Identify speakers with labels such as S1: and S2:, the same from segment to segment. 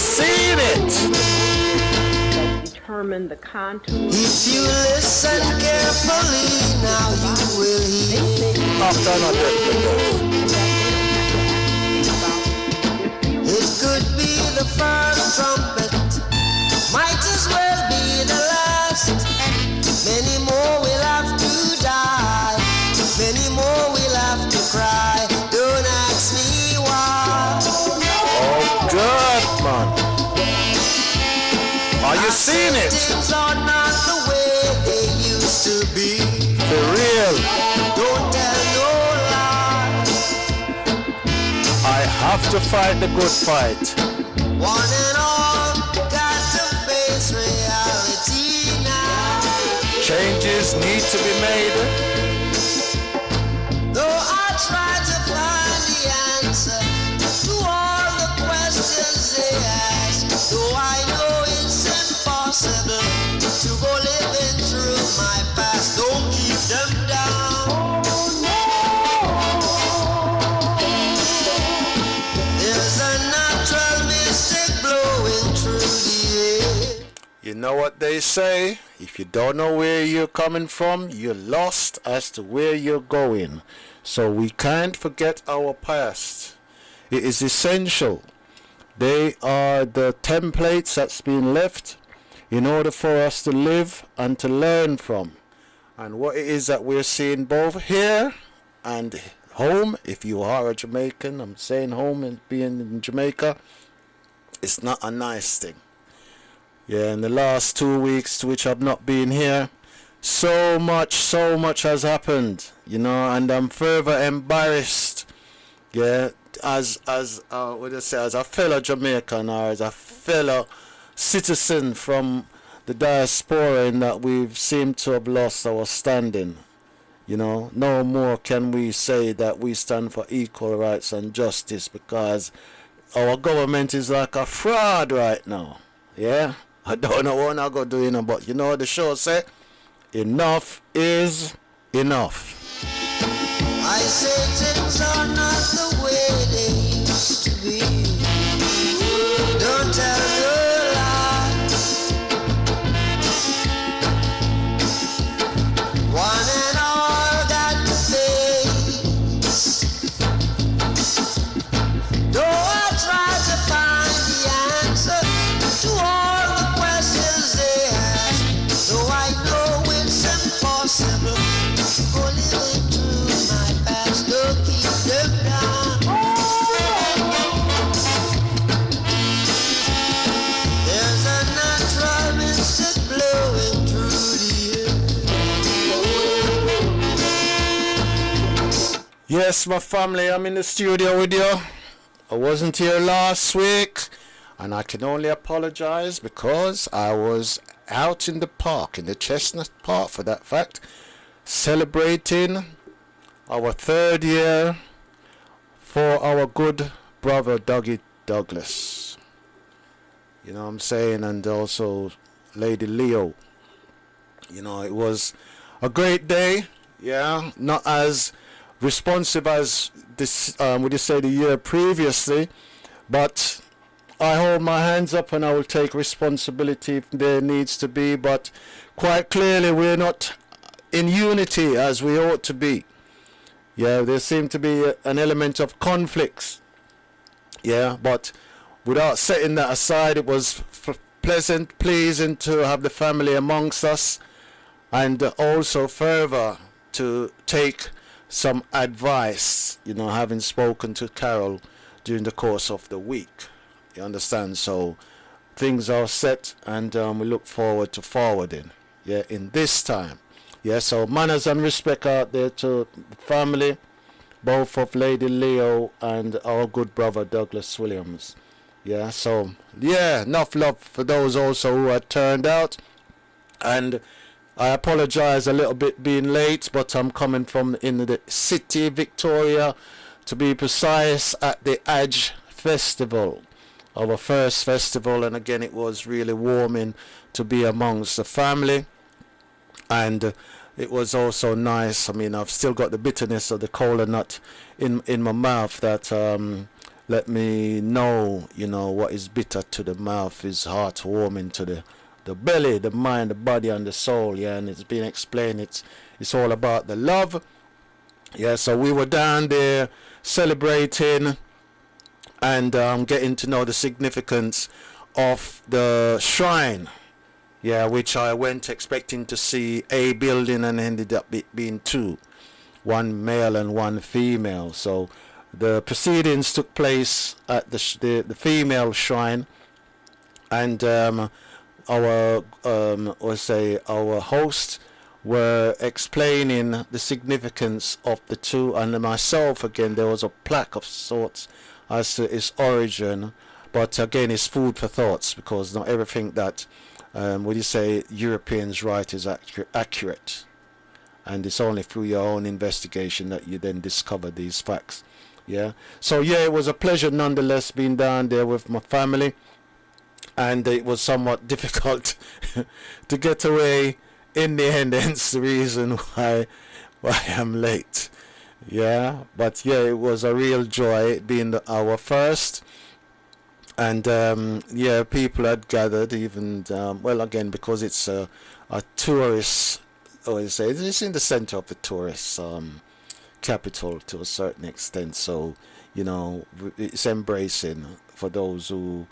S1: seen it?
S2: That determine the contours.
S3: If you listen carefully, now you will hear.
S1: After not death.
S3: It could be the first trumpet, might as well be the last. Many more will have to die, many more will have to cry. Don't ask me why.
S1: Oh, good, man. Are you seeing it?
S3: Things are not the way they used to be.
S1: For real.
S3: Don't tell no lies.
S1: I have to fight the good fight.
S3: One and all got to face reality now.
S1: Changes need to be made.
S3: Though I try to find the answer to all the questions they ask, though I know it's impossible to go living through my past. Don't keep them down. There's a natural mystic blowing through the air.
S1: You know what they say? If you don't know where you're coming from, you're lost as to where you're going. So we can't forget our past. It is essential. They are the templates that's been left in order for us to live and to learn from. And what it is that we're seeing both here and home, if you are a Jamaican, I'm saying home and being in Jamaica, it's not a nice thing. Yeah, in the last 2 weeks, which I've not been here, so much has happened, you know, and I'm further embarrassed, yeah, as what do I say, as a fellow Jamaican or as a fellow citizen from the diaspora, in that we've seemed to have lost our standing. You know, no more can we say that we stand for equal rights and justice, because our government is like a fraud right now. Yeah, I don't know what I'm going to do, you know, but you know what the show say? Enough is enough.
S3: I say things are not the way they used to be. Don't tell no lies. One and all got to face. Though I try to find the answer to all the questions they ask, though I know it's impossible to go living through my past. Don't keep them down. There's a natural mystic blowing through the air.
S1: Yes, my family, I'm in the studio with you. I wasn't here last week, and I can only apologize because I was out in the park, in the Chestnut Park for that fact, celebrating our 3rd year for our good brother Dougie Douglas. You know what I'm saying? And also Lady Leo. You know, it was a great day. Yeah, not as responsive as this, would you say, the year previously, but I hold my hands up and I will take responsibility if there needs to be. But quite clearly we're not in unity as we ought to be. Yeah, there seemed to be an element of conflicts. Yeah, but without setting that aside, it was pleasing to have the family amongst us, and also further to take some advice, you know, having spoken to Carol during the course of the week. You understand? So things are set, and we look forward to forwarding, yeah, in this time. Yeah, so manners and respect out there to the family, both of Lady Leo and our good brother Douglas Williams. Yeah, so yeah, enough love for those also who had turned out. And I apologize a little bit being late, but I'm coming from in the city, Victoria, to be precise, at the Edge Festival, our first festival. And again, it was really warming to be amongst the family, and it was also nice. I mean, I've still got the bitterness of the cola nut in my mouth that let me know, what is bitter to the mouth is heartwarming to the belly, the mind, the body, and the soul. Yeah, and it's been explained. It's all about the love. Yeah, so we were down there celebrating and getting to know the significance of the shrine. Yeah, which I went expecting to see a building and ended up being two, one male and one female. So the proceedings took place at the female shrine, and our host were explaining the significance of the two, and myself again, there was a plaque of sorts as to its origin, but again it's food for thoughts, because not everything that Europeans write is accurate, and it's only through your own investigation that you then discover these facts. Yeah, so yeah, it was a pleasure nonetheless being down there with my family, and it was somewhat difficult to get away in the end, hence the reason why I'm late. Yeah, but yeah, it was a real joy being our first, and yeah, people had gathered, even again, because it's a tourist, it's in the center of the tourist capital to a certain extent, so it's embracing for those who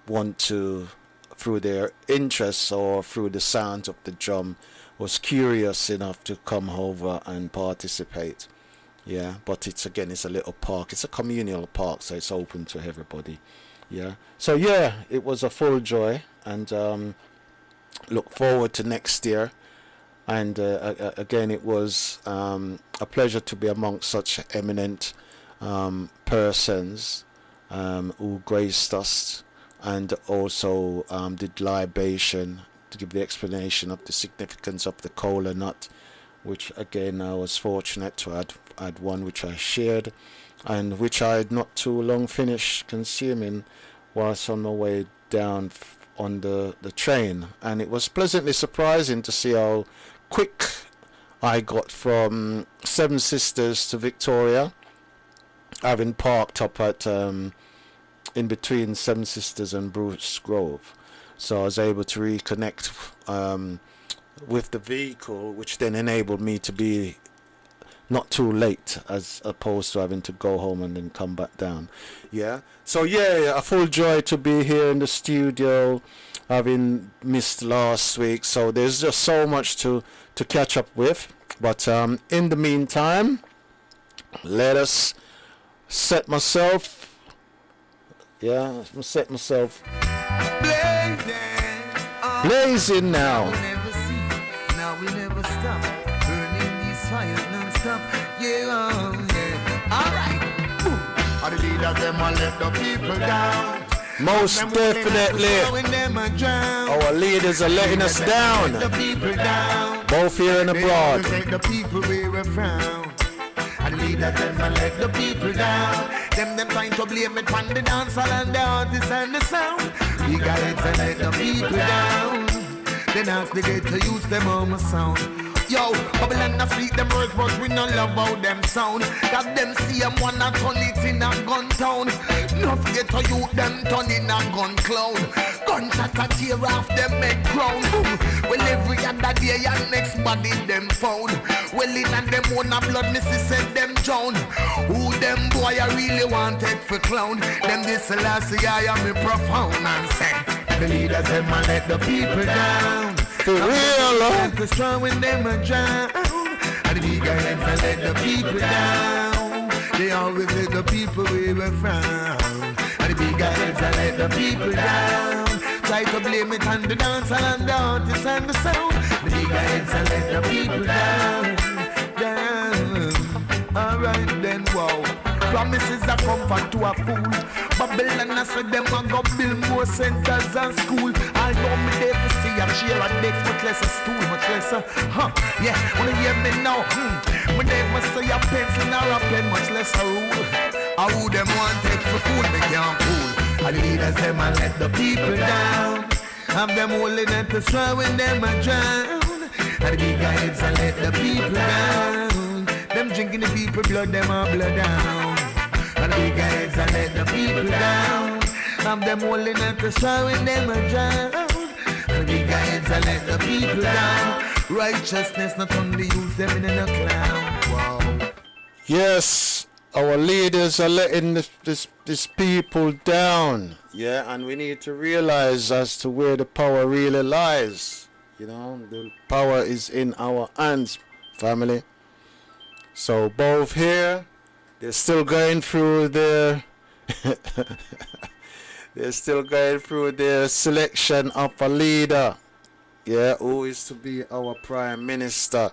S1: want to, through their interests or through the sound of the drum, was curious enough to come over and participate. Yeah, but it's a little park, it's a communal park, so it's open to everybody. Yeah, so yeah, it was a full joy, and look forward to next year. And again, it was a pleasure to be amongst such eminent persons who graced us, and also did libation to give the explanation of the significance of the kola nut, which again I was fortunate to add one which I shared, and which I had not too long finished consuming whilst on my way down on the train. And it was pleasantly surprising to see how quick I got from Seven Sisters to Victoria, having parked up at in between Seven Sisters and Bruce Grove. So I was able to reconnect with the vehicle, which then enabled me to be not too late, as opposed to having to go home and then come back down. Yeah, so yeah, a full joy to be here in the studio, having missed last week, so there's just so much to catch up with. But in the meantime, let us set myself blazing now.
S4: We never stop burning these fires non-stop. Alright. All the leaders, them will let the people down.
S1: Most definitely, our leaders are letting us down, both here and abroad.
S4: The people wear a frown. And the leaders, them will let the people down. Them trying to blame it on the dancehall and the artists and the sound. We got it to let the people down. Then ask the gate to use them on my sound. Yo, Babylon a freak them words, but we no love how them sound. Got them see them wanna turn it in a gun town. No forget to you them turn in a gun clown. Gunshot a tear off them head crown. Well, every other day and next body them found. Well, in and them own a blood, missy said them drown. Who them boy I really wanted for clown. Them this last year I am a profound and say the leaders them a let the people down.
S1: For real,
S4: the strong when them a drown. And the big guys a let the people down. They always let the people we were frown. And the big guys a let the people down. Try to blame it on the dancer and the artists and the sound. The big guys a let the people down. Alright then, wow. Promises are comfort to a fool. Babylon I said them a go build more centers and school. I know me there to see and share a desk, much less a stool, much less a yeah, wanna hear me now? Me never say a pencil nor a pen, much less a rule. I who them want take for fool, me can't fool. And the leaders them a let the people down. Have them holding at the straw when them a drown. And the big guys a let the people down. Them drinking the people blood, them a blood down. And the big guys a let the people down. Have them holding at the showing them around. And the guys are let the people down. Righteousness not only use them in a clown. Wow.
S1: Yes, our leaders are letting this people down. Yeah, and we need to realize as to where the power really lies. You know, the power is in our hands, family. So both here, they're still going through their they're still going through their selection of a leader. Yeah, who is to be our prime minister.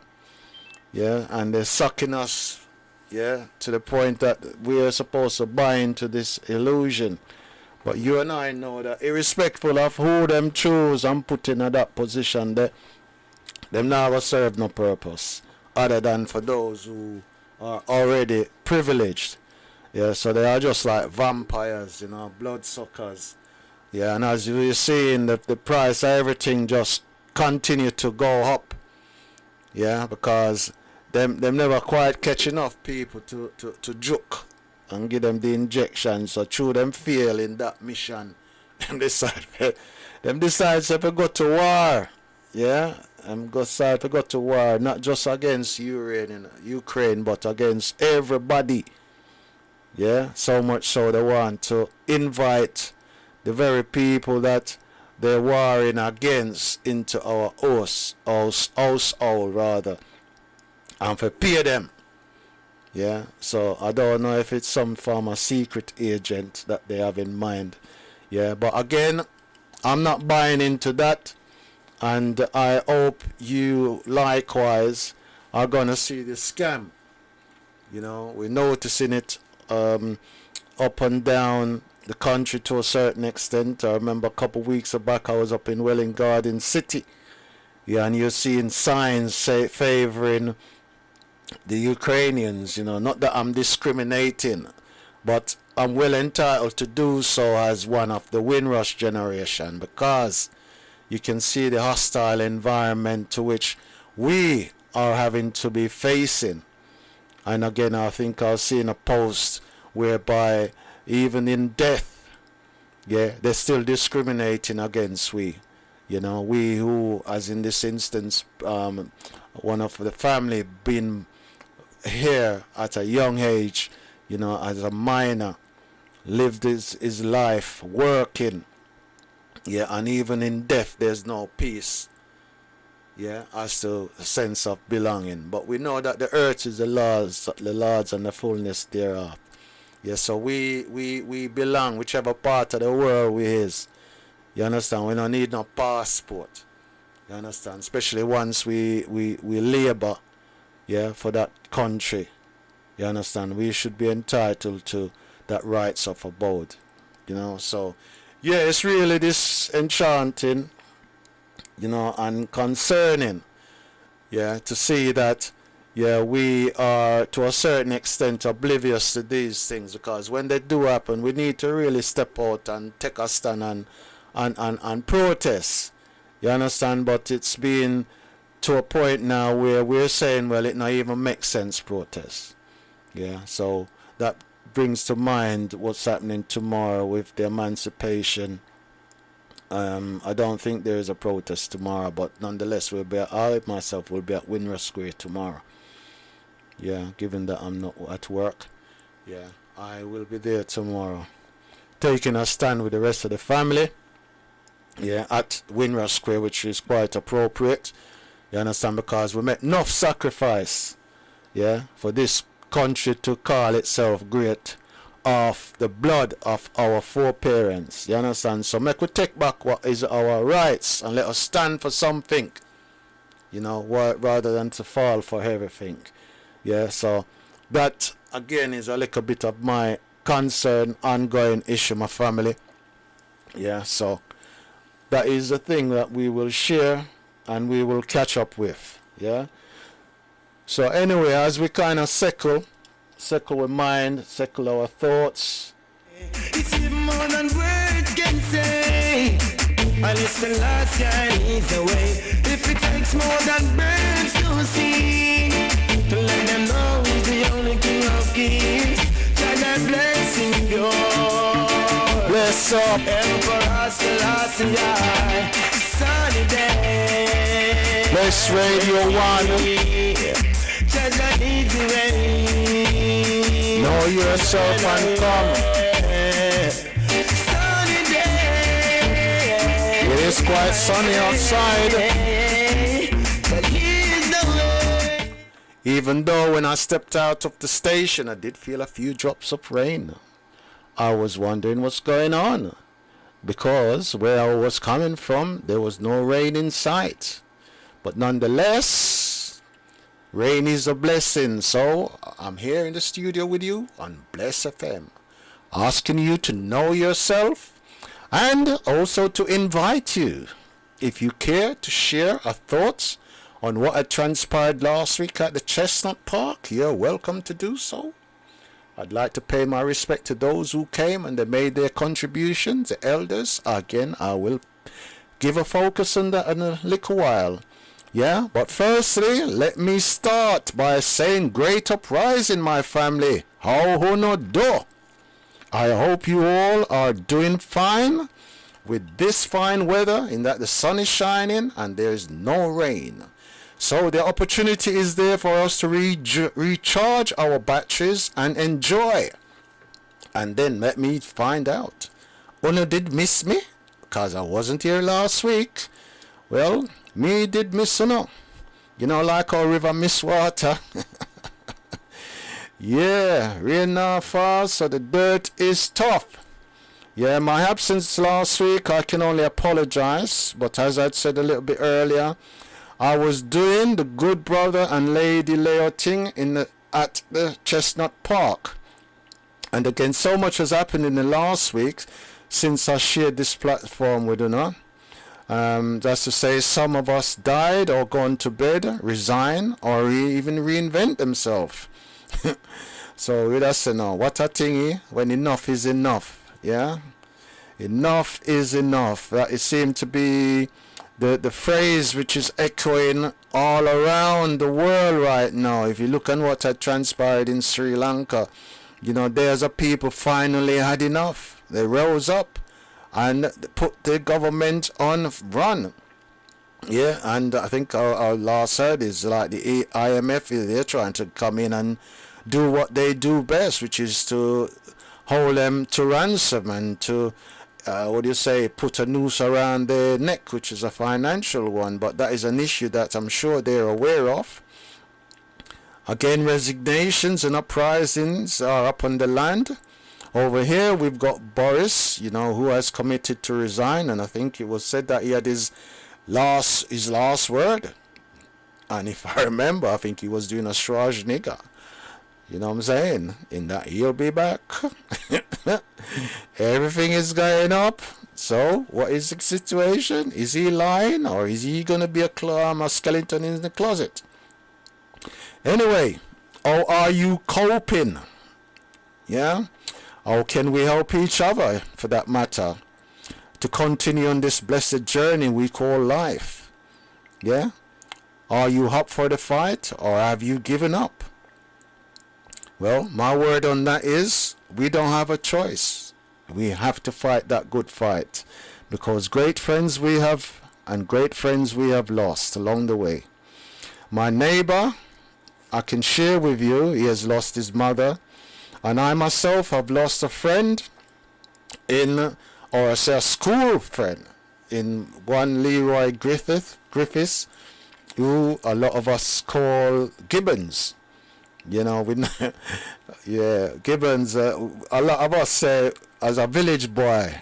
S1: Yeah, and they're sucking us, yeah, to the point that we are supposed to buy into this illusion. But you and I know that irrespective of who them choose and put in that position, them never serve no purpose other than for those who are already privileged. Yeah, so they are just like vampires, you know, bloodsuckers. Yeah, and as you're seeing, the price of everything just continue to go up. Yeah, because them never quite catch enough people to juke and give them the injection. So through them fail in that mission, them decide to go to war. Yeah, decide to go to war, not just against Ukraine, but against everybody. Yeah, so much so they want to invite the very people that they're warring against into our household rather, and for pay them. Yeah, so I don't know if it's some form of secret agent that they have in mind. Yeah, but again, I'm not buying into that, and I hope you likewise are gonna see the scam. You know, we're noticing it up and down the country to a certain extent. I remember a couple of weeks back I was up in Welling Garden City. Yeah, and you're seeing signs favoring the Ukrainians, you know, not that I'm discriminating, but I'm well entitled to do so as one of the Windrush generation, because you can see the hostile environment to which we are having to be facing. And again, I think I was seeing a post whereby even in death, yeah, they're still discriminating against we. You know, we who, as in this instance, one of the family been here at a young age, you know, as a minor, lived his life working. Yeah, and even in death, there's no peace. Yeah, as to a sense of belonging. But we know that the earth is the Lord's and the fullness thereof. Yeah, so we belong whichever part of the world we is. You understand? We don't need no passport. You understand? Especially once we labor, yeah, for that country. You understand? We should be entitled to that rights of abode. You know, so yeah, it's really disenchanting, you know, and concerning, yeah, to see that, yeah, we are to a certain extent oblivious to these things, because when they do happen, we need to really step out and take a stand and protest. You understand? But it's been to a point now where we're saying, well, it not even makes sense protest. Yeah, so that brings to mind what's happening tomorrow with the emancipation. I don't think there is a protest tomorrow, but nonetheless, I myself will be at Windrush Square tomorrow. Yeah, given that I'm not at work, yeah, I will be there tomorrow, taking a stand with the rest of the family. Yeah, at Windrush Square, which is quite appropriate. You understand? Because we make enough sacrifice, yeah, for this country to call itself great of the blood of our foreparents. You understand? So make we take back what is our rights and let us stand for something, you know, rather than to fall for everything. Yeah, so that again is a little bit of my concern, ongoing issue, my family. Yeah, so that is the thing that we will share and we will catch up with. Yeah. So anyway, as we kind of settle our mind, settle our thoughts.
S3: It's even more than words can say. I listen last guy leads the way. If it takes more than birds to sing, to let them know he's the only king of kings. God blessing you.
S1: what's up?
S5: Emperor Selassie, sunny day.
S1: Bless Radio 1.
S5: Jaja needs rain.
S1: Know yourself and come.
S5: Sunny day.
S1: It is quite sunny outside.
S5: But here's the way.
S1: Even though when I stepped out of the station, I did feel a few drops of rain. I was wondering what's going on, because where I was coming from, there was no rain in sight. But nonetheless, rain is a blessing. So I'm here in the studio with you on Bless FM, asking you to know yourself and also to invite you, if you care, to share our thoughts on what had transpired last week at the Chestnut Park. You're welcome to do so. I'd like to pay my respect to those who came and they made their contributions, the elders. Again, I will give a focus on that in a little while. Yeah, but firstly, let me start by saying great uprising, my family. How hono do? I hope you all are doing fine with this fine weather, in that the sun is shining and there is no rain. So the opportunity is there for us to recharge our batteries and enjoy. And then let me find out. Uno did miss me, because I wasn't here last week. Well, me did miss Uno. You know, like our river miss water. Yeah, rain now fast, so the dirt is tough. Yeah, my absence last week, I can only apologize. But as I'd said a little bit earlier, I was doing the good brother and lady Leo thing at the Chestnut Park. And again, so much has happened in the last week since I shared this platform with you. That's to say, some of us died or gone to bed, resign, or even reinvent themselves. So with us, what a thingy, when enough is enough. Yeah? Enough is enough. That it seemed to be the phrase which is echoing all around the world right now. If you look at what had transpired in Sri Lanka, there's a people finally had enough. They rose up and put the government on run. Yeah, and I think our last heard is like the IMF, they're trying to come in and do what they do best, which is to hold them to ransom and to put a noose around their neck, which is a financial one. But that is an issue that I'm sure they're aware of. Again, resignations and uprisings are up on the land. Over here, we've got Boris, who has committed to resign, and I think it was said that he had his last word. And if I remember, I think he was doing a Schwarzenegger. You know what I'm saying? In that he'll be back. Everything is going up. So, what is the situation? Is he lying, or is he going to be a skeleton in the closet? Anyway, how are you coping? Yeah? How can we help each other, for that matter, to continue on this blessed journey we call life? Yeah? Are you up for the fight, or have you given up? Well, my word on that is, we don't have a choice. We have to fight that good fight, because great friends we have and great friends we have lost along the way. My neighbor, I can share with you, he has lost his mother, and I myself have lost a friend a school friend in one Leroy Griffiths, who a lot of us call Gibbons. Gibbons, a lot of us say as a village boy,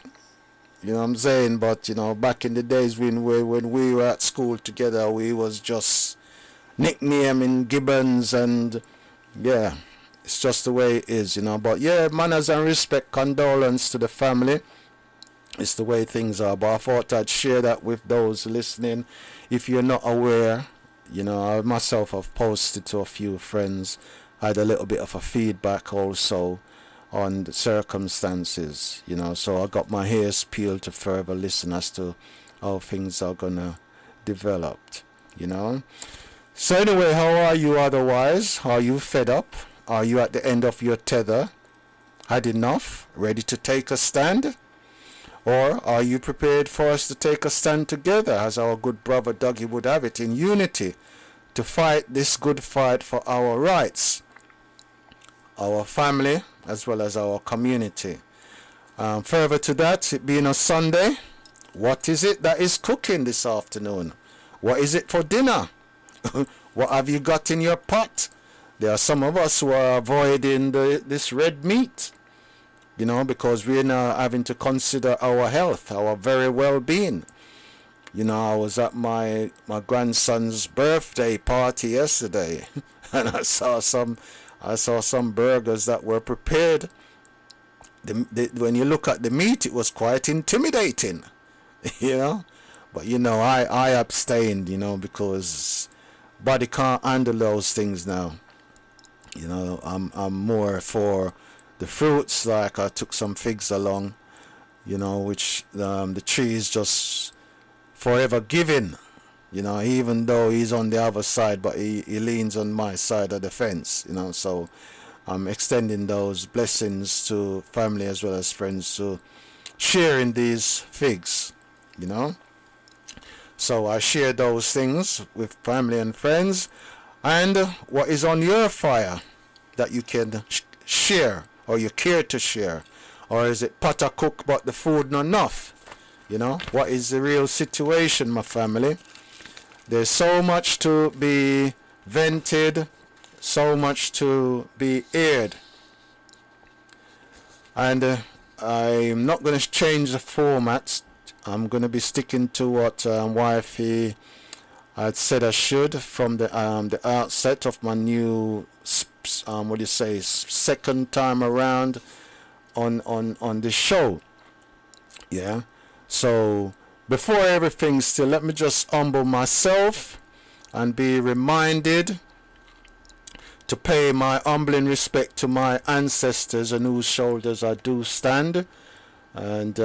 S1: you know what I'm saying, but back in the days when we were at school together, we was just nicknaming Gibbons, and yeah, it's just the way it is, but yeah, manners and respect, condolence to the family. It's the way things are, but I thought I'd share that with those listening. If you're not aware, I myself have posted to a few friends, had a little bit of a feedback also on the circumstances, so I got my ears peeled to further listen as to how things are gonna develop, So anyway, how are you otherwise? Are you fed up? Are you at the end of your tether? Had enough? Ready to take a stand? Or are you prepared for us to take a stand together, as our good brother Dougie would have it, in unity, to fight this good fight for our rights, our family, as well as our community? Further to that, it being a Sunday, what is it that is cooking this afternoon? What is it for dinner? What have you got in your pot? There are some of us who are avoiding this red meat, because we're now having to consider our health, our very well-being. I was at my grandson's birthday party yesterday, and I saw some burgers that were prepared. When you look at the meat, it was quite intimidating, But I abstained, because body can't handle those things now. I'm more for the fruits. Like I took some figs along, which the tree is just forever giving, even though he's on the other side, but he leans on my side of the fence, so I'm extending those blessings to family as well as friends to share in these figs, So I share those things with family and friends. And what is on your fire that you can share, or you care to share? Or is it pot a cook but the food not enough? What is the real situation, my family? There's so much to be vented, so much to be aired. And I'm not going to change the formats. I'm going to be sticking to what wifey had said I should from the outset of my new second time around on the show. Yeah. So before everything, still, let me just humble myself and be reminded to pay my humbling respect to my ancestors on whose shoulders I do stand. And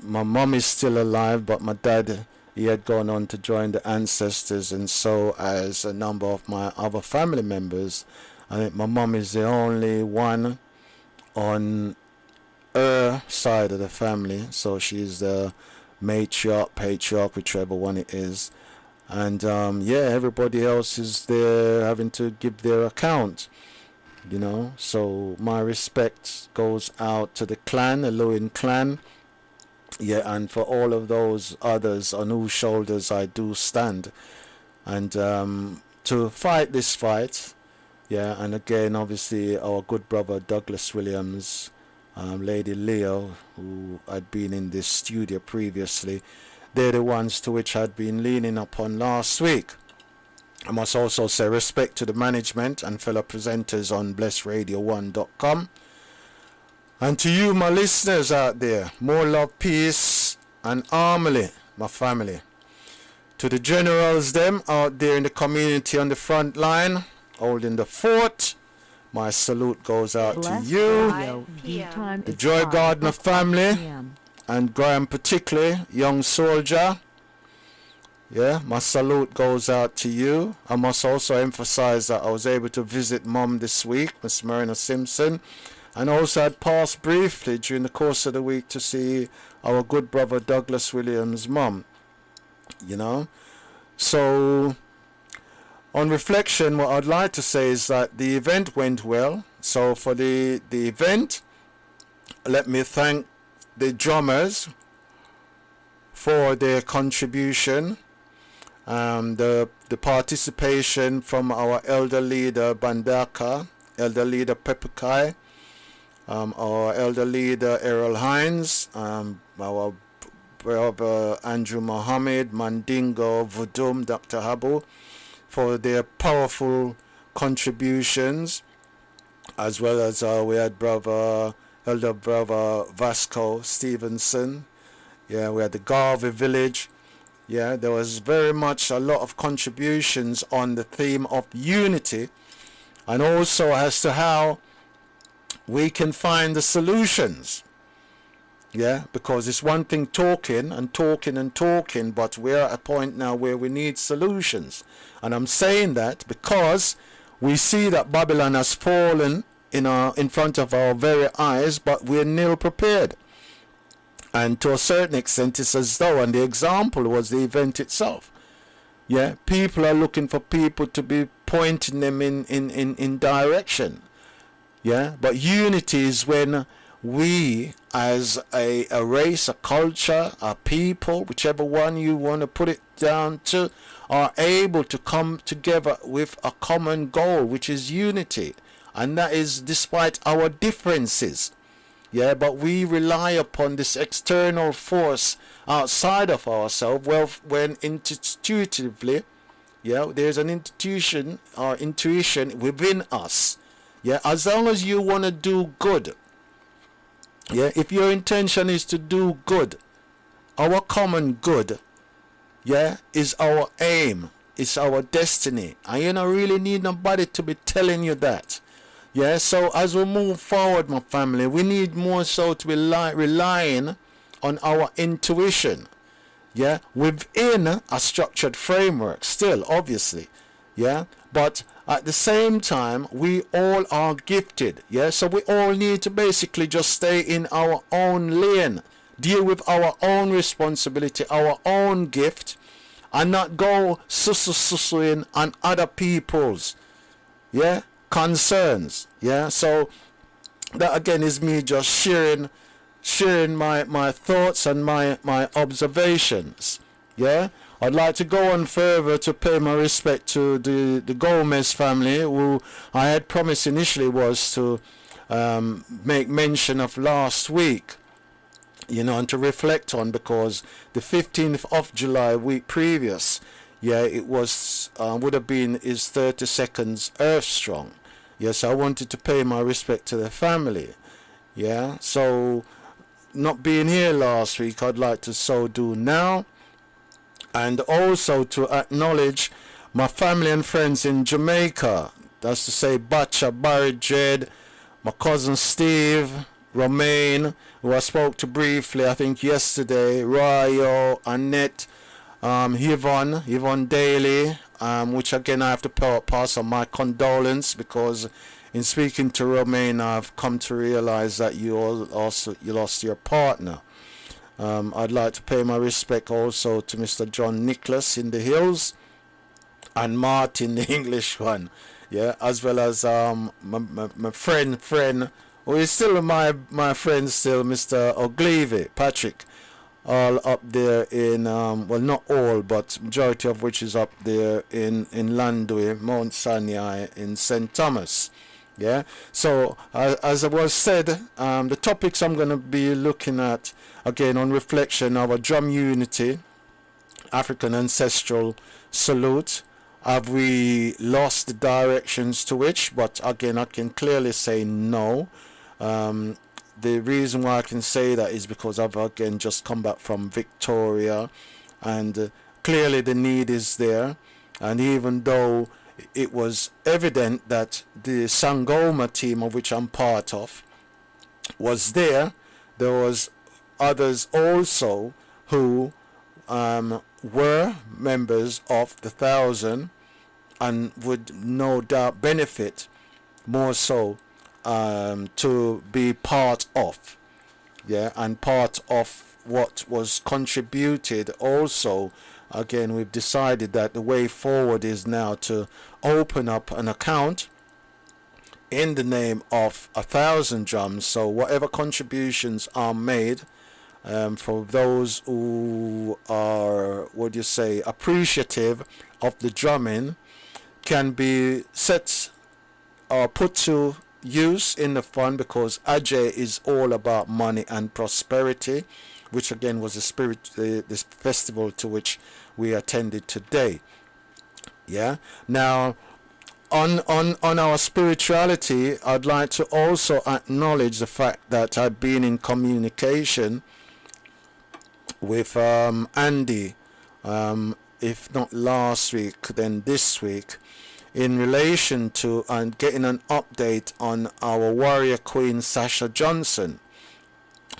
S1: my mom is still alive, but my dad, he had gone on to join the ancestors, and so as a number of my other family members. I think my mom is the only one on her side of the family, so she's the matriarch, patriarch, whichever one it is. And everybody else is there having to give their account, so my respect goes out to the clan, the Lewin clan, and for all of those others on whose shoulders I do stand, and to fight this fight, and again, obviously, our good brother Douglas Williams, Lady Leo, who had been in this studio previously, they're the ones to which I'd been leaning upon last week. I must also say respect to the management and fellow presenters on blessradio1.com. And to you, my listeners out there, more love, peace, and harmony, my family. To the generals, them out there in the community on the front line, holding the fort, my salute goes out to you. The Joy Gardner family, and Graham particularly, young soldier. My salute goes out to you. I must also emphasize that I was able to visit Mom this week, Miss Marina Simpson, and also had passed briefly during the course of the week to see our good brother Douglas Williams' mom. So on reflection, what I'd like to say is that the event went well. So for the event, let me thank the drummers for their contribution. The participation from our elder leader Bandaka, elder leader Pepukai, our elder leader Errol Hines, our brother Andrew Mohammed, Mandingo, Vudum, Dr. Habu, for their powerful contributions, as well as we had elder brother Vasco Stevenson. We had the Garvey village. There was very much a lot of contributions on the theme of unity, and also as to how we can find the solutions. Because it's one thing talking, but we're at a point now where we need solutions. And I'm saying that because we see that Babylon has fallen in front of our very eyes, but we're nil prepared. And to a certain extent, it's as though, and the example was the event itself. Yeah, people are looking for people to be pointing them in direction. Yeah, but unity is when we as a race, a culture, a people, whichever one you want to put it down to, are able to come together with a common goal, which is unity. And that is despite our differences. Yeah, but we rely upon this external force outside of ourselves. Well, when intuitively, yeah, there's an intuition or intuition within us. Yeah, as long as you want to do good. Yeah, if your intention is to do good, our common good, yeah, is our aim, is our destiny. And you don't really need nobody to be telling you that. Yeah, so as we move forward, my family, we need more so to be relying on our intuition. Yeah, within a structured framework, still, obviously. Yeah, but at the same time, we all are gifted. Yeah, so we all need to basically just stay in our own lane, deal with our own responsibility, our own gift, and not go sussing on other people's, yeah, concerns. Yeah, so that again is me just sharing my thoughts and my observations. Yeah, I'd like to go on further to pay my respect to the Gomez family, who I had promised initially was to make mention of last week, you know, and to reflect on, because the 15th of July, week previous, yeah, it was would have been his 32nd Earth Strong. Yes, I wanted to pay my respect to the family. Yeah, so not being here last week, I'd like to so do now, and also to acknowledge my family and friends in Jamaica. That's to say, Bacha, Barry, Jed, my cousin Steve, Romaine, who I spoke to briefly, I think yesterday, Rayo, Annette, Yvonne Daly, which again I have to pass on my condolence, because in speaking to Romaine, I've come to realize that you lost your partner. I'd like to pay my respect also to Mr. John Nicholas in the Hills, and Martin, the English one, yeah, as well as my friend, who is still my friend still, Mr. Ogilvy, Patrick, all up there in, well, not all, but majority of which is up there in Landui, Mount Sinai, in St. Thomas. Yeah, so as it was said, the topics I'm going to be looking at, again, on reflection, our drum unity, African ancestral salute. Have we lost the directions to which? But again, I can clearly say no. The reason why I can say that is because I've again just come back from Victoria, and clearly the need is there. And even though it was evident that the Sangoma team, of which I'm part of, was there was others also who were members of the 1,000 and would no doubt benefit more so to be part of, yeah, and part of what was contributed also. Again, we've decided that the way forward is now to open up an account in the name of 1,000 drums. So whatever contributions are made for those who are, what do you say, appreciative of the drumming, can be set or put to use in the fund, because Ajay is all about money and prosperity, which again was the spirit, this festival to which we attended today. Yeah. Now, on our spirituality, I'd like to also acknowledge the fact that I've been in communication with Andy, if not last week, then this week, in relation to and getting an update on our warrior queen Sasha Johnson,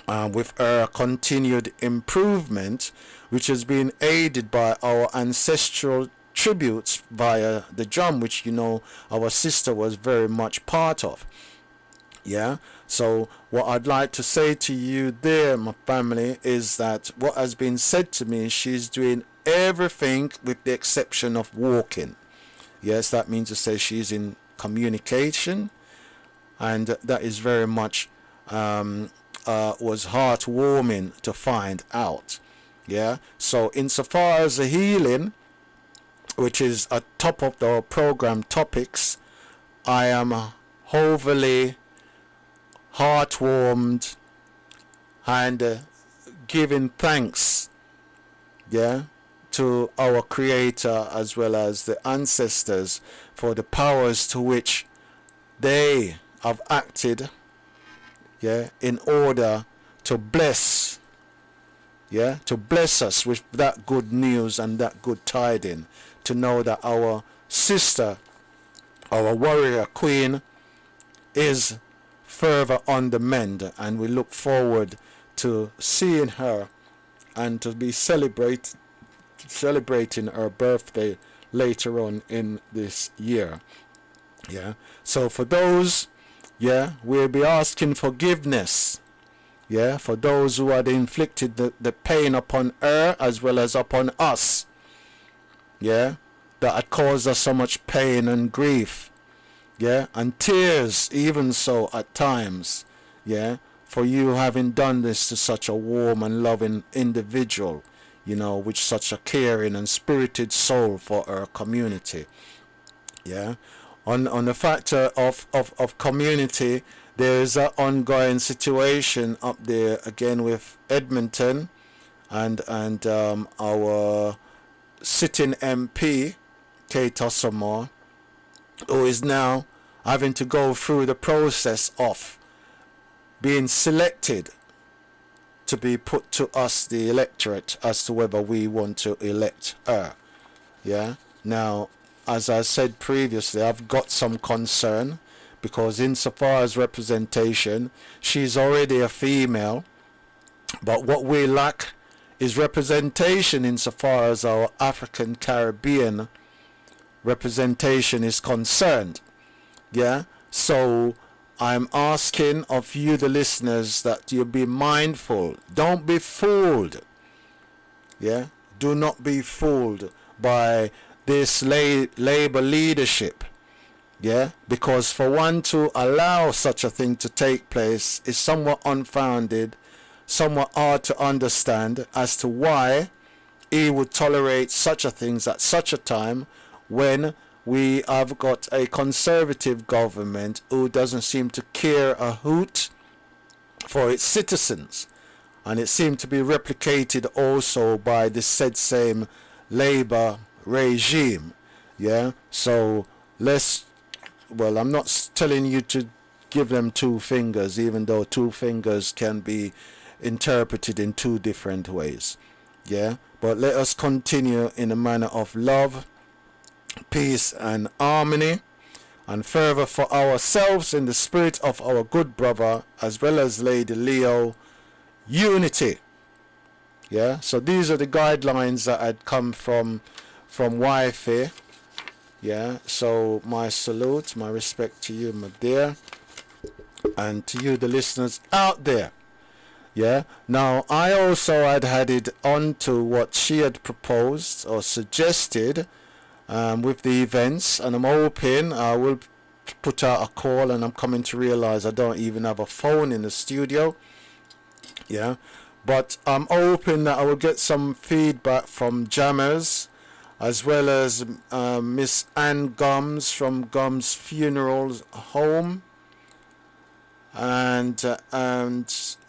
S1: with her continued improvement, which has been aided by our ancestral tributes via the drum, which, you know, our sister was very much part of. Yeah. So what I'd like to say to you there, my family, is that what has been said to me, she's doing everything with the exception of walking. Yes, that means to say she's in communication, and that is very much was heartwarming to find out. Yeah. So insofar as the healing, which is a top of the program topics, I am overly heartwarmed and giving thanks, yeah, to our Creator as well as the ancestors for the powers to which they have acted, yeah, in order to bless, yeah, to bless us with that good news and that good tiding, to know that our sister, our warrior queen, is further on the mend, and we look forward to seeing her and to be celebrating her birthday later on in this year. Yeah. So for those, yeah, we'll be asking forgiveness, yeah, for those who had inflicted the pain upon her as well as upon us, yeah, that had caused us so much pain and grief, yeah, and tears even so at times, yeah, for you having done this to such a warm and loving individual, you know, with such a caring and spirited soul for our community. Yeah. On the factor of community, there is an ongoing situation up there again with Edmonton and our sitting MP, Kate Ossamore, who is now having to go through the process of being selected to be put to us, the electorate, as to whether we want to elect her. Yeah. Now, as I said previously, I've got some concern because insofar as representation, she's already a female, but what we lack is representation insofar as our African Caribbean representation is concerned. Yeah. So I'm asking of you, the listeners, that you be mindful. Don't be fooled. Yeah. Do not be fooled by this labor leadership. Yeah. Because for one to allow such a thing to take place is somewhat unfounded, somewhat hard to understand as to why he would tolerate such a thing at such a time when we have got a conservative government who doesn't seem to care a hoot for its citizens. And it seemed to be replicated also by the said same Labour regime. Yeah. So I'm not telling you to give them two fingers, even though two fingers can be interpreted in two different ways. Yeah. But let us continue in a manner of love, peace and harmony, and further for ourselves in the spirit of our good brother as well as Lady Leo, unity. Yeah. So these are the guidelines that had come from Wi-Fi. Yeah. So my salute, my respect to you, my dear, and to you, the listeners out there. Yeah. Now I also had added on to what she had proposed or suggested with the events, and I'm hoping I will put out a call, and I'm coming to realize I don't even have a phone in the studio. Yeah. But I'm hoping that I will get some feedback from Jammers as well as Miss Ann Gums from Gums Funeral Home. And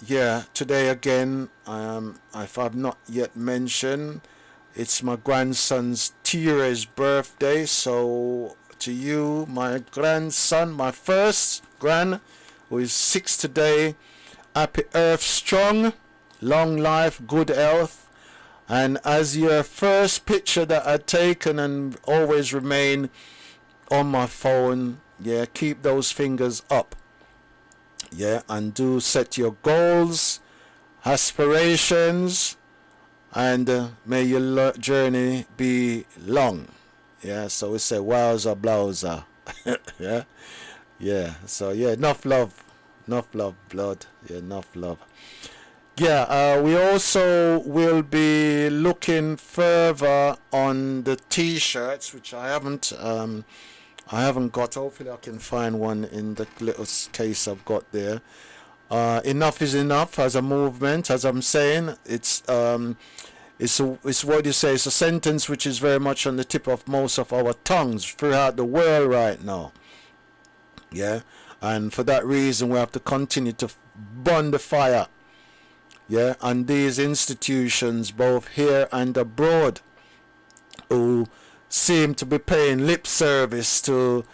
S1: yeah, today again, if I've not yet mentioned, it's my grandson's Tira's birthday. So to you, my grandson, my first gran, who is 6 today, happy Earth strong, long life, good health. And as your first picture that I'd taken and always remain on my phone, yeah, keep those fingers up. Yeah, and do set your goals, aspirations, and may your journey be long. Yeah, so we say wowza blowza. Yeah, yeah. So yeah, enough love Enough love, blood. Yeah, enough love. Yeah, we also will be looking further on the T-shirts, which I haven't got. Hopefully, I can find one in the little case I've got there. Enough is enough as a movement. As I'm saying, it's what you say. It's a sentence which is very much on the tip of most of our tongues throughout the world right now. Yeah, and for that reason, we have to continue to burn the fire. Yeah, and these institutions, both here and abroad, who seem to be paying lip service to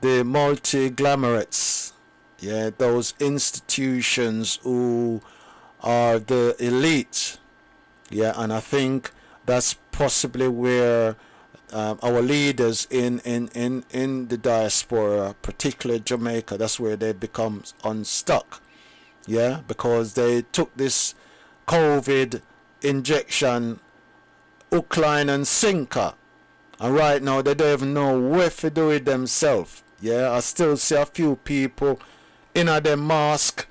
S1: the multi-glomerates. Yeah, those institutions who are the elite. Yeah, and I think that's possibly where our leaders in the diaspora, particularly Jamaica, that's where they become unstuck. Yeah, because they took this COVID injection hook, line and sinker, and right now they don't even know where to do it themselves. Yeah, I still see a few people in a them mask,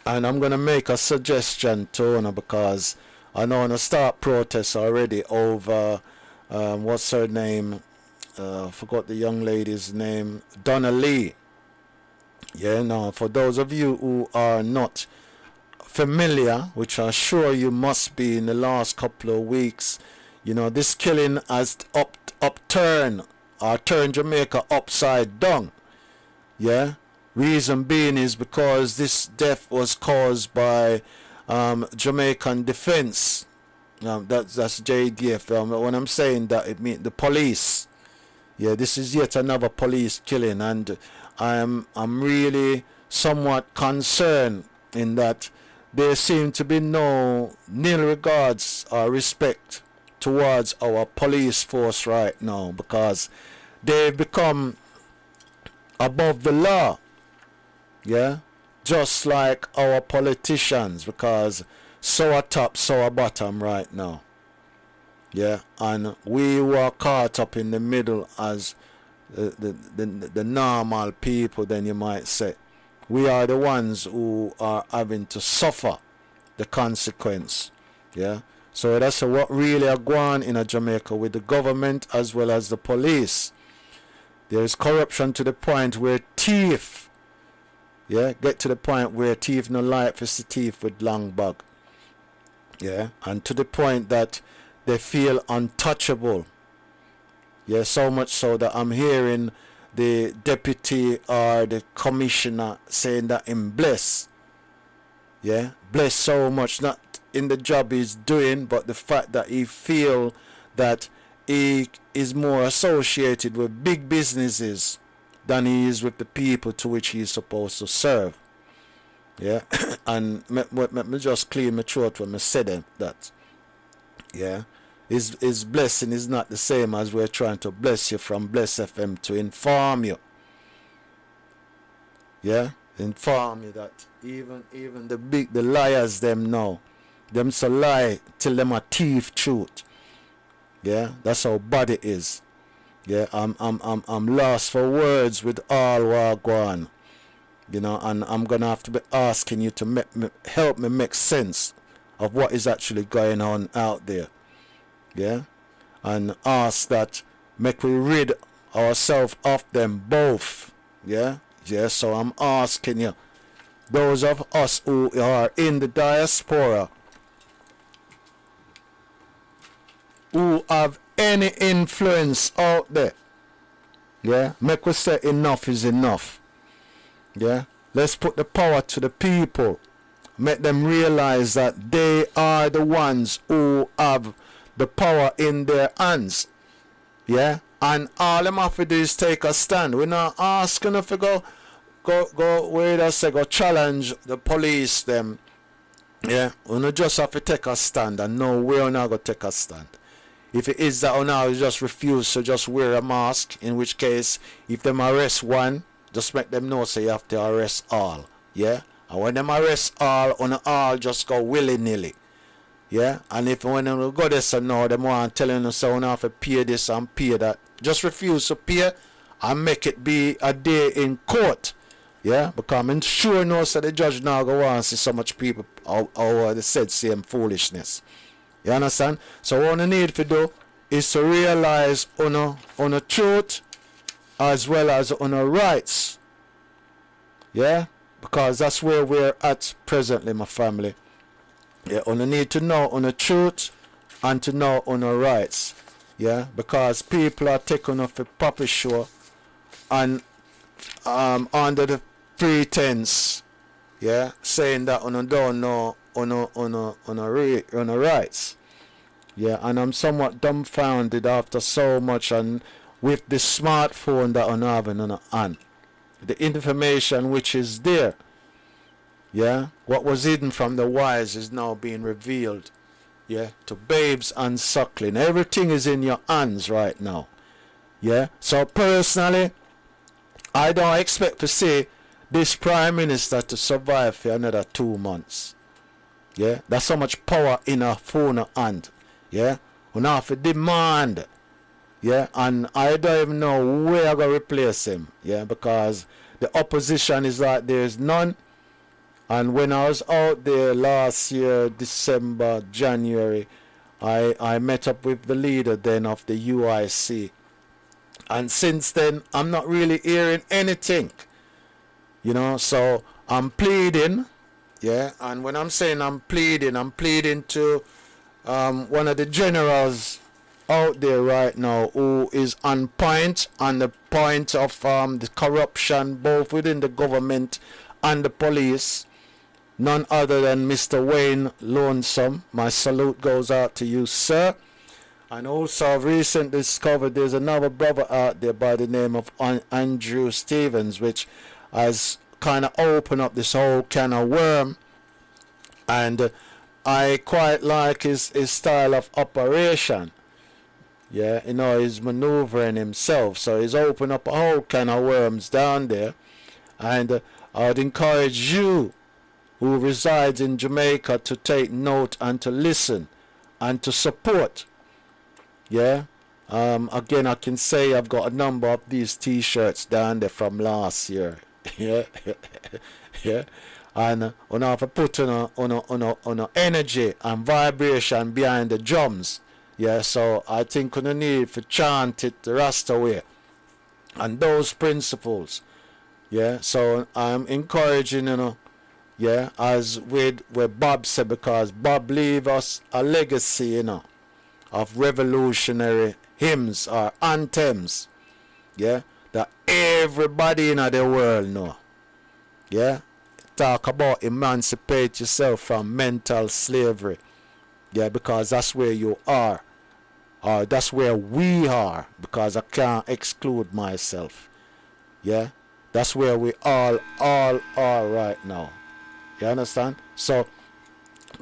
S1: and I'm gonna make a suggestion to her because I know I'm gonna start protests already over what's her name? Forgot the young lady's name. Donna Lee. Yeah, now for those of you who are not familiar, which I'm sure you must be in the last couple of weeks, you know, this killing has turned Jamaica upside down. Yeah, reason being is because this death was caused by Jamaican Defense. That's JDF. When I'm saying that, it means the police. Yeah, this is yet another police killing, and I'm really somewhat concerned in that there seem to be nil regards or respect towards our police force right now, because they've become above the law. Yeah, just like our politicians, because so are top, so are bottom right now. Yeah, and we were caught up in the middle as the normal people, then you might say. We are the ones who are having to suffer the consequence. Yeah, so that's what really are going on in Jamaica with the government as well as the police. There is corruption to the point where thief, get to the point where thief no like is the thief with long bag. Yeah, and to the point that they feel untouchable. Yeah, so much so that I'm hearing the deputy or the commissioner saying that him bless. Yeah, bless so much, not in the job he's doing, but the fact that he feel that he is more associated with big businesses than he is with the people to which he is supposed to serve. Yeah, and me just clear my throat when I said that. Yeah, his blessing is not the same as we're trying to bless you from Bless FM to inform you. Yeah, inform you that even the liars them know, them so lie till them a thief truth. Yeah, that's how bad it is. Yeah, I'm lost for words with all what go on. You know, and I'm gonna have to be asking you to help me make sense of what is actually going on out there. Yeah, and ask that make we rid ourselves of them both. Yeah, so I'm asking you, those of us who are in the diaspora, who have any influence out there, yeah, make we say enough is enough. Yeah, let's put the power to the people. Make them realize that they are the ones who have the power in their hands. Yeah, and all them have to do is take a stand. We're not asking if we go where they say go challenge the police them. Yeah, we not just have to take a stand, and no, we're not gonna take a stand. If it is that or now, you just refuse to just wear a mask, in which case, if them arrest one, just make them know so you have to arrest all. Yeah, and when them arrest all, on all just go willy-nilly. Yeah, and if when them go this and now, them want telling us so now have to pay this and pay that, just refuse to pay and make it be a day in court Yeah, because I'm sure no so the judge now go on see so much people how they said same foolishness. You understand? So what I need to do is to realize on a truth as well as on a rights. Yeah? Because that's where we're at presently, my family. Yeah, on need to know on the truth and to know on the rights. Yeah, because people are taking off a puppet show and under the pretense, yeah, saying that on don't know on a rights. Yeah, and I'm somewhat dumbfounded after so much and with the smartphone that I'm having on hand. The information which is there. Yeah, what was hidden from the wise is now being revealed. Yeah, to babes and suckling. Everything is in your hands right now. Yeah, so personally, I don't expect to see this Prime Minister to survive for another 2 months. Yeah, that's so much power in a phone hand. Yeah, we now have to demand. Yeah, and I don't even know where I'm going to replace him. Yeah, because the opposition is like there's none. And when I was out there last year, December, January, I met up with the leader then of the UIC. And since then, I'm not really hearing anything. You know, so I'm pleading. Yeah, and when I'm saying I'm pleading to one of the generals out there right now who is on point on the point of the corruption both within the government and the police. None other than Mr. Wayne Lonesome. My salute goes out to you, sir. And also I've recently discovered there's another brother out there by the name of Andrew Stevens, which has kind of opened up this whole can of worm. And I quite like his style of operation. Yeah, you know, he's maneuvering himself. So he's opened up a whole can of worms down there. And I'd encourage you who resides in Jamaica to take note and to listen and to support. Yeah. Again, I can say I've got a number of these t-shirts down there from last year. Yeah. Yeah. And on have to put on energy and vibration behind the drums. Yeah, so I think we need to chant it the rest away. And those principles. Yeah, so I'm encouraging, you know, yeah, as with Bob said, because Bob leave us a legacy, you know, of revolutionary hymns or anthems, yeah, that everybody in the world know. Yeah, talk about emancipate yourself from mental slavery. Yeah, because that's where you are, or that's where we are, because I can't exclude myself. Yeah, that's where we all are right now. You understand? So,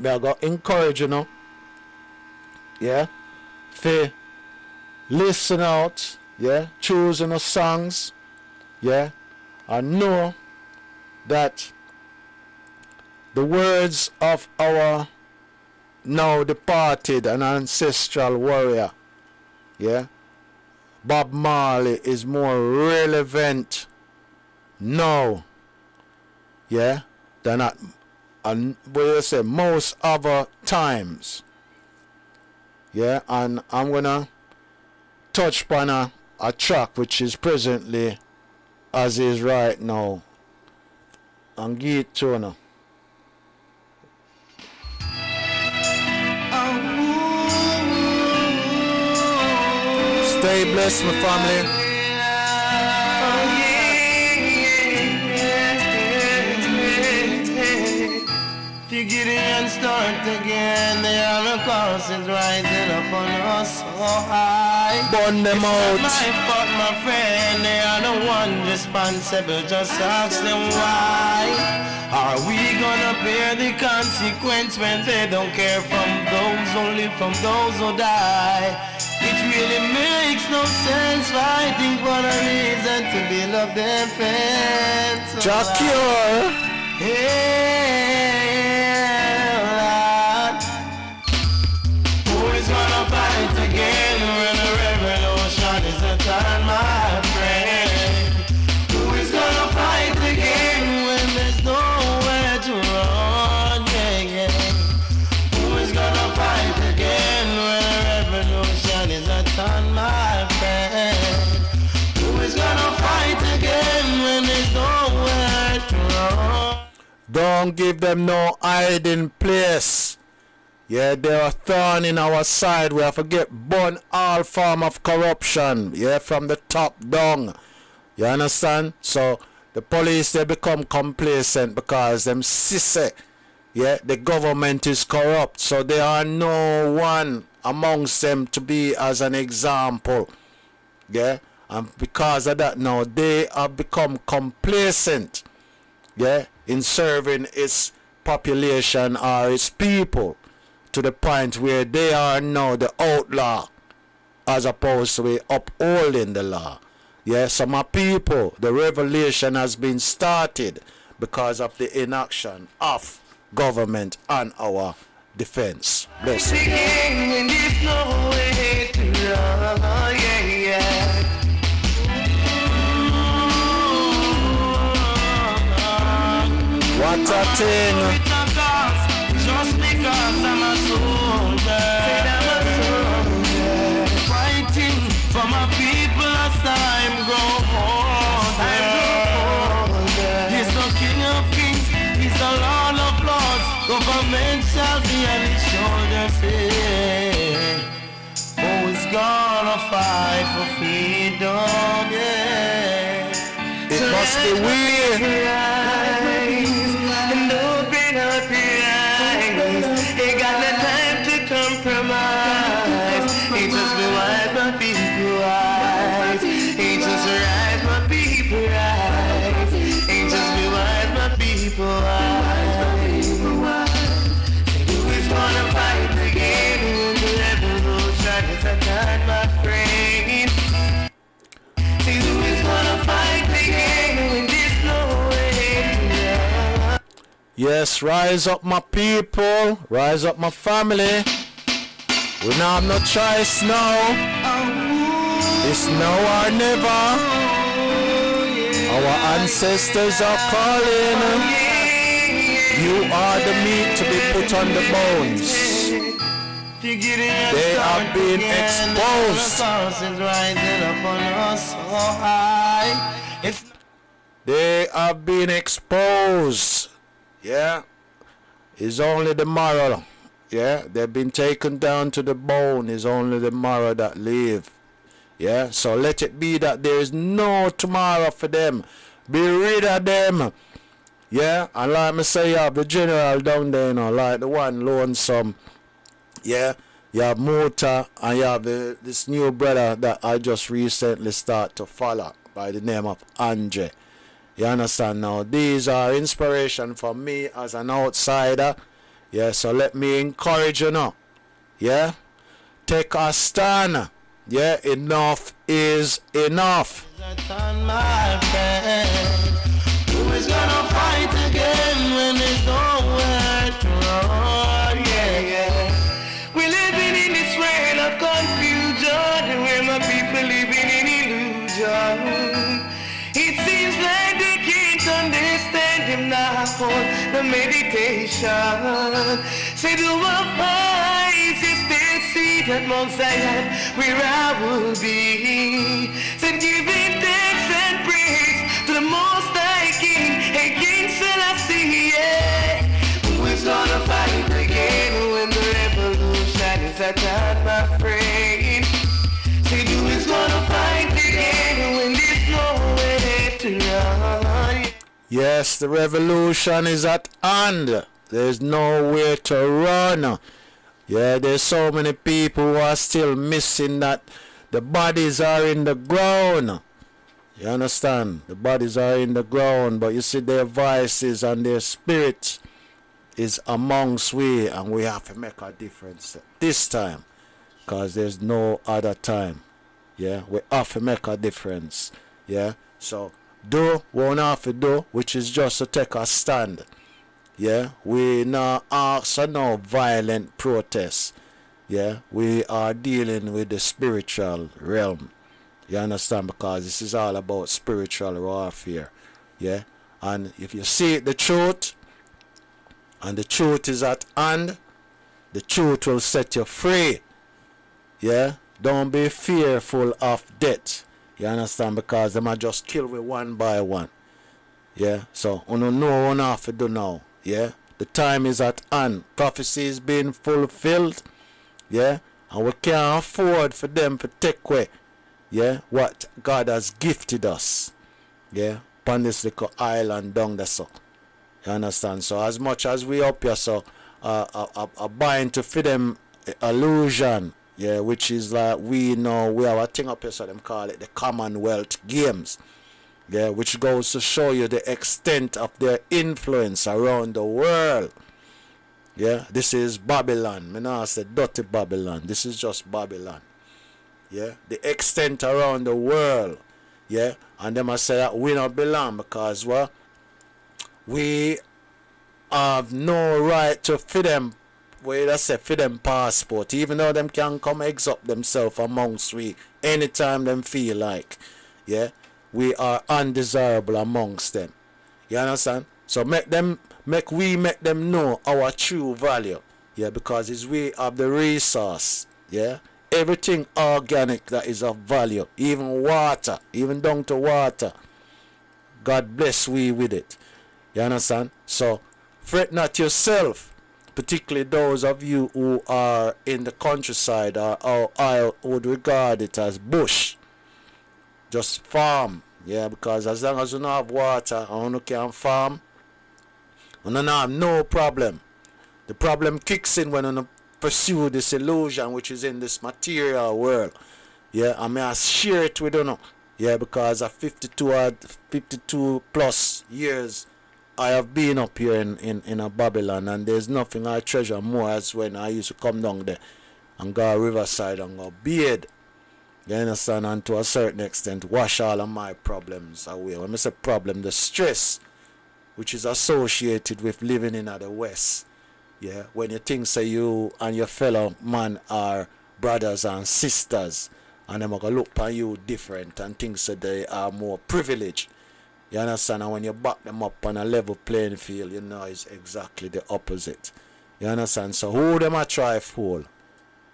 S1: we are going to encourage, you know, yeah, to listen out, yeah, choosing the songs, yeah, and know that the words of our now departed and ancestral warrior, yeah, Bob Marley is more relevant now, yeah, than at most other times. Yeah, and I'm gonna touch upon a track which is presently as is right now and give it to you. Stay blessed, my family.
S5: Gideon start again, the Holocaust is rising up on us so high.
S1: Burn them out.
S5: My fault, my friend, they are the one responsible, just ask them why. Are we gonna bear the consequence when they don't care from those, only from those who die? It really makes no sense fighting for a reason to build up defense.
S1: Jacure.
S5: Who is gonna fight again when the revolution is a turn, my friend? Who is gonna fight again
S1: don't give them no hiding place. Yeah, they're a thorn in our side. We have to get burn all form of corruption. Yeah, from the top down. You understand? So the police, they become complacent because them sissy. Yeah, the government is corrupt. So there are no one amongst them to be as an example. Yeah, and because of that now, they have become complacent. Yeah, in serving its population or its people, to the point where they are now the outlaw as opposed to upholding the law. Yeah, so my people, the revelation has been started because of the inaction of government and our defense. Bless you. What a thing.
S5: Just because I'm a soldier, fighting for my people as time goes on. He's the King of Kings, he's the Lord of Lords. Government shall be on his shoulders. Oh, he's gonna fight for freedom, yeah.
S1: It must be weird.
S5: And open up your eyes. Ain't got no time to compromise. Ain't just be wise, my people eyes. Ain't just right, my people eyes. Ain't just be wise, my people eyes. Who is gonna fight again? The revolution is a time, my friend. See who is gonna fight again when there's no way.
S1: Yes, rise up my people, rise up my family. We now have no choice now. It's now or never. Our ancestors are calling. You are the meat to be put on the bones. They have been exposed. They have been exposed. Yeah. It's only the marrow. Yeah. They've been taken down to the bone. It's only the marrow that live. Yeah. So let it be that there is no tomorrow for them. Be rid of them. Yeah. And like me say, you have the general down there, you know, like the one lonesome. Yeah. You have Mota and you have this new brother that I just recently start to follow by the name of Andre. You understand now? These are inspiration for me as an outsider. Yeah, so let me encourage you now. Yeah? Take a stand. Yeah, enough is enough.
S5: Who is gonna fight again when there's nowhere to run? Yeah, yeah. We're living in this world of confusion, where my people living in illusion. It seems like they can't understand him now for the meditation. Say the one eyes is still see that Mount Zion where I will be. Said giving thanks and praise to the Most High King and King Selassie. Yeah. Who is gonna fight again when the revolution is at hand, my friend? Say who is gonna fight again when there's nowhere to run?
S1: Yes, the revolution is at hand. There's nowhere to run. Yeah, there's so many people who are still missing that. The bodies are in the ground. You understand? The bodies are in the ground, but you see their voices and their spirit is amongst we, and we have to make a difference this time, because there's no other time. Yeah, we have to make a difference. Yeah, so do what we have to do, which is just to take a stand. Yeah, we not ask for no violent protests. Yeah, we are dealing with the spiritual realm. You understand? Because this is all about spiritual warfare. Yeah, and if you see the truth, and the truth is at hand, the truth will set you free. Yeah, don't be fearful of death. You understand? Because they might just kill we one by one. Yeah, so you know what you have to do now. Yeah, the time is at hand. Prophecy is being fulfilled. Yeah, and we can't afford for them to take away, yeah, what God has gifted us. Yeah, upon this little island down there, so. You understand? So as much as we up here, so buying to fit them illusion, yeah, which is like we know we have a thing up here, so them call it the Commonwealth Games. Yeah, which goes to show you the extent of their influence around the world. Yeah, this is Babylon. Me not say dirty Babylon. This is just Babylon. Yeah, the extent around the world. Yeah, and them I say that we don't belong because well, we have no right to feed them. Wait, I say feed them passport, even though them can come exalt themselves amongst we anytime them feel like. Yeah, we are undesirable amongst them. You understand? So make them know our true value. Yeah, because it's we have the resource. Yeah, everything organic that is of value, even water, even down to water. God bless we with it. You understand? So fret not yourself, particularly those of you who are in the countryside, or I would regard it as bush. Just farm. Yeah, because as long as you don't have water and you can farm, you don't have no problem. The problem kicks in when you pursue this illusion which is in this material world. Yeah, I may share it with you. Yeah, because of 52 plus years I have been up here in a Babylon, and there's nothing I treasure more as when I used to come down there and go riverside and go bathe. You understand? And to a certain extent wash all of my problems away. When I say problem, the stress which is associated with living in the West. Yeah, when you think say you and your fellow man are brothers and sisters, and them are gonna look upon you different and think that they are more privileged. You understand? And when you back them up on a level playing field, you know it's exactly the opposite. You understand? So who them a try fool?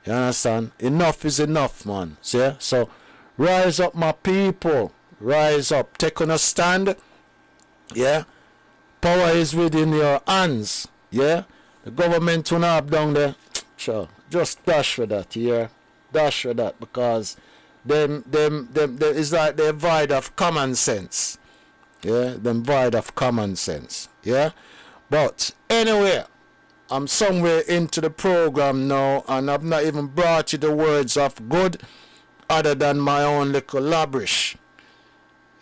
S1: You understand? Enough is enough, man. See? So rise up, my people. Rise up. Take on a stand. Yeah? Power is within your hands. Yeah? The government will not have down there. Sure. Just dash for that, yeah? Dash for that, because them it's like they're void of common sense. Yeah? Them void of common sense. Yeah? But anyway, I'm somewhere into the program now, and I've not even brought you the words of good other than my own little labrish.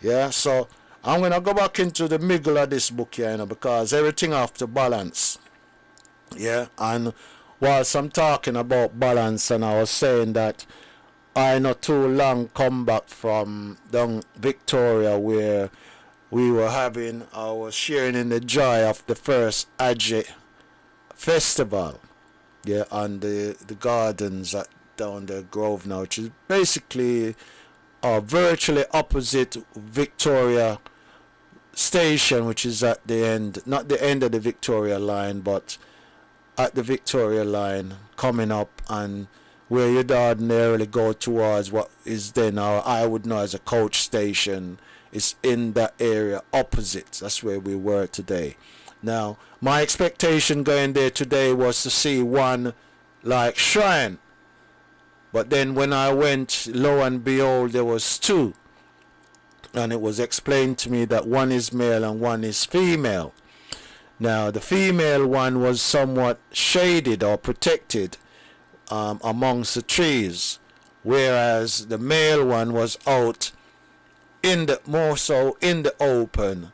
S1: Yeah, so I'm going to go back into the middle of this book here, you know, because everything have to balance. Yeah, and whilst I'm talking about balance, and I was saying that I not too long come back from down Victoria where we were having, I was sharing in the joy of the first Adje festival, yeah, and the gardens at down the Grove now, which is basically virtually opposite Victoria Station, which is at the end, not the end of the Victoria line, but at the Victoria line coming up, and where you'd ordinarily go towards what is then I would know as a coach station is in that area opposite. That's where we were today. Now, my expectation going there today was to see one like shrine. But then when I went, lo and behold, there was two. And it was explained to me that one is male and one is female. Now, the female one was somewhat shaded or protected amongst the trees, whereas the male one was out more so in the open.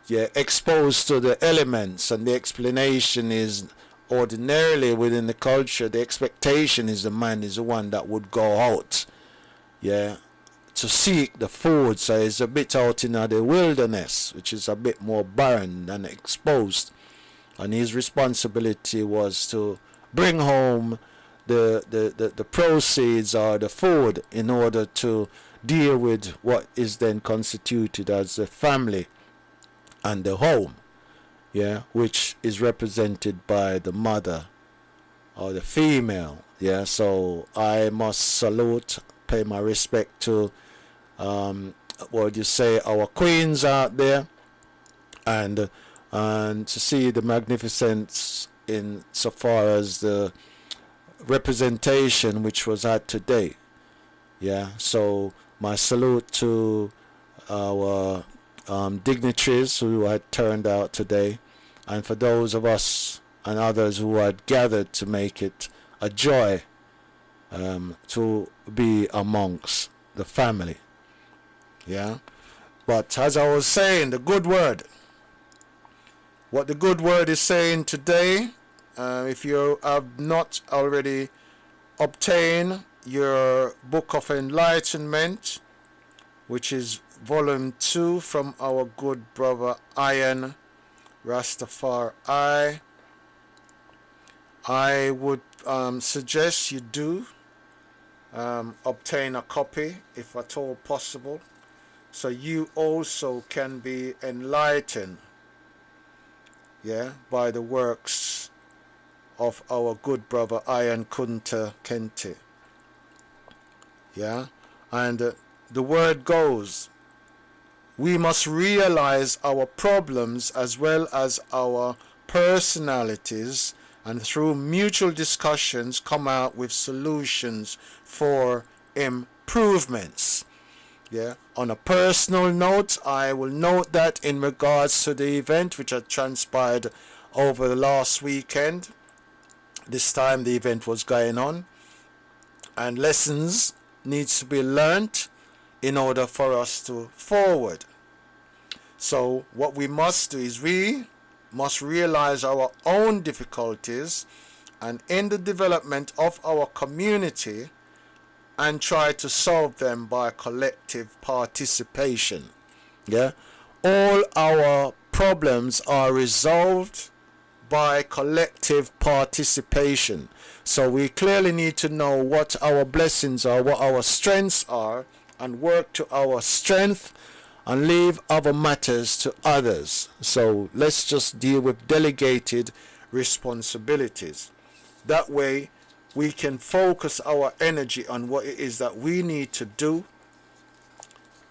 S1: Yeah, exposed to the elements, and the explanation is ordinarily within the culture, the expectation is the man is the one that would go out, yeah, to seek the food. So he's a bit out in the wilderness, which is a bit more barren and exposed, and his responsibility was to bring home the proceeds or the food in order to deal with what is then constituted as the family and the home, yeah, which is represented by the mother or the female. Yeah, so I must salute, pay my respect to what you say, our queens out there, and and to see the magnificence in so far as the representation which was had today. Yeah, so my salute to our dignitaries who had turned out today, and for those of us and others who had gathered to make it a joy to be amongst the family. Yeah, but as I was saying, the good word, what the good word is saying today, if you have not already obtained your Book of Enlightenment, which is volume 2 from our good brother Iron Rastafari, I would suggest you do obtain a copy if at all possible, so you also can be enlightened, yeah, by the works of our good brother Iron Kunta Kente. Yeah, and the word goes, we must realize our problems as well as our personalities, and through mutual discussions come out with solutions for improvements. Yeah. On a personal note, I will note that in regards to the event which had transpired over the last weekend, this time the event was going on, and lessons needs to be learnt in order for us to forward. So what we must do is we must realize our own difficulties and in the development of our community, and try to solve them by collective participation. Yeah, all our problems are resolved by collective participation. So we clearly need to know what our blessings are, what our strengths are, and work to our strength and leave other matters to others. So let's just deal with delegated responsibilities. That way we can focus our energy on what it is that we need to do,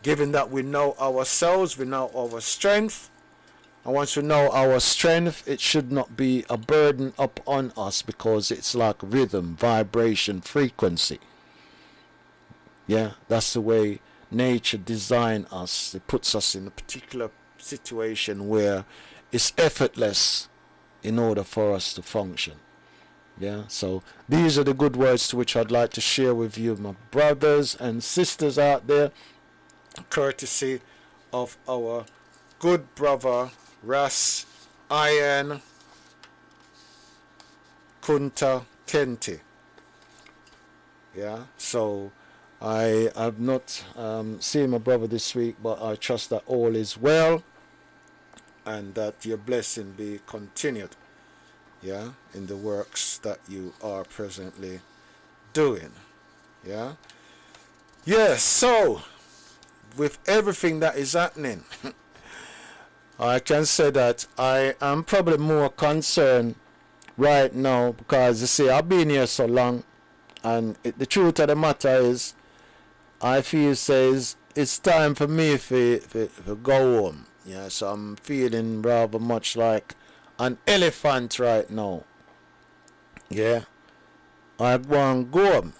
S1: given that we know ourselves, we know our strength. And once we know our strength, it should not be a burden upon us, because it's like rhythm, vibration, frequency. Yeah, that's the way nature designed us. It puts us in a particular situation where it's effortless in order for us to function. Yeah, so these are the good words to which I'd like to share with you, my brothers and sisters out there, courtesy of our good brother Ras Iron Kunta Kente. Yeah, so I have not seen my brother this week, but I trust that all is well and that your blessing be continued, yeah, in the works that you are presently doing. Yeah. Yes, so with everything that is happening, I can say that I am probably more concerned right now, because you see, I've been here so long, and the truth of the matter is, I feel says it's time for me to go home. Yeah, so I'm feeling rather much like an elephant right now. Yeah, I want to go home.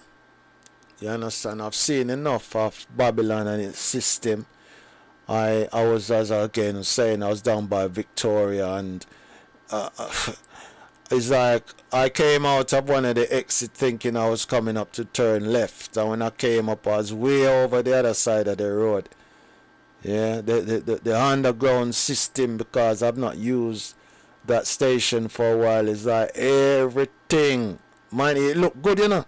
S1: You understand? I've seen enough of Babylon and its system. I was, as I again was saying, I was down by Victoria, and it's like I came out of one of the exit thinking I was coming up to turn left, and when I came up I was way over the other side of the road. Yeah, the underground system, because I've not used that station for a while, is like everything. Man, it look good, you know.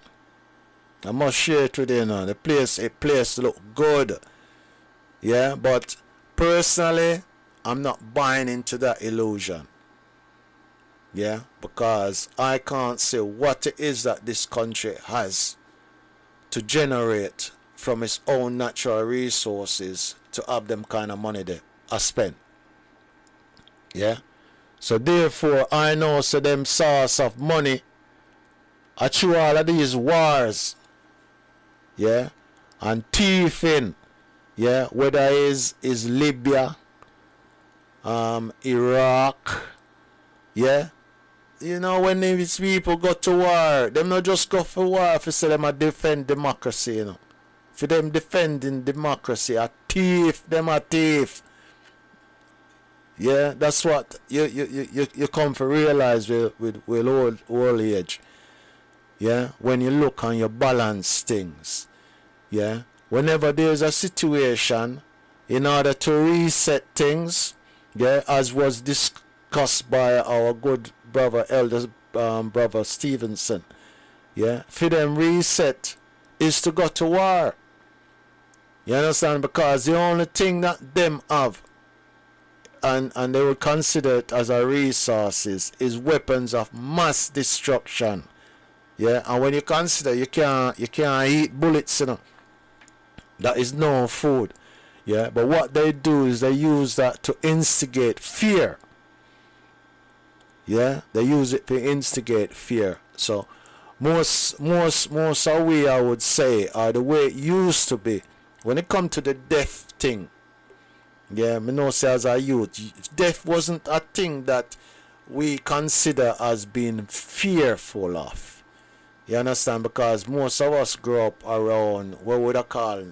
S1: I must share it with you, you know. The place look good. Yeah, but personally, I'm not buying into that illusion. Yeah, because I can't see what it is that this country has to generate from its own natural resources to have them kind of money there I spend. Yeah, so therefore I know, so them source of money are through all of these wars, yeah, and thieving, yeah, whether is Libya, Iraq. Yeah. You know, when these people go to war, them not just go for war for say them a defend democracy, you know. For them defending democracy, a thief, them a thief. Yeah, that's what you come to realize with old age. Yeah, when you look and you balance things. Yeah, whenever there's a situation, in order to reset things, yeah, as was discussed by our good brother, elder brother Stevenson, yeah, for them reset is to go to war. You understand? Because the only thing that them have, and they would consider it as a resources, is weapons of mass destruction. Yeah, and when you consider you can't eat bullets, you know, that is no food. Yeah, but what they do is they use that to instigate fear. Yeah, they use it to instigate fear. So most of we, I would say, are the way it used to be. When it come to the death thing, yeah, me know say as a youth, death wasn't a thing that we consider as being fearful of. You understand? Because most of us grew up around what would I call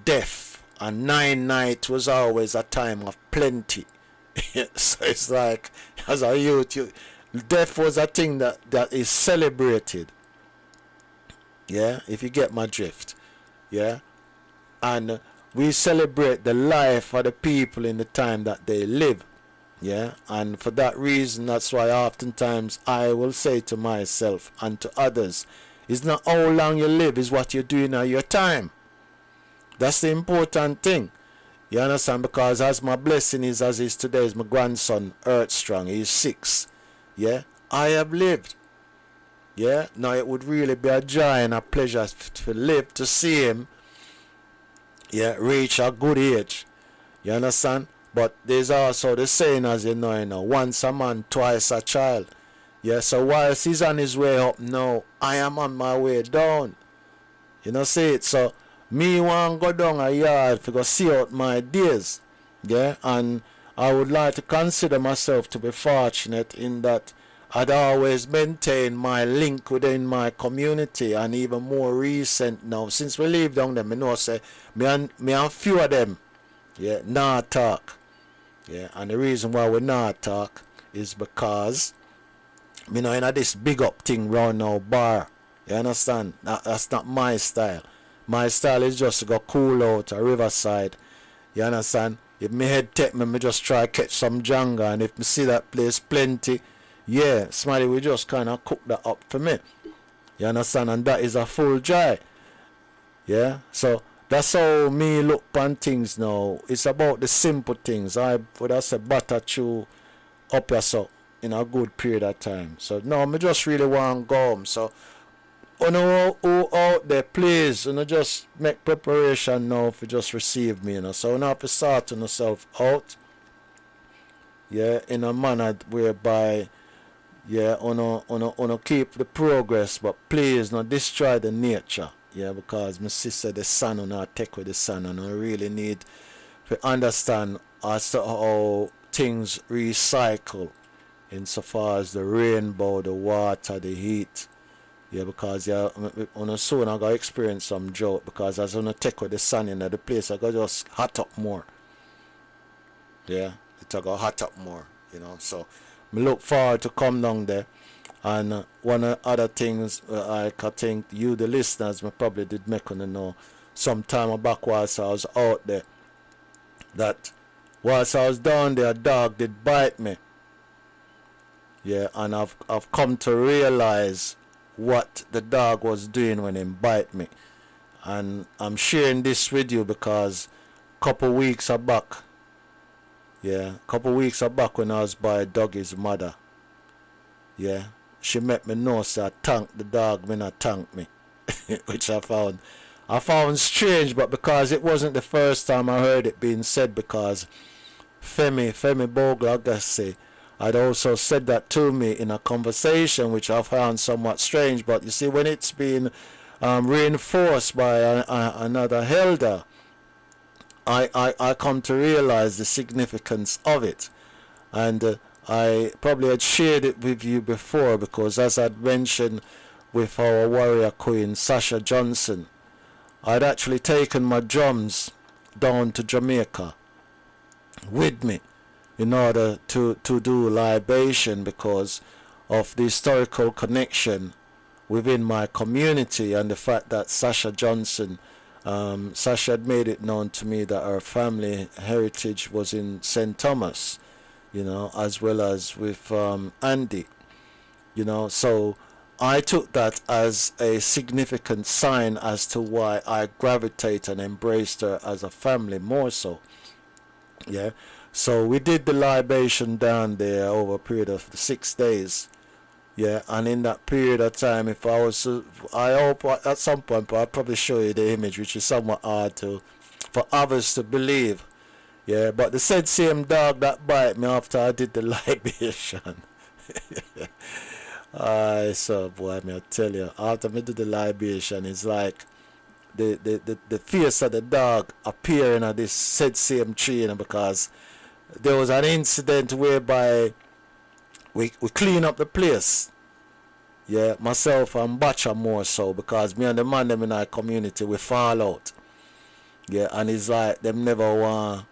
S1: death, and 9 night was always a time of plenty. So it's like, as a youth, death was a thing that is celebrated. Yeah, if you get my drift. Yeah, and we celebrate the life of the people in the time that they live. Yeah, and for that reason, that's why oftentimes I will say to myself and to others, it's not how long you live, is what you're doing at your time. That's the important thing. You understand? Because as my blessing is, as is today, is my grandson, Earthstrong. He's 6. Yeah, I have lived. Yeah, now it would really be a joy and a pleasure to live, to see him, yeah, reach a good age. You understand? But there's also the saying, as you know, once a man, twice a child. Yeah, so whilst he's on his way up now, I am on my way down. You know, see it? So me want to go down a yard to go see out my days. Yeah, and I would like to consider myself to be fortunate in that I'd always maintain my link within my community, and even more recent now. Since we live down there, me know say me and few of them, yeah, not talk. Yeah, and the reason why we not talk is because me know in this big up thing round now bar. You understand? That's not my style. My style is just to go cool out a riverside. You understand? If me head take me just try catch some Jenga, and if me see that place plenty, yeah, Smiley will just kind of cook that up for me. You understand? And that is a full joy. Yeah? So that's how me look on things now. It's about the simple things. I would have said butter chew up yourself in a good period of time. So no, me just really want to go home. So who out there, please, just make preparation now for just receive me, So now have to sort yourself out. Yeah, in a manner whereby, yeah, on keep the progress, but please not destroy the nature. Yeah, because my sister the sun on not take with the sun, and I really need to understand as to how things recycle insofar as the rainbow, the water, the heat. Yeah, because on a soon I got experience some drought, because as I take with the sun in the place, I got just hot up more. Yeah, it got hot up more, So me look forward to come down there. And one of the other things I think you, the listeners, me probably did make on know some time back whilst I was out there, that whilst I was down there, a dog did bite me. Yeah, and I've come to realize what the dog was doing when he bite me. And I'm sharing this with you because couple weeks back when I was by Doggie's mother, yeah, she met me know say I thank the dog, me not thank me. Which I found strange, but because it wasn't the first time I heard it being said, because Femi Bogle, I guess say, I'd also said that to me in a conversation, which I found somewhat strange. But you see, when it's been reinforced by another elder, I come to realize the significance of it. And I probably had shared it with you before, because as I'd mentioned with our warrior queen Sasha Johnson, I'd actually taken my drums down to Jamaica with me in order to do libation, because of the historical connection within my community and the fact that Sasha Johnson, Sasha had made it known to me that her family heritage was in St. Thomas, as well as with Andy, so I took that as a significant sign as to why I gravitate and embraced her as a family more so. Yeah. So we did the libation down there over a period of 6 days. Yeah, and in that period of time, if I was to, I hope at some point I'll probably show you the image, which is somewhat hard for others to believe. Yeah, but the said same dog that bite me after I did the libation. So boy, I tell you, after me do the libation, it's like the face of the dog appearing at this said same tree, because there was an incident whereby we clean up the place. Yeah, myself and Bacha more so, because me and the man them in our community we fall out. Yeah, and it's like them never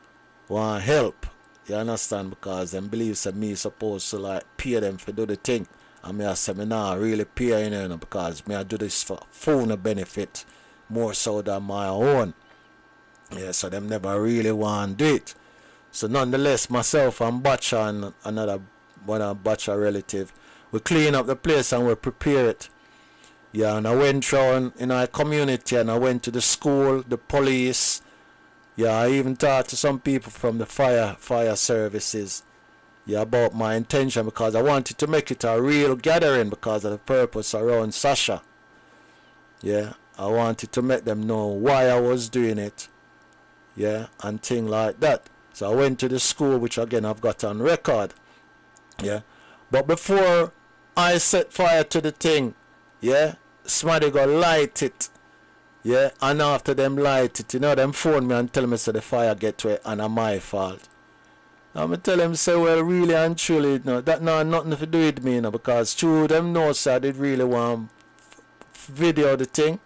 S1: want help. You understand? Because them believes that me supposed to like pay them for do the thing. And me I say me nah really pay because me I do this for phone benefit more so than my own. Yeah, so them never really want to do it. So nonetheless, myself and Bacha and another one of Bacha relative, we clean up the place and we prepare it. Yeah, and I went around in our community and I went to the school, the police. Yeah, I even talked to some people from the fire services. Yeah, about my intention, because I wanted to make it a real gathering because of the purpose around Sasha. Yeah, I wanted to make them know why I was doing it. Yeah, and thing like that. So I went to the school, which again I've got on record. Yeah, but before I set fire to the thing, yeah, somebody go light it. Yeah, and after them light it, them phone me and tell me so the fire get to it and it's my fault. I'm tell them say, well, really and truly, that nothing to do with me, because true them know so I did really want video the thing.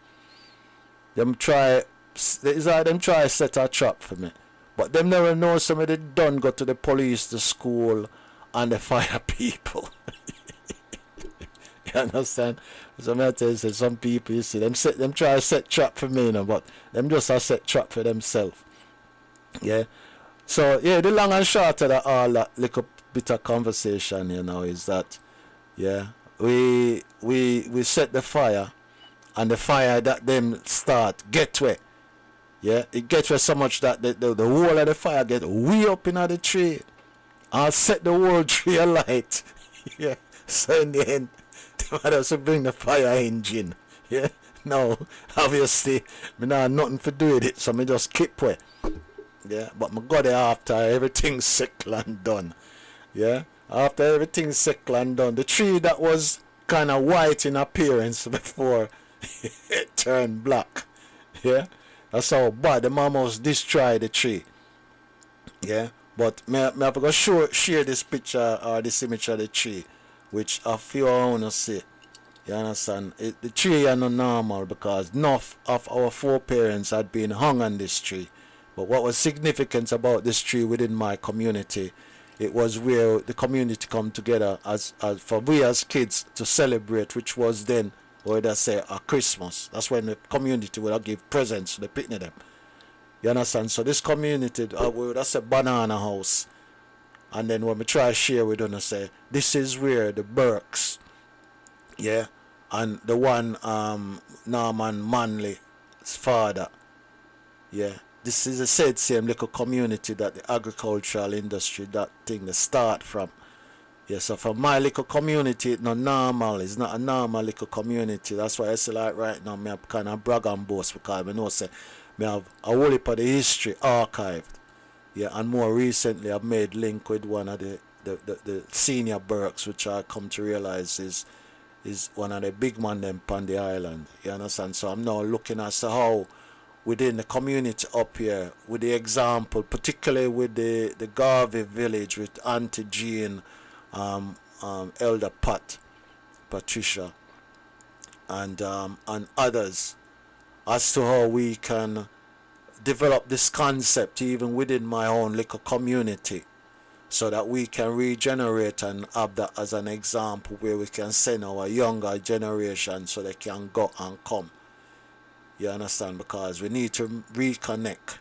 S1: Them try set a trap for me. But them never know somebody done go to the police, the school, and the fire people. You understand? So I tell you, some people, you see, them try to set trap for me, but them just a set trap for themselves. Yeah. So yeah, the long and short of all that little bit of conversation, is that we set the fire, and the fire that them start get where. Yeah, it gets where so much that the whole of the fire get way up in the tree. I'll set the whole tree alight. Yeah. So in the end, they might have to bring the fire engine. Yeah. No, obviously, me not nothing to do with it, so me just keep where. Yeah, but I got there after everything's settled and done. Yeah, after everything's settled and done, the tree that was kind of white in appearance before it turned black. Yeah, that's how bad the almost destroyed the tree. Yeah, but me have to go share this picture or this image of the tree, which a few I want to see. You understand? The tree is not normal because enough of our foreparents had been hung on this tree. But what was significant about this tree within my community, it was where the community come together as for we as kids to celebrate, which was then, or would I say, a Christmas. That's when the community would give presents to the picnic them. You understand? So this community, that's a banana house. And then when we try to share, we don't say, this is where the Burks, yeah, and the one Norman Manley's father, yeah. This is a same little community that the agricultural industry, that thing, they start from. Yeah, so for my little community, it's not normal. It's not a normal little community. That's why I say like right now, I have kind of brag and boast because I know say I have a whole heap of the history archived. Yeah, and more recently I've made link with one of the senior Burks, which I come to realize is one of the big man them on the island. You understand? So I'm now looking at how within the community up here, with the example, particularly with the Garvey village with Auntie Jean, Elder Patricia, and others, as to how we can develop this concept even within my own little community, so that we can regenerate and have that as an example where we can send our younger generation so they can go and come. You understand? Because we need to reconnect.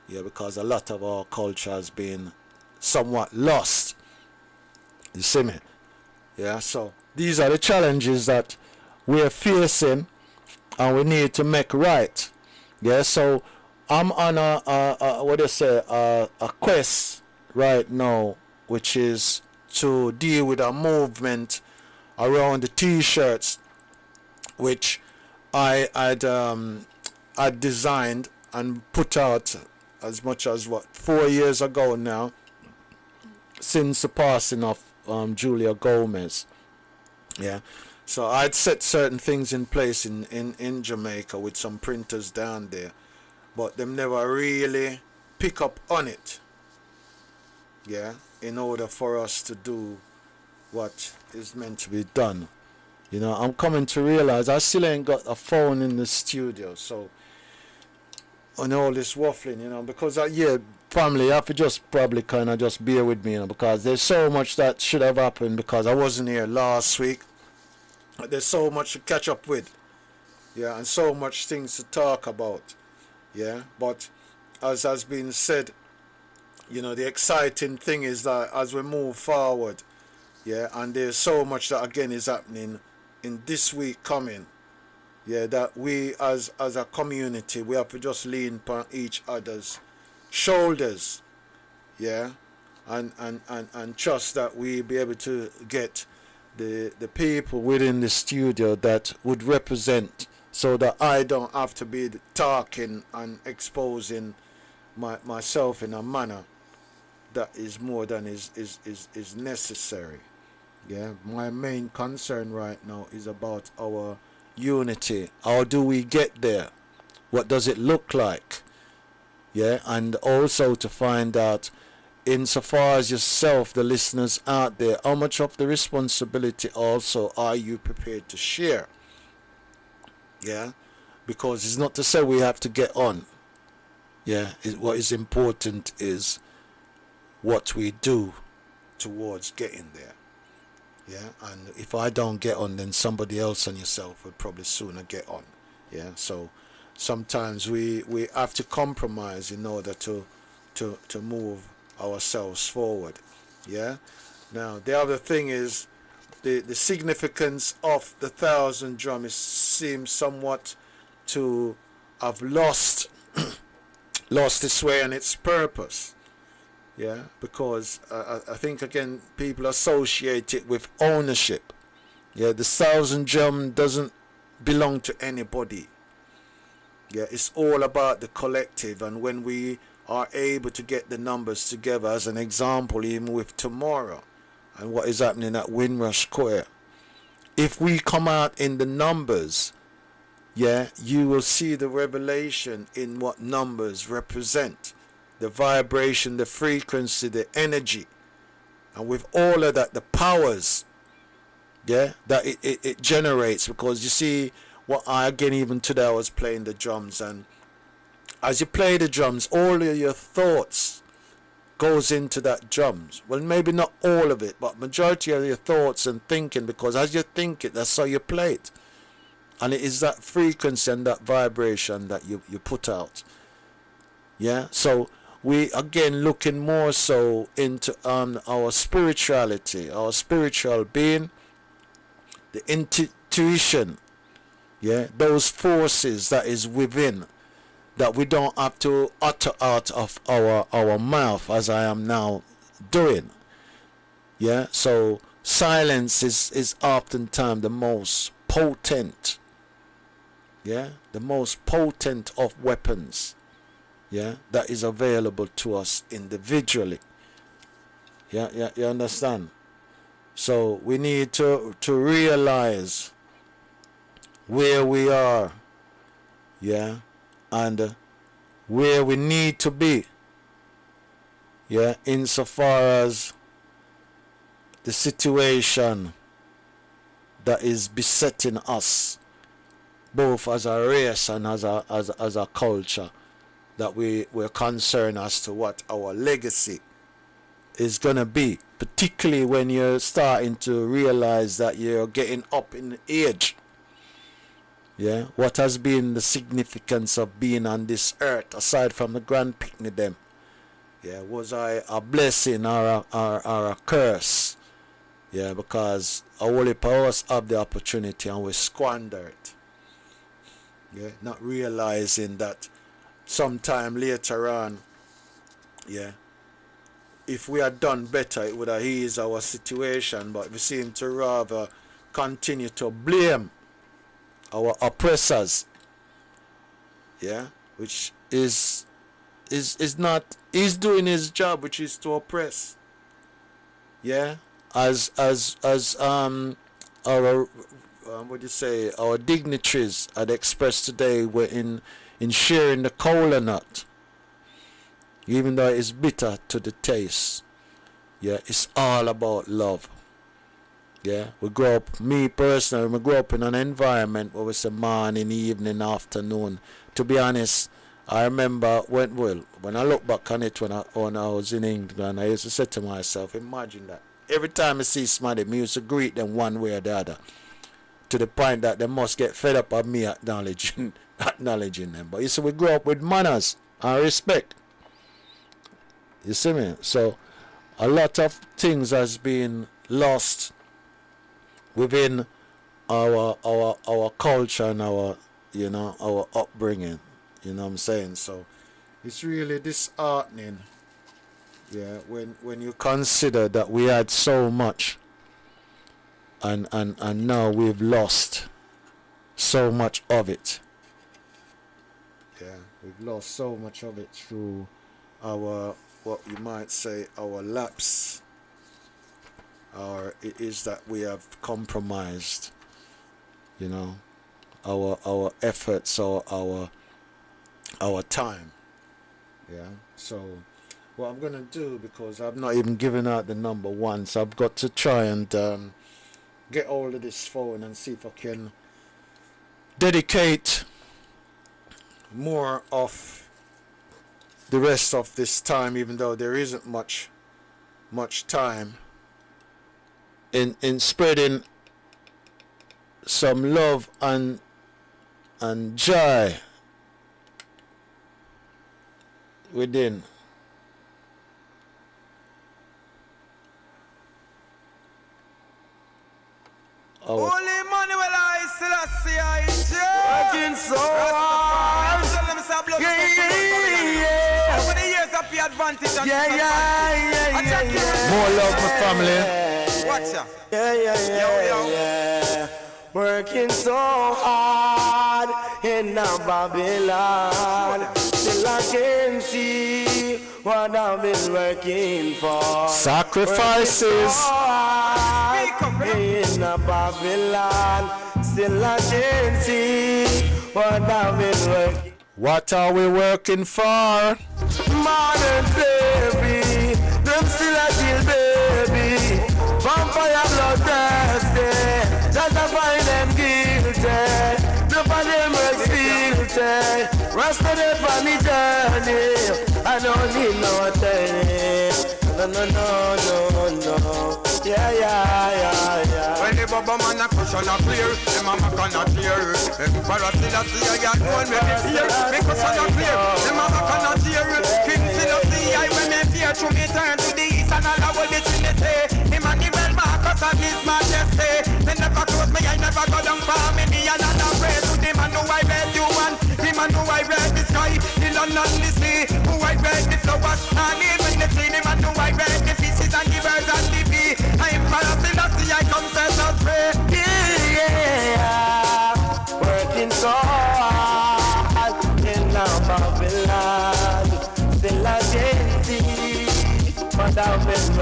S1: Yeah, because a lot of our culture has been somewhat lost. You see me? Yeah, so these are the challenges that we're facing and we need to make right. Yeah, so I'm on a quest right now, which is to deal with a movement around the t-shirts, which I'd designed and put out as much as 4 years ago now, since the passing of Julia Gomez. Yeah, so I'd set certain things in place in Jamaica with some printers down there, but them never really pick up on it. Yeah, in order for us to do what is meant to be done. You know, I'm coming to realize I still ain't got a phone in the studio, so on all this waffling, you know, because family, you have to just probably kind of just bear with me, you know, because there's so much that should have happened because I wasn't here last week. There's so much to catch up with, yeah, and so much things to talk about, yeah. But as has been said, you know, the exciting thing is that as we move forward, yeah, and there's so much that again is happening in this week coming, yeah, that we as a community, we have to just lean upon each other's shoulders, yeah, and trust that we be able to get the people within the studio that would represent, so that I don't have to be talking and exposing myself in a manner that is more than is necessary. Yeah, my main concern right now is about our unity. How do we get there? What does it look like? Yeah, and also to find out, insofar as yourself, the listeners out there, how much of the responsibility also are you prepared to share? Yeah, because it's not to say we have to get on. Yeah, what is important is what we do towards getting there. Yeah, and if I don't get on, then somebody else and yourself will probably sooner get on. Yeah, so sometimes we have to compromise in order to move ourselves forward. Yeah. Now the other thing is the significance of the 1,000 drum seems somewhat to have lost its way and its purpose. Yeah, because I think again people associate it with ownership. Yeah, the 1,000 drum doesn't belong to anybody. Yeah, it's all about the collective, and when we are able to get the numbers together, as an example, even with tomorrow and what is happening at Windrush Square, if we come out in the numbers, yeah, you will see the revelation in what numbers represent. The vibration, the frequency, the energy, and with all of that, the powers, yeah, that it generates. Because you see, even today I was playing the drums, and as you play the drums, all of your thoughts goes into that drums. Well, maybe not all of it, but majority of your thoughts and thinking, because as you think it, that's how you play it. And it is that frequency and that vibration that you put out. Yeah, so we again looking more so into our spirituality, our spiritual being, the intuition, yeah, those forces that is within, that we don't have to utter out of our mouth as I am now doing. Yeah, so silence is oftentimes the most potent, yeah, the most potent of weapons, yeah, that is available to us individually. Yeah, you understand? So we need to realize where we are, yeah, and where we need to be, yeah, insofar as the situation that is besetting us, both as a race and as a culture, that we're concerned as to what our legacy is going to be, particularly when you're starting to realize that you're getting up in age. Yeah, what has been the significance of being on this earth aside from the grand picnic them? Yeah, was I a blessing or a curse? Yeah, because a whole heap of us have the opportunity and we squander it. Yeah, not realizing that sometime later on, yeah, if we had done better, it would have eased our situation, but we seem to rather continue to blame our oppressors, yeah, which is not, he's doing his job, which is to oppress, yeah, as our what do you say, our dignitaries had expressed today were in sharing the cola nut, even though it's bitter to the taste. Yeah, it's all about love. Yeah, me personally, we grew up in an environment where we say morning, evening, afternoon. To be honest, I remember when I look back on it when I was in England, I used to say to myself, imagine that. Every time I see somebody, I used to greet them one way or the other, to the point that they must get fed up of me acknowledging them. But you see, we grew up with manners and respect. You see me? So a lot of things has been lost within our culture and our upbringing. You know what I'm saying? So it's really disheartening, yeah, when you consider that we had so much and now we've lost so much of it. Yeah, we've lost so much of it through our, what you might say, our lapse, or it is that we have compromised, you know, our efforts or our time. Yeah. So what I'm gonna do, because I've not even given out the number one, so I've got to try and get hold of this phone and see if I can dedicate more of the rest of this time, even though there isn't much time, in spreading some love and joy within.
S6: Holy Manuel I Selassie I working so hard. Yeah. Over the years of the advantage. Yeah.
S1: More love for family.
S6: Watch ya.
S5: Yeah. Working so hard in Babylon, till I can see what I've been working for.
S1: Sacrifices.
S5: In Babylon, still I can see what I've been working.
S1: What are we working for?
S5: Modern baby, them still a kill baby. Vampire blood thirsty, just to find them guilty. None of them works guilty. Rasta them on the journey, I don't need no attorney. No. Yeah.
S6: When the Baba man a cushion a clear, them a mac and a tear. Emperor Selassie I got one me be fear. Me cushion a clear, them a mac and a tear. King Selassie I when me fear to me turn to the east and all the whole vicinity. Him and the bell Marcus and his majesty. They never close me, I never go down for me and I pray to the man who I read you one. The man who I read the sky, the land and the sea. Who I read the flowers and even the tree. The man who I read the fishes and the birds and the bee. I'm Selassie, I come set us free.
S5: Yeah, working so hard in Babylon, still I can see, but I've been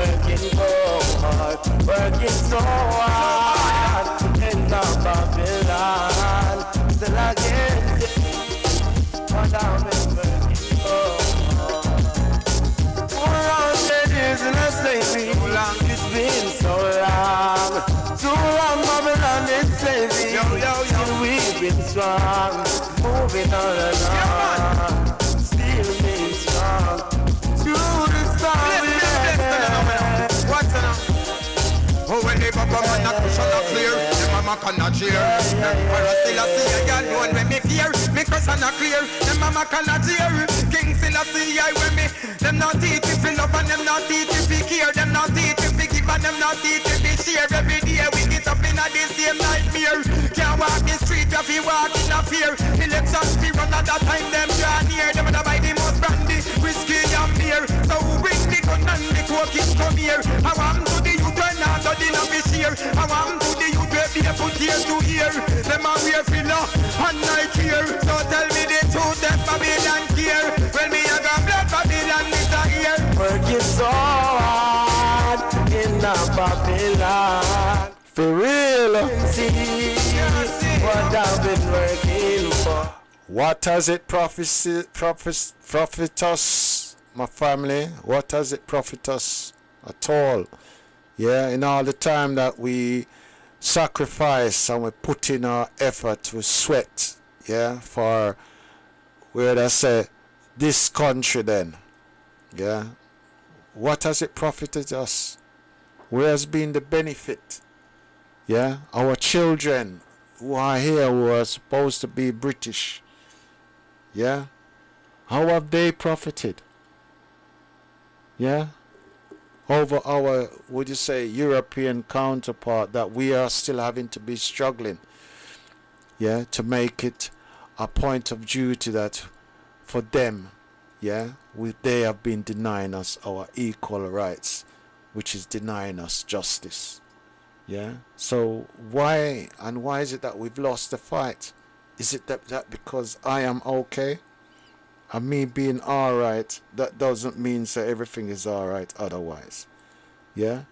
S5: working so hard in Babylon, still I can see, but I've baby.
S6: Yo, yo, yo.
S5: Still we've been strong, moving on and on. Still being strong. Through the storm, yeah.
S6: What's that? Oh, when they pop a man a cushion a clear, them mama cannot cheer. Them para still a see a girl known when me fear. Me cushion a clear, them mama cannot cheer. King still a see I when me. Them not teach if you love and them not teach if you care. Them not teach if you give and them not teach if you share. Every day we get up in a the same nightmare. Can't walk the street if you walk in a fear. Elections we run at that time them draw near. Them wanna buy the most brandy, whiskey and beer. So who bring the gun and the coke is come here. I want to the youth and not the dinner fish here. I want to the youth where be put ear to ear. Them a wear filler and night here. So tell me the truth that Babylon care. Well me a got blood Babylon is a here.
S5: Working so hard in the Babylon.
S1: For real.
S5: See what I've been working for.
S1: What has it profit us, my family? What has it profit us at all? Yeah, in all the time that we sacrifice and we put in our effort, we sweat, yeah, for, where they say, this country then, yeah. What has it profited us? Where has been the benefit? Yeah, our children who are here, who are supposed to be British, yeah, how have they profited? Yeah, over our, would you say, European counterpart that we are still having to be struggling, yeah, to make it a point of duty that for them, yeah, they have been denying us our equal rights, which is denying us justice. Yeah. So why is it that we've lost the fight? Is it that because I am okay and me being alright, that doesn't mean that everything is alright otherwise? Yeah.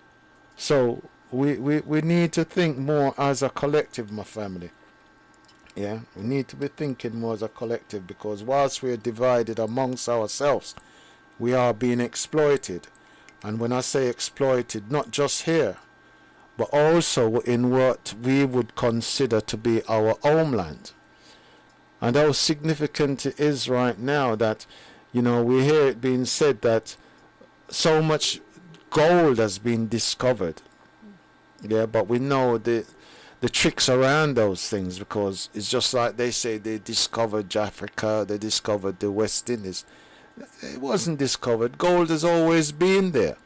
S1: So we need to think more as a collective, my family. Yeah, we need to be thinking more as a collective, because whilst we're divided amongst ourselves, we are being exploited. And when I say exploited, not just here, but also in what we would consider to be our homeland. And how significant it is right now that, you know, we hear it being said that so much gold has been discovered. Yeah, but we know the tricks around those things, because it's just like they say they discovered Africa, they discovered the West Indies. It wasn't discovered. Gold has always been there.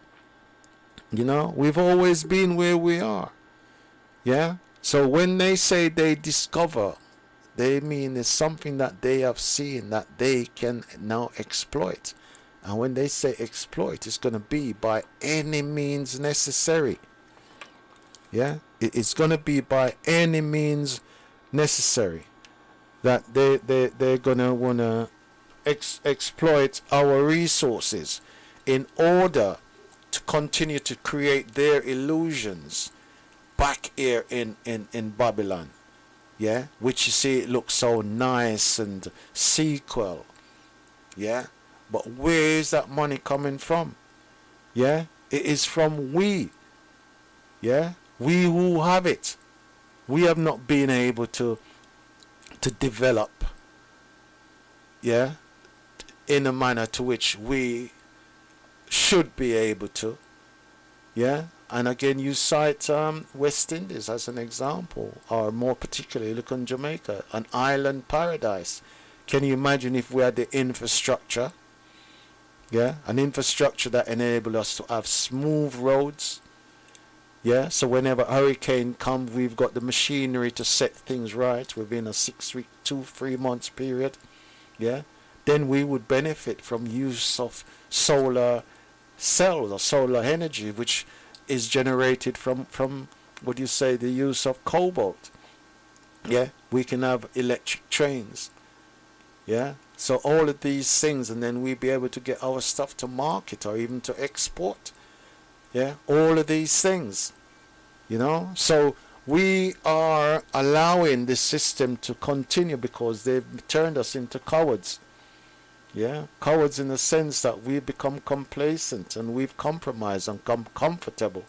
S1: You know, we've always been where we are. Yeah? So when they say they discover, they mean it's something that they have seen that they can now exploit. And when they say exploit, it's going to be by any means necessary. Yeah? It's going to be by any means necessary that they're going to want to exploit our resources in order to continue to create their illusions back here in Babylon. Yeah? Which you see, it looks so nice and sequel. Yeah? But where is that money coming from? Yeah? It is from we. Yeah? We who have it. We have not been able to develop, yeah, in a manner to which we should be able to. Yeah? And again, you cite West Indies as an example, or more particularly look on Jamaica, an island paradise. Can you imagine if we had the infrastructure? Yeah? An infrastructure that enabled us to have smooth roads. Yeah, so whenever a hurricane comes, we've got the machinery to set things right within a 6-week, 2-3 months period. Yeah, then we would benefit from use of solar cells or solar energy, which is generated from what do you say, the use of cobalt. Yeah, we can have electric trains. Yeah, so all of these things, and then we'd be able to get our stuff to market or even to export. Yeah, all of these things, you know. So we are allowing this system to continue because they've turned us into cowards. Yeah, cowards in the sense that we've become complacent and we've compromised and come comfortable.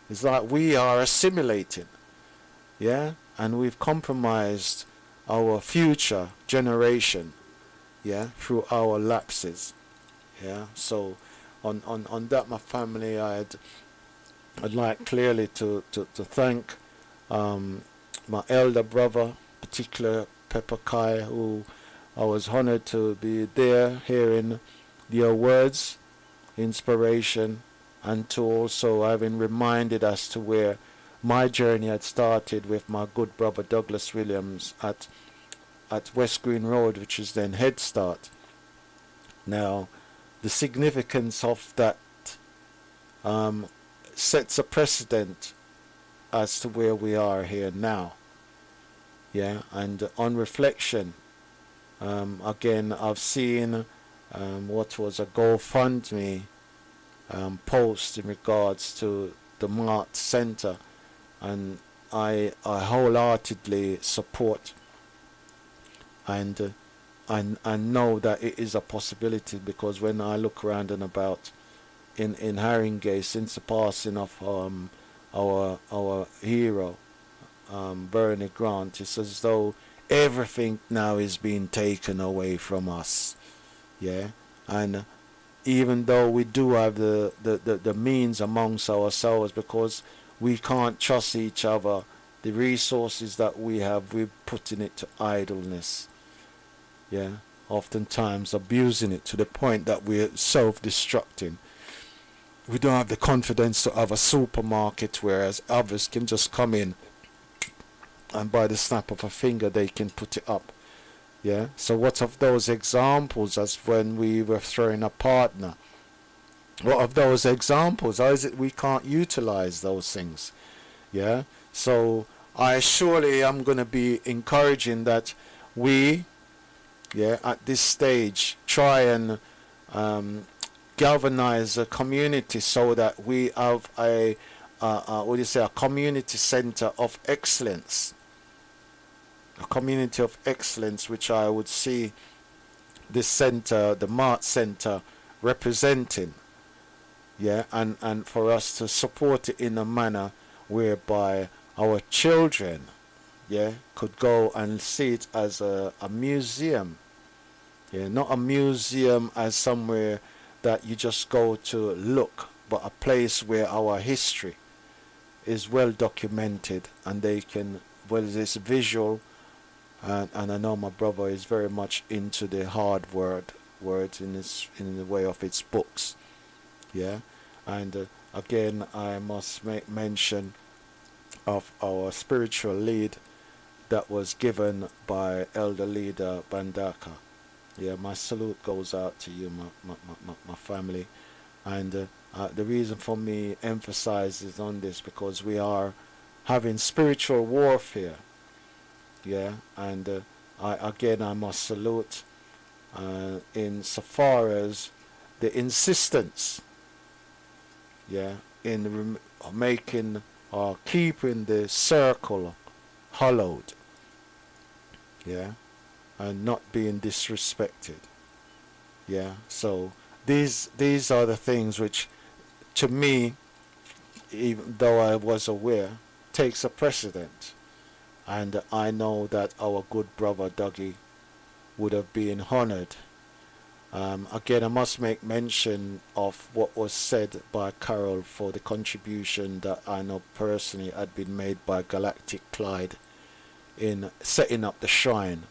S1: It's like we are assimilating. Yeah, and we've compromised our future generation, yeah, through our lapses, yeah. So on that, my family, I'd like clearly to thank my elder brother, particular Pepper Kai, who I was honored to be there hearing your words, inspiration, and to also having reminded as to where my journey had started with my good brother Douglas Williams at West Green Road, which is then Head Start. Now, the significance of that sets a precedent as to where we are here now. Yeah, and on reflection, again, I've seen what was a GoFundMe post in regards to the Mart Center, and I wholeheartedly support and I know that it is a possibility, because when I look around and about in Haringey since the passing of our hero Bernie Grant, it's as though everything now is being taken away from us, yeah. And even though we do have the means amongst ourselves, because we can't trust each other, the resources that we have, we're putting it to idleness, yeah, oftentimes abusing it to the point that we're self-destructing. We don't have the confidence to have a supermarket, whereas others can just come in and by the snap of a finger they can put it up. Yeah. So what of those examples as when we were throwing a partner? What of those examples? How is it we can't utilize those things? Yeah. So I surely am going to be encouraging that we, yeah, at this stage try and galvanize a community so that we have a community center of excellence. A community of excellence, which I would see this center, the Mart Center, representing, yeah, and for us to support it in a manner whereby our children, yeah, could go and see it as a museum, yeah, not a museum as somewhere that you just go to look, but a place where our history is well documented, and they can, whether it's visual. And I know my brother is very much into the hard words in the way of its books, yeah. And again, I must make mention of our spiritual lead that was given by Elder Leader Bandaka. Yeah, my salute goes out to you, my family. And the reason for me emphasizes on this, because we are having spiritual warfare. Yeah, and I must salute in so far as the insistence, yeah, in making or keeping the circle hollowed, yeah, and not being disrespected, yeah. So these are the things which, to me, even though I was aware, takes a precedent. And I know that our good brother Dougie would have been honored. Again, I must make mention of what was said by Carol for the contribution that I know personally had been made by Galactic Clyde in setting up the shrine.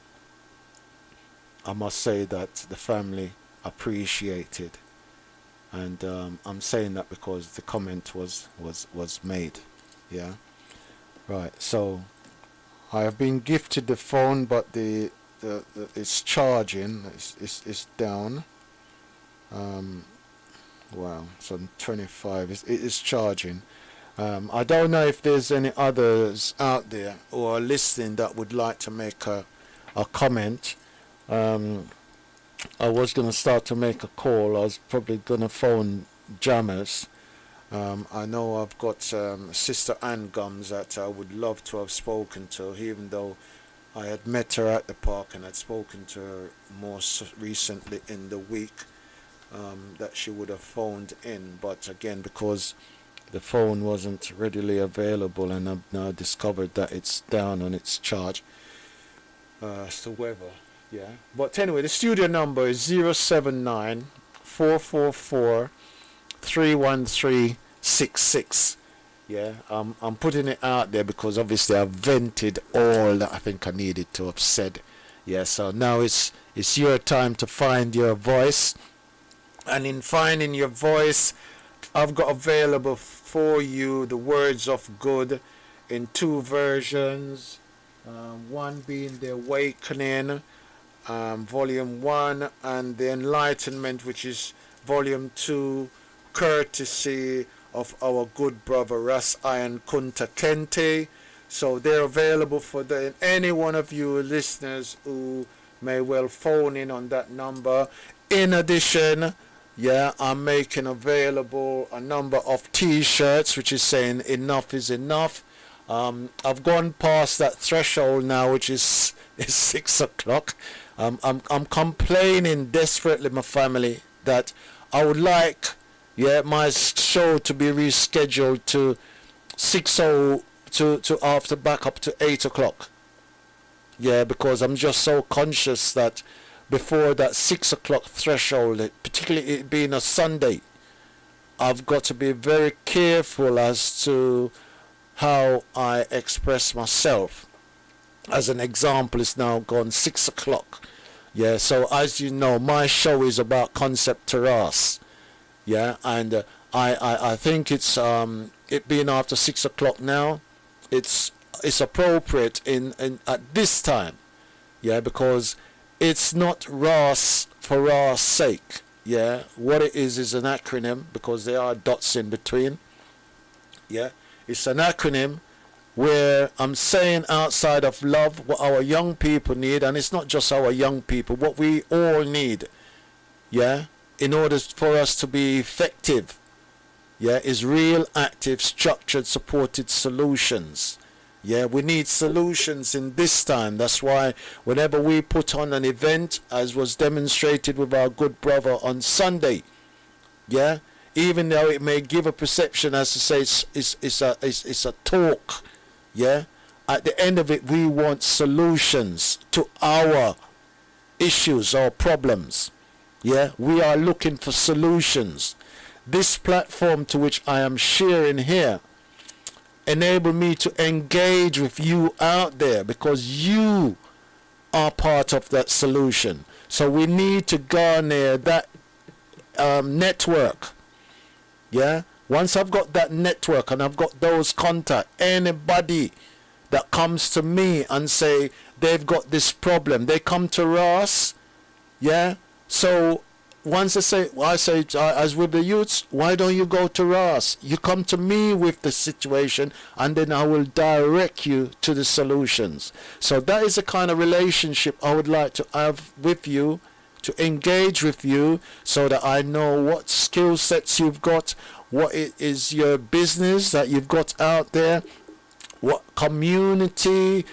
S1: I must say that the family appreciated, and I'm saying that because the comment was made. Yeah, right. So I have been gifted the phone, but the it's charging. It's down. Wow, it's on 25. It is charging. I don't know if there's any others out there who are listening that would like to make a comment. I was going to start to make a call. I was probably going to phone Jammers. I know I've got Sister Ann Gums that I would love to have spoken to, even though I had met her at the park and had spoken to her more recently in the week, that she would have phoned in. But again, because the phone wasn't readily available, and I've now discovered that it's down on its charge. So whether, yeah. But anyway, the studio number is 079 444 31366. Yeah, I'm putting it out there because obviously I've vented all that I think I needed to have said. Yeah, so now it's your time to find your voice, and in finding your voice, I've got available for you the Words of Good in 2 versions. One being the Awakening, Volume 1, and the Enlightenment, which is Volume 2, courtesy of our good brother Ras Iron Kunta Kente. So they're available for any one of you listeners who may well phone in on that number. In addition, yeah, I'm making available a number of t-shirts which is saying enough is enough. I've gone past that threshold now, which is 6 o'clock. I'm complaining desperately, my family, that I would like, yeah, my show to be rescheduled to 6:00 to after back up to 8 o'clock. Yeah, because I'm just so conscious that before that 6 o'clock threshold, particularly it being a Sunday, I've got to be very careful as to how I express myself. As an example, it's now gone 6 o'clock. Yeah, so as you know, my show is about Concept Terrace. Yeah, and I think it's it being after 6 o'clock now, it's appropriate in at this time. Yeah, because it's not RAS for RAS sake. Yeah, what it is an acronym, because there are dots in between. Yeah, it's an acronym where I'm saying outside of love what our young people need, and it's not just our young people, what we all need. Yeah, in order for us to be effective, yeah, is real, active, structured, supported solutions. Yeah, we need solutions in this time. That's why whenever we put on an event, as was demonstrated with our good brother on Sunday, yeah, even though it may give a perception as to say it's a talk, yeah, at the end of it we want solutions to our issues or problems. Yeah, we are looking for solutions. This platform to which I am sharing here enable me to engage with you out there, because you are part of that solution. So we need to garner that network. Yeah, once I've got that network and I've got those contacts, anybody that comes to me and say they've got this problem, they come to us. Yeah, so once I say, as with the youths, why don't you go to RAS? You come to me with the situation, and then I will direct you to the solutions. So that is the kind of relationship I would like to have with you, to engage with you, so that I know what skill sets you've got, what it is your business that you've got out there, what community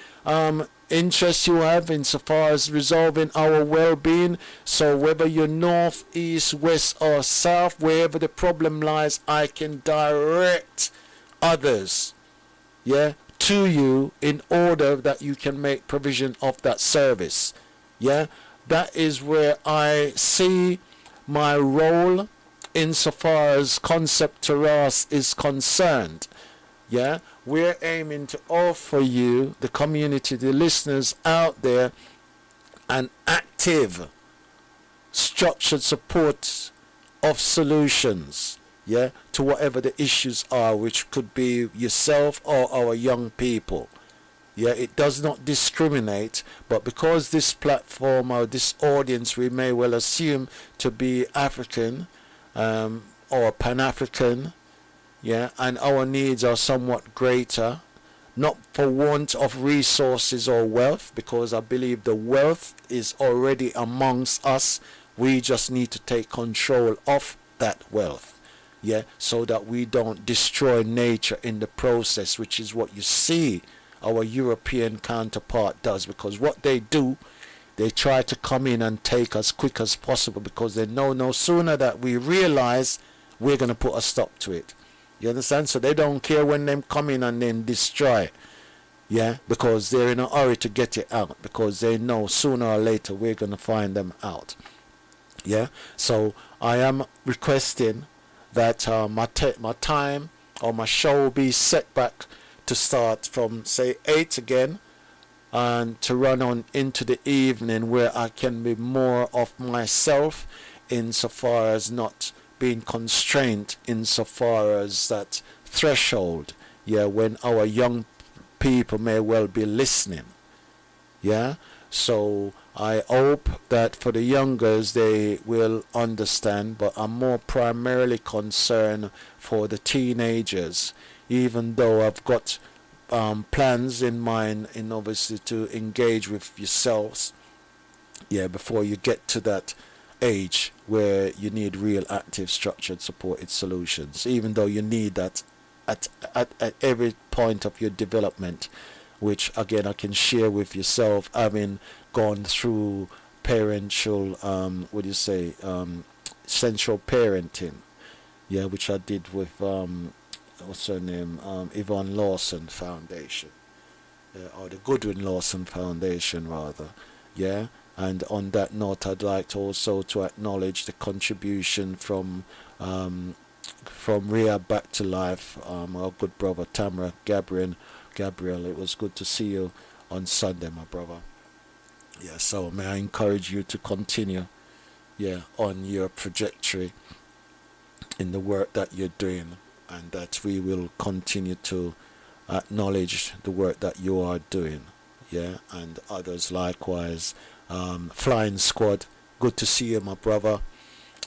S1: interest you have insofar as resolving our well-being. So whether you're north, east, west or south, wherever the problem lies, I can direct others, yeah, to you in order that you can make provision of that service. Yeah, that is where I see my role insofar as Concept Terrace is concerned. Yeah, we're aiming to offer you, the community, the listeners out there, an active, structured support of solutions, yeah, to whatever the issues are, which could be yourself or our young people. Yeah, it does not discriminate, but because this platform or this audience we may well assume to be African or Pan-African, yeah, and our needs are somewhat greater, not for want of resources or wealth, because I believe the wealth is already amongst us. We just need to take control of that wealth, yeah, so that we don't destroy nature in the process, which is what you see our European counterpart does. Because what they do, they try to come in and take as quick as possible, because they know no sooner that we realize, we're going to put a stop to it. You understand? So they don't care when them come in and then destroy. Yeah, because they're in a hurry to get it out, because they know sooner or later we're going to find them out. Yeah, so I am requesting that my time or my show be set back to start from say 8 again, and to run on into the evening, where I can be more of myself insofar as not being constrained insofar as that threshold, yeah, when our young people may well be listening. Yeah, so I hope that for the youngers they will understand, but I'm more primarily concerned for the teenagers, even though I've got plans in mind in obviously to engage with yourselves, yeah, before you get to that age where you need real active structured supported solutions, even though you need that at every point of your development, which again I can share with yourself, having gone through parental central parenting, yeah, which I did with what's her name, Yvonne Lawson Foundation, or the Goodwin Lawson Foundation rather, yeah. And on that note, I'd like also to acknowledge the contribution from Rehab Back to Life, our good brother Tamara Gabriel. It was good to see you on Sunday, my brother. Yeah, so may I encourage you to continue, yeah, on your trajectory in the work that you're doing, and that we will continue to acknowledge the work that you are doing, yeah, and others likewise. Flying Squad, good to see you, my brother.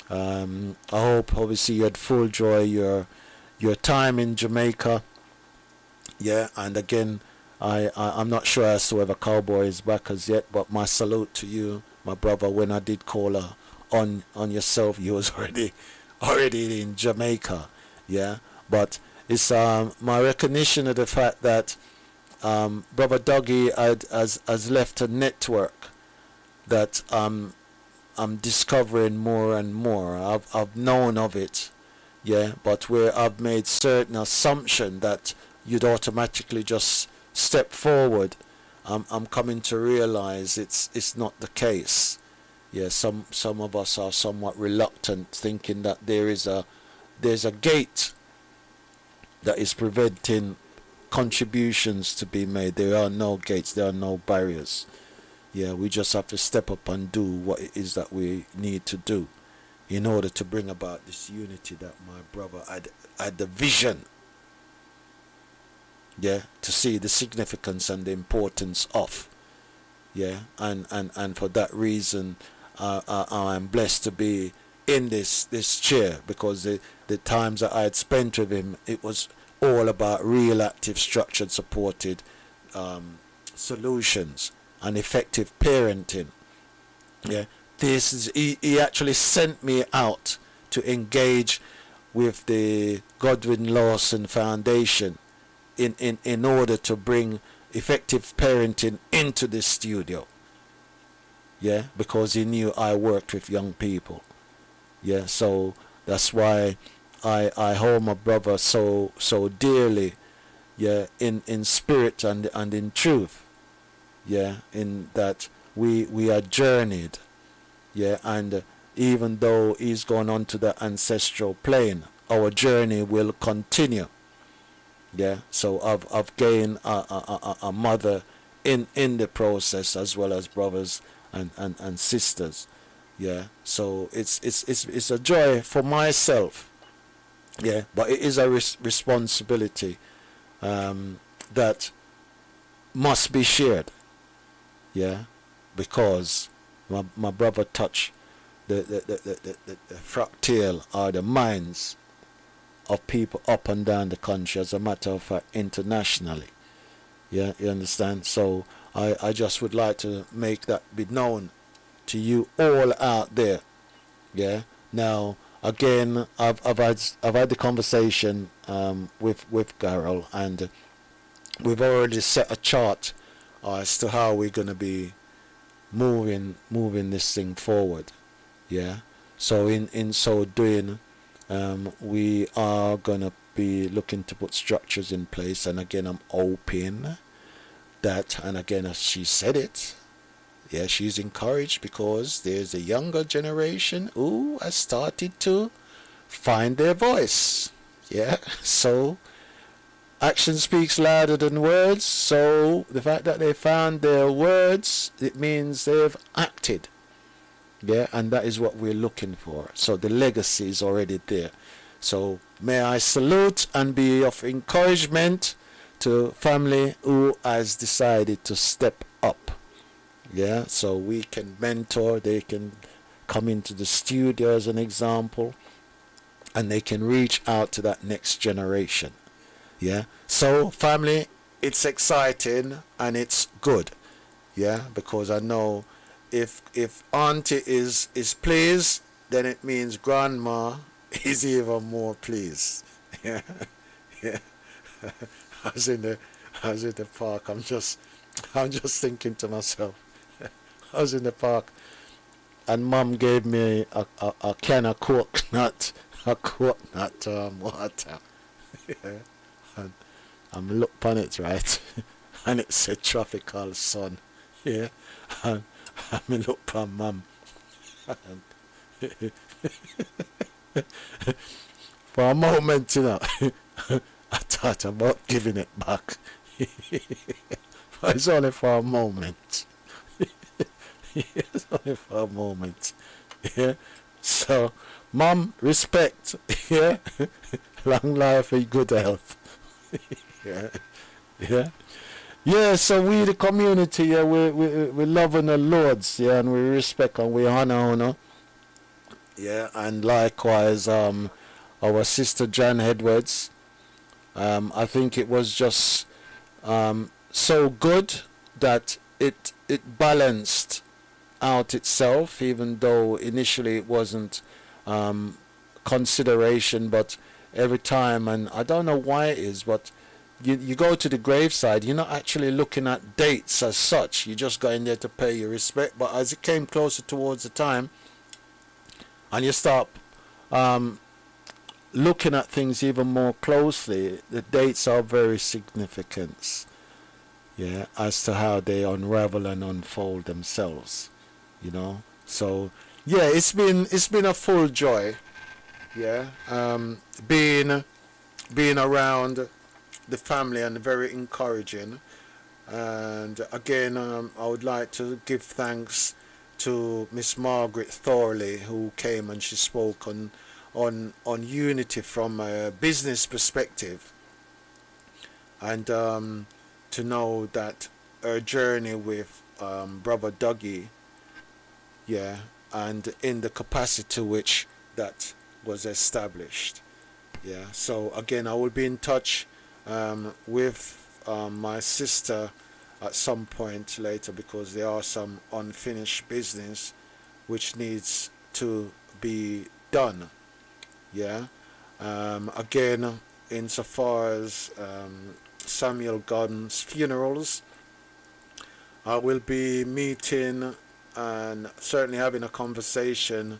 S1: I hope obviously you had full joy your time in Jamaica, yeah, and again I'm not sure as to whether Cowboy is back as yet, but my salute to you, my brother. When I did call her on yourself, you was already in Jamaica, yeah. But it's my recognition of the fact that brother Dougie has left a network that I'm discovering more and more. I've known of it, yeah, but where I've made certain assumption that you'd automatically just step forward, I'm coming to realize it's not the case. Yeah, some of us are somewhat reluctant, thinking that there's a gate that is preventing contributions to be made. There are no gates, there are no barriers. Yeah, we just have to step up and do what it is that we need to do in order to bring about this unity that my brother had the vision, yeah, to see the significance and the importance of, yeah, and for that reason I'm blessed to be in this chair, because the times that I had spent with him, it was all about real active structured supported solutions and effective parenting. Yeah, this is he actually sent me out to engage with the Godwin Lawson Foundation in order to bring effective parenting into the studio. Yeah, because he knew I worked with young people. Yeah, so that's why I hold my brother so dearly, yeah, in spirit and in truth. Yeah, in that we are journeyed, yeah, and even though he's gone on to the ancestral plane, our journey will continue. Yeah, so I've gained a mother in the process, as well as brothers and sisters. Yeah, so it's a joy for myself. Yeah, but it is a responsibility that must be shared. Yeah, because my brother touched the fractal, or the minds of people up and down the country, as a matter of fact internationally. Yeah, you understand? So I just would like to make that be known to you all out there. Yeah, now again, I've had the conversation with Carol, and we've already set a chart as to how we're going to be moving this thing forward. Yeah, so in so doing, we are going to be looking to put structures in place. And again, I'm hoping that, and again, as she said it, yeah, she's encouraged because there's a younger generation who has started to find their voice. Yeah, so action speaks louder than words. So the fact that they found their words, it means they've acted. Yeah, and that is what we're looking for. So the legacy is already there. So may I salute and be of encouragement to family who has decided to step up. Yeah, so we can mentor, they can come into the studio as an example, and they can reach out to that next generation. Yeah, so family, it's exciting and it's good. Yeah, because I know if auntie is pleased, then it means grandma is even more pleased. Yeah, yeah. I was in the park. I'm just thinking to myself. I was in the park, and Mum gave me a can of coconut water. Yeah, and I'm looked on it, right, and it said tropical sun. Yeah, and I looked on Mum, and for a moment, you know, I thought about giving it back. But it's only for a moment. It's only for a moment. Yeah. So, Mum, respect. Yeah. Long life and good health. Yeah. Yeah. Yeah. So we, the community, yeah, we loving the Lords, yeah, and we respect and we honor. Yeah, and likewise, our sister Jan Edwards. I think it was just so good that it balanced out itself, even though initially it wasn't consideration, but every time, and I don't know why it is, but you go to the graveside, you're not actually looking at dates as such, you just go in there to pay your respect. But as it came closer towards the time, and you start looking at things even more closely, the dates are very significant, yeah, as to how they unravel and unfold themselves, you know. So yeah, it's been a full joy, yeah, being around the family, and very encouraging. And again, I would like to give thanks to Miss Margaret Thorley, who came and she spoke on unity from a business perspective, and to know that her journey with Brother Dougie, yeah, and in the capacity which that was established, yeah. So again, I will be in touch with my sister at some point later, because there are some unfinished business which needs to be done, yeah. Again, insofar as Samuel Gordon's funerals, I will be meeting and certainly having a conversation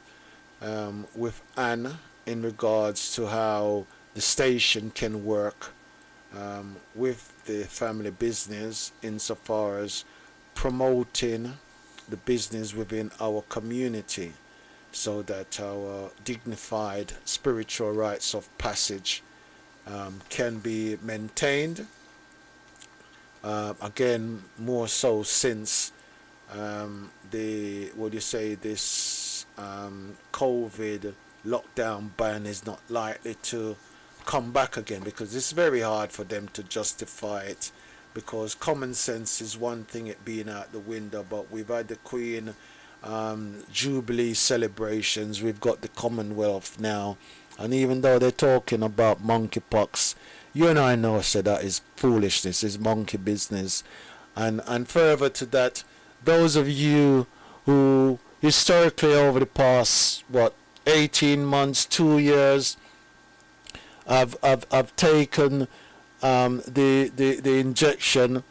S1: with Anne in regards to how the station can work with the family business, insofar as promoting the business within our community, so that our dignified spiritual rites of passage can be maintained. Again, more so since this COVID lockdown ban is not likely to come back again, because it's very hard for them to justify it, because common sense is one thing, it being out the window. But we've had the Queen Jubilee celebrations, we've got the Commonwealth now, and even though they're talking about monkeypox, you and I know, so that is foolishness, is monkey business. And further to that, those of you who historically over the past 18 months, 2 years, have taken the injection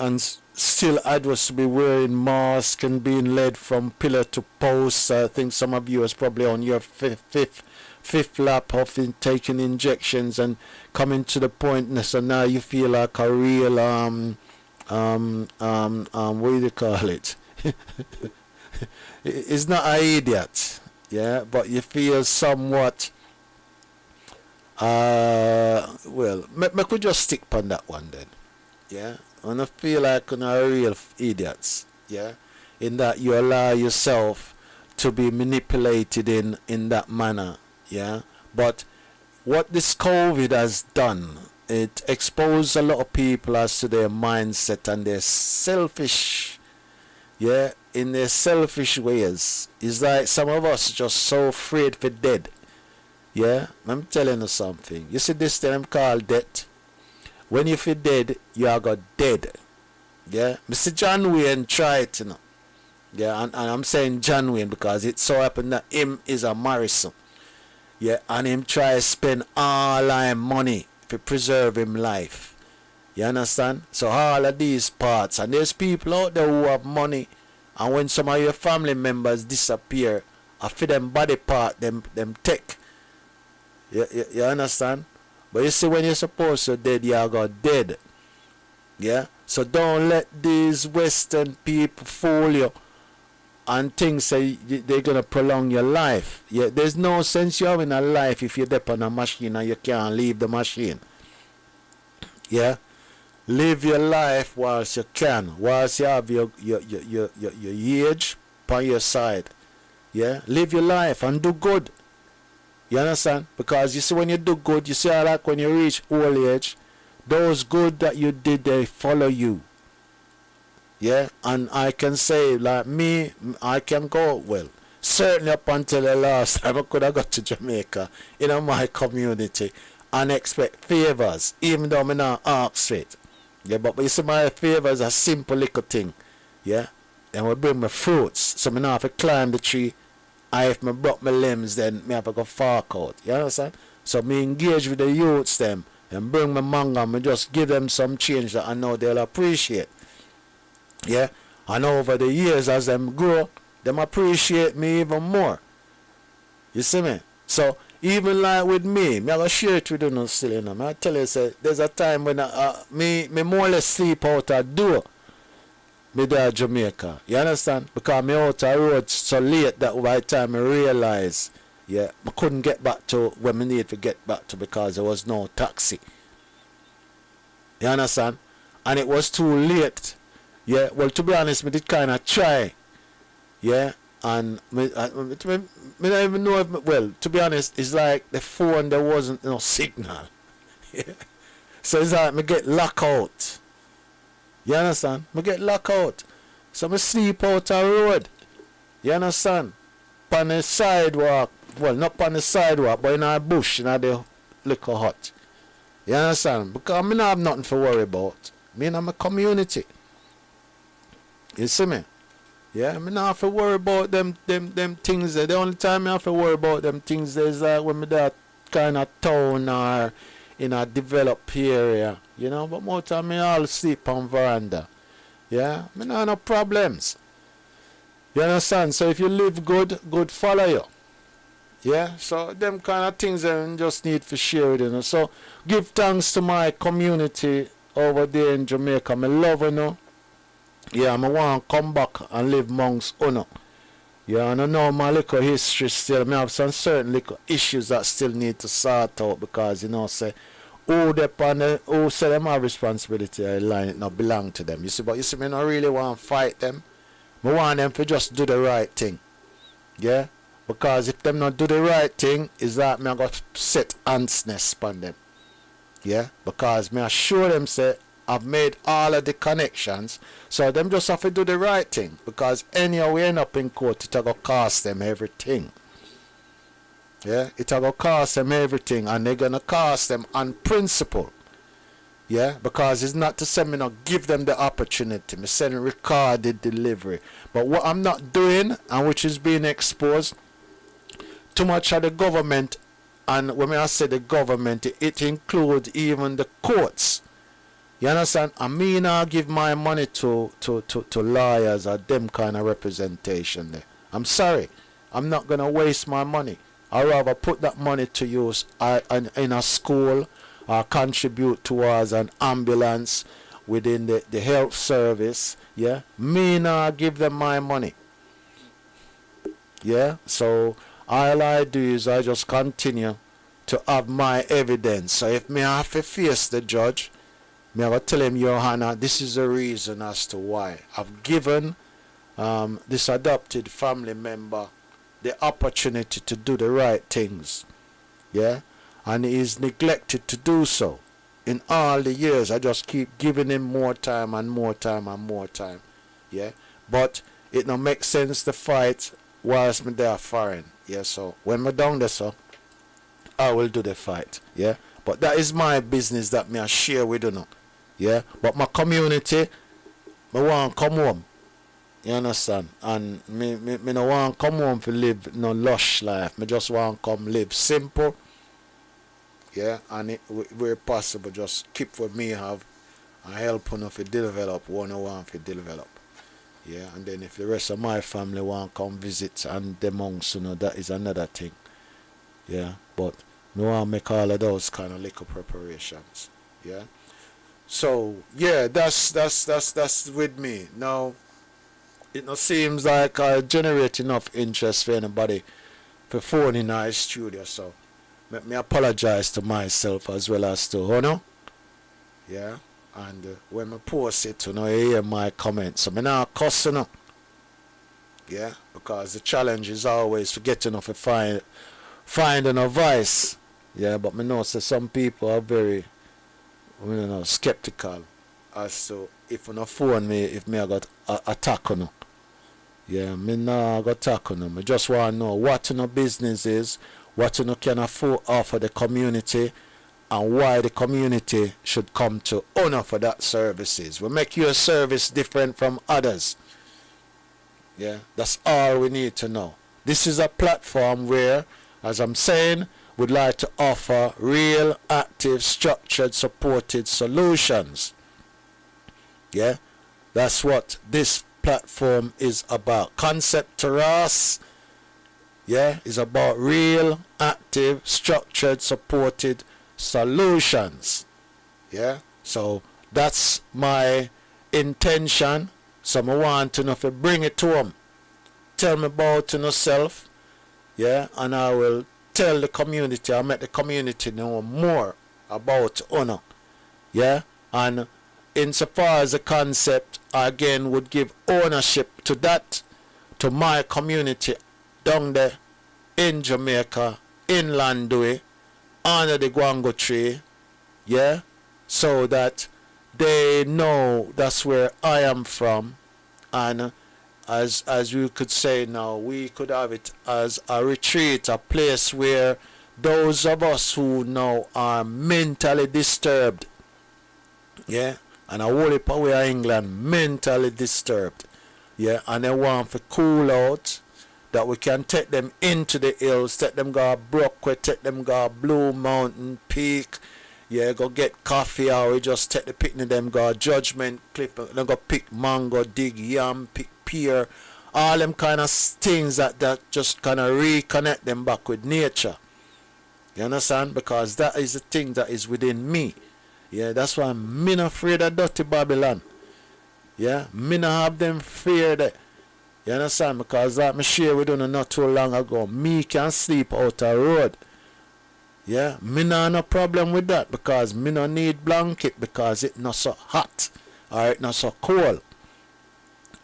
S1: and still adverse to be wearing masks and being led from pillar to post. I think some of you is probably on your fifth fifth lap of taking injections and coming to the point, so now you feel like a real what do you call it? It's not an idiot, yeah, but you feel somewhat. Well, me could just stick on that one then, yeah. And I feel like you're a real idiots, yeah, in that you allow yourself to be manipulated in that manner, yeah. But what this COVID has done, it exposed a lot of people as to their mindset and their selfish, yeah, in their selfish ways. It's like some of us just so afraid for dead, yeah. I'm telling you something. You see this thing called death. When you feel dead, you are got dead, yeah. Mr. John Wayne tried, you know. Yeah, and I'm saying John Wayne because it so happened that him is a Morrison. Yeah, and him try to spend all him money to preserve him life. You understand? So all of these parts, and there's people out there who have money, and when some of your family members disappear, I feel them body part, them take. You understand? But you see, when you're supposed to dead, you are got dead. Yeah? So don't let these Western people fool you and think say they're gonna prolong your life. Yeah, there's no sense you having a life if you're deep on a machine and you can't leave the machine. Yeah, live your life whilst you can, whilst you have your age by your side. Yeah, live your life and do good. You understand? Because you see, when you do good, you see how like when you reach old age, those good that you did, they follow you. Yeah, and I can say, like me, I can go, well, certainly up until the last time I could have got to Jamaica, in my community, and expect favors, even though I'm not ask it. Yeah, but you see, my favors are simple little thing. Yeah, and we bring me fruits, so I not have to climb the tree, and if I broke my limbs, then I have to go fork out. You understand? So me engage with the youths them, and bring my manga, and just give them some change that I know they'll appreciate. Yeah, and over the years as them grow, them appreciate me even more. You see me? So even like with me, I gotta share it with you no still, you know. I tell you, say, there's a time when me more or less sleep out a door. Me there Jamaica. You understand? Because me out the road so late that by the time I realize, yeah, I couldn't get back to where I need to get back to because there was no taxi. You understand? And it was too late. Yeah, well, to be honest, me did kind of try. Yeah, and me don't even know if, well, to be honest, it's like the phone, there wasn't no signal. Yeah. So it's like me get locked out. You understand? Me get locked out. So me sleep out the road. You understand? On the sidewalk. Well, not on the sidewalk, but in a bush, in the little hut. You understand? Because me not have nothing to worry about. Me in my community. You see me? Yeah, I not have to worry about them things there. The only time I have to worry about them things there is like when me that kind of town or in a developed area, you know. But most time I all sleep on veranda. Yeah, I not have no problems. You understand? So if you live good, good follow you. Yeah, so them kind of things I just need to share with you. So give thanks to my community over there in Jamaica. I love you know. Yeah, I want to come back and live amongst you. Yeah, and I know my little history still. I have some certain little issues that still need to sort out because, you know, say, who say them have responsibility line it not belong to them. You see, but you see, me not really want to fight them. I want them to just do the right thing. Yeah? Because if them not do the right thing, is that me I got set ants nest on them. Yeah? Because me assure them say I've made all of the connections, so them just have to do the right thing. Because anyhow we end up in court, it'll go cost them everything. Yeah, it'll go cost them everything, and they're gonna cost them on principle. Yeah, because it's not to say me not give them the opportunity. Me send recorded delivery. But what I'm not doing, and which is being exposed, too much of the government, and when I say the government, it includes even the courts. You understand? I mean, I give my money to lawyers or them kind of representation there. I'm sorry. I'm not going to waste my money. I rather put that money to use in a school or contribute towards an ambulance within the health service. Yeah, me now give them my money. Yeah, so all I do is I just continue to have my evidence. So if me have to face the judge, me I will tell him, Your Honor, this is the reason as to why I've given this adopted family member the opportunity to do the right things. Yeah, and he is neglected to do so. In all the years, I just keep giving him more time and more time and more time. Yeah, but it don't make sense to fight whilst me there foreign. Yeah, so when me down there, so I will do the fight. Yeah, but that is my business that me I share with you now. Yeah, but my community, me want come home. You understand? And me no want come home to live no lush life. Me just want come live simple. Yeah, and it, where possible, just keep what me have and help enough to develop what I want to develop. Yeah, and then if the rest of my family want to come visit and the monks, that is another thing. Yeah, but me want to make all of those kind of little preparations. Yeah. So yeah, that's with me. Now it not seems like I generate enough interest for anybody for phone in our studio, so let me apologize to myself as well as to Hono. Yeah, and when I post it, you hear my comments. So I not cuss, yeah, because the challenge is always forgetting to finding a voice. Yeah, but I know that some people are very skeptical as to if you phone me, if me I got attack on. Yeah, me nah got attack on. I just want to know what business is, what can afford offer the community, and why the community should come to honor for that services. We make your service different from others. Yeah, that's all we need to know. This is a platform where, as I'm saying, we'd like to offer real, active, structured, supported solutions. Yeah, that's what this platform is about. Concept to us, yeah, is about real, active, structured, supported solutions. Yeah, so that's my intention. So I want to know if you bring it to them. Tell me about yourself, yeah, and I will tell the community, I make the community know more about honor. Yeah, and insofar as the concept, I again would give ownership to that, to my community down there in Jamaica, in Landui, under the guango tree, yeah, so that they know that's where I am from, and as you could say now, we could have it as a retreat, a place where those of us who now are mentally disturbed, yeah, and a whole power of England mentally disturbed, yeah, and they want to cool out, that we can take them into the hills, take them go Brockway, take them go Blue Mountain Peak, yeah, go get coffee, or we just take the picnic, them go Judgment Cliff, then go pick mango, dig yam, pick pear, all them kind of things that just kind of reconnect them back with nature. You understand? Because that is the thing that is within me. Yeah, that's why I'm not afraid of dirty Babylon. Yeah, me not have them fear that. You understand? Because that me share with you not too long ago. Me can sleep out a road. Yeah, me not no problem with that because me no need blanket because it not so hot or it not so cold.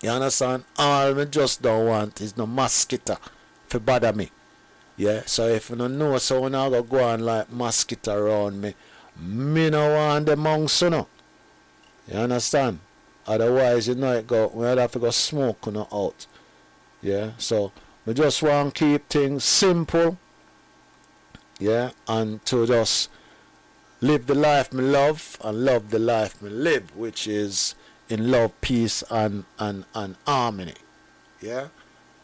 S1: You understand? All me just don't want is no mosquito to bother me. Yeah, so if you don't know, so when I go on like mosquito around me, me no want the monks, no. You understand? Otherwise, it go, we have to go smoke out. Yeah, so we just want to keep things simple. Yeah, and to just live the life me love and love the life me live, which is in love, peace, and harmony. Yeah.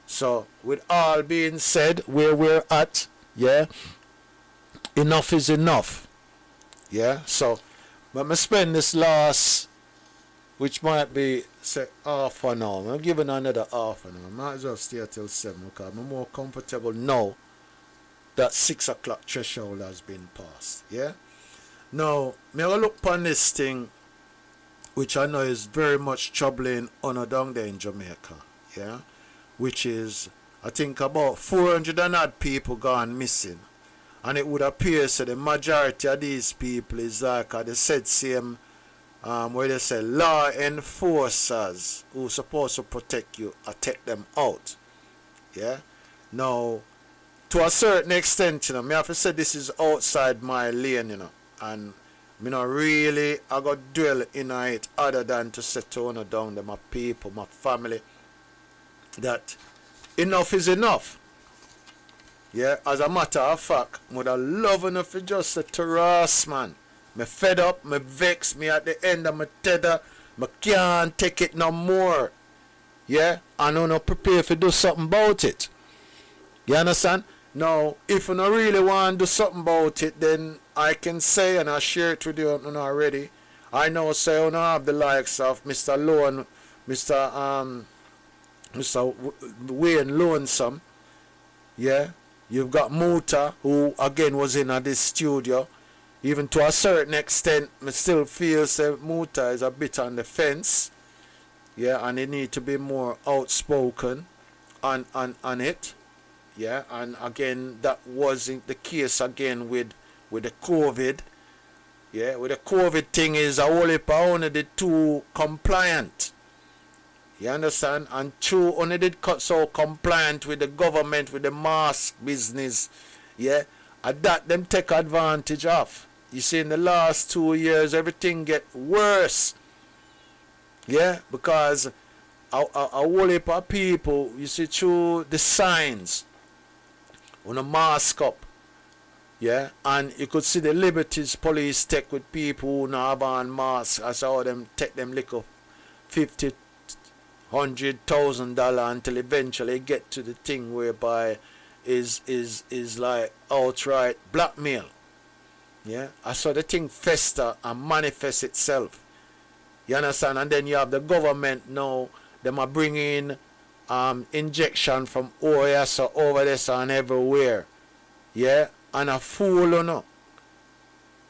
S1: So with all being said, where we're at, yeah, enough is enough. Yeah. So let me spend this last, which might be say half an hour. I'm giving another half an hour. I might as well stay till 7 because I'm more comfortable now that 6 o'clock threshold has been passed. Yeah. Now, me have a look upon this thing, which I know is very much troubling on down there in Jamaica. Yeah. Which is, I think about 400 and odd people gone missing. And it would appear so the majority of these people is like they said same where they say law enforcers who supposed to protect you or take them out. Yeah. Now, to a certain extent, you know, me have to say this is outside my lane, you know, and me not really I got dwell in it other than to say to down to my people, my family, that enough is enough. Yeah, as a matter of fact, I would have loved enough to just say to Ross, man. Me fed up, me vex, me at the end of my tether, me can't take it no more. Yeah, and I'm not prepared to do something about it. You understand? Now, if you don't really want to do something about it, then I can say, and I share it with you already, I know say you don't have the likes of Mr. Loan, Mr. Wayne Lonesome. Yeah. You've got Muta, who again was in this studio. Even to a certain extent, I still feel that Muta is a bit on the fence. Yeah, and he need to be more outspoken on it. Yeah, and again, that wasn't the case again with the COVID. Yeah, with the COVID thing is only the two compliant. You understand? And two only did cut so compliant with the government, with the mask business. Yeah. And that them take advantage of. You see, in the last 2 years, everything get worse. Yeah. Because a whole heap of people, you see, through the signs, on a mask up. Yeah. And you could see the liberties police take with people who not have on masks. I saw them take them little $100,000 until eventually get to the thing whereby is like outright blackmail. Yeah, I saw the thing fester and manifest itself. You understand? And then you have the government now. Them are bringing injection from OAS or over this and everywhere. Yeah, and a fool or no.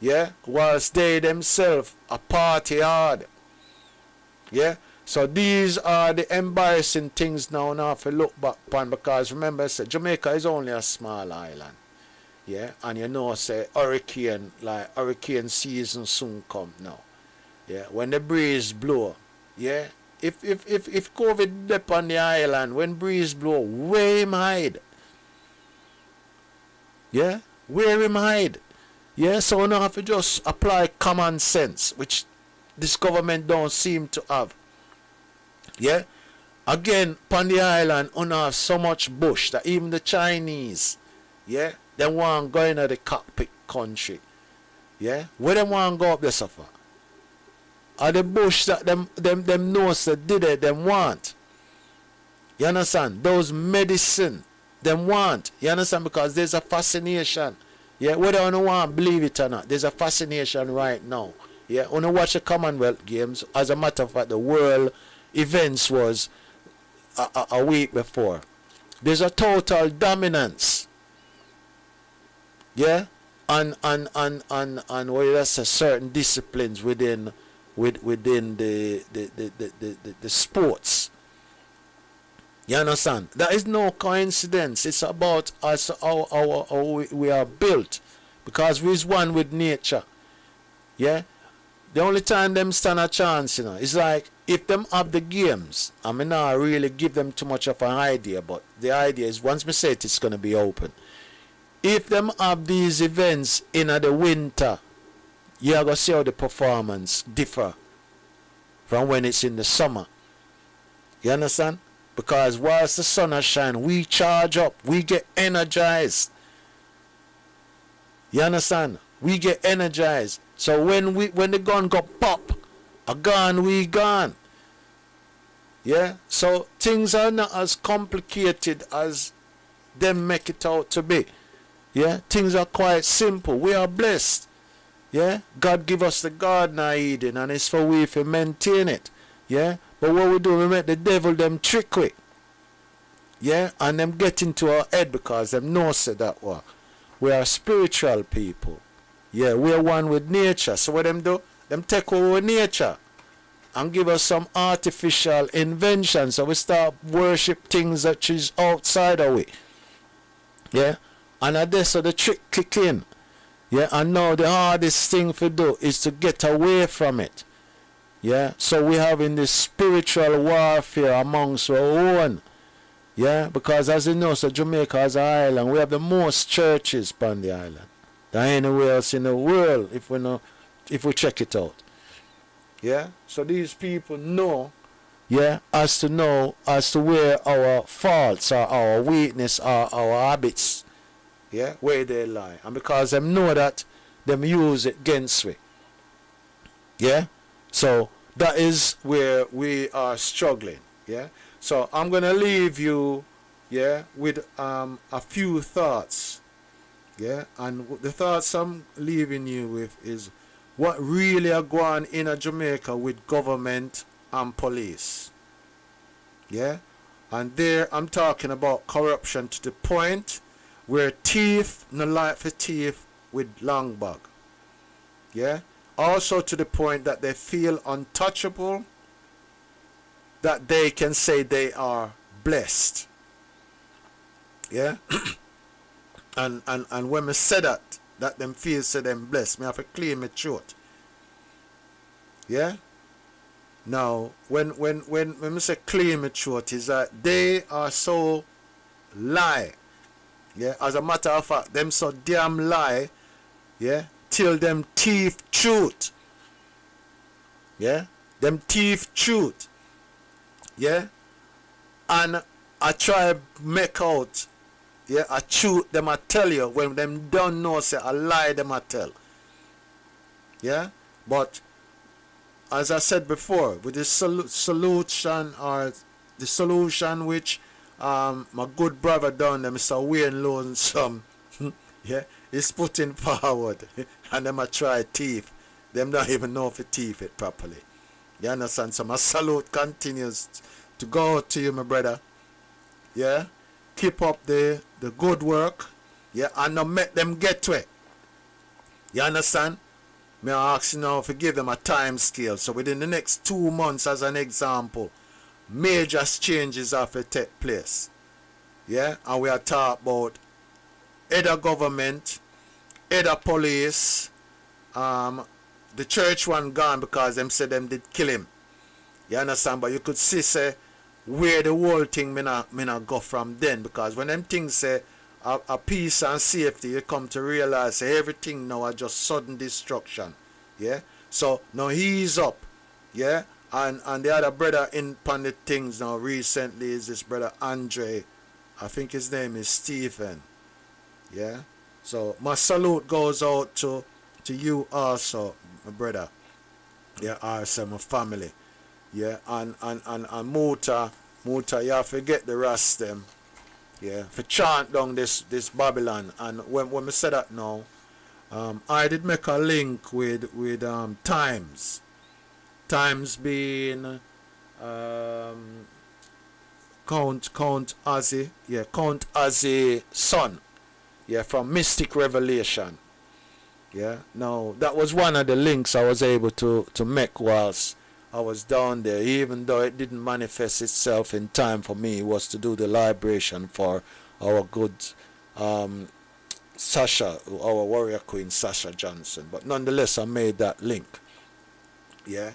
S1: Yeah, whilst they themselves a party hard. Yeah. So these are the embarrassing things now if you look back upon, because remember I said Jamaica is only a small island. Yeah, and you know say hurricane season soon come now. Yeah, when the breeze blow. Yeah. If COVID dip on the island, when breeze blow, where him hide? Yeah? Where him hide? Yeah, so we now have to just apply common sense, which this government don't seem to have. Yeah, again, on the island, on have so much bush that even the Chinese, yeah, they want to go into the cockpit country. Yeah, where they want to go up there suffer? Are the bush that them knows that did it, them want. You understand? Those medicine, them want. You understand? Because there's a fascination. Yeah, whether you want to believe it or not, there's a fascination right now. Yeah, when you watch the Commonwealth Games, as a matter of fact, the world events was a week before. There's a total dominance. Yeah, and what you say, certain disciplines within the sports. You understand? That is no coincidence. It's about us how we are built, because we is one with nature. Yeah. The only time them stand a chance, you know, is like if them have the games. I mean, not really give them too much of an idea, but the idea is once we say it's going to be open. If them have these events in the winter, you're going to see how the performance differ from when it's in the summer. You understand? Because whilst the sun has shine, we charge up, we get energized. You understand? We get energized. So when the gun go pop, a gun we gone. Yeah? So things are not as complicated as them make it out to be. Yeah? Things are quite simple. We are blessed. Yeah? God give us the Garden of Eden, and it's for we to maintain it. Yeah? But what we do, we make the devil them trickery. Yeah? And them get into our head because them know say that what. We are spiritual people. Yeah, we are one with nature. So what them do? Them take over nature and give us some artificial invention. So we start worship things that is outside of we. Yeah? And at this, so the trick kick in. Yeah? And now the hardest thing to do is to get away from it. Yeah? So we have in this spiritual warfare amongst our own. Yeah? Because as you know, so Jamaica is an island. We have the most churches upon the island than anywhere else in the world if we check it out. Yeah? So these people know, yeah, as to where our faults or our weakness or our habits, yeah, where they lie. And because them know that, them use it against we. Yeah? So that is where we are struggling. Yeah? So I'm gonna leave you, yeah, with a few thoughts. Yeah? And the thoughts I'm leaving you with is what really are going in a Jamaica with government and police. Yeah? And there I'm talking about corruption to the point where thief no like for thief with long bag. Yeah? Also to the point that they feel untouchable, that they can say they are blessed. Yeah? and when I say that them feel say them blessed, me have to clear my throat. Yeah? Now, when I say clear my throat, is that they are so lie. Yeah? As a matter of fact, them so damn lie, yeah, till them thief truth. Yeah? Them thief truth. Yeah? And I try make out, yeah, a truth them I tell you when them don't know, say a lie them I tell. Yeah? But as I said before, with the solution or the solution which my good brother done, them Mr. Wayne Lonesome, yeah, is putting forward, and them I try thief. Them don't even know if to thief it properly. You understand? So my salute continues to go out to you, my brother. Yeah? Keep up the good work. Yeah? And not make them get to it. You understand? May I ask you now to give them a time scale. So within the next 2 months, as an example, major changes have to take place. Yeah? And we are talking about either government, either police, the church one gone because them said them did kill him. You understand? But you could see say where the whole thing may not go from then, because when them things say a peace and safety, you come to realize say everything now are just sudden destruction. Yeah? So now he's up. Yeah? And the other brother in upon the things now recently is this brother Andre. I think his name is Stephen. Yeah? So my salute goes out to you also, my brother. Yeah, also my family. Yeah, and Muta, you have to get the rest them. Yeah, for chant down this Babylon. And when we say that now, I did make a link with Times. Times being Count Ozzy. Yeah, Count Ozzy son. Yeah, from Mystic Revelation. Yeah, now that was one of the links I was able to make whilst I was down there, even though it didn't manifest itself in time for me. It was to do the liberation for our good Sasha, our warrior queen Sasha Johnson. But nonetheless, I made that link. Yeah,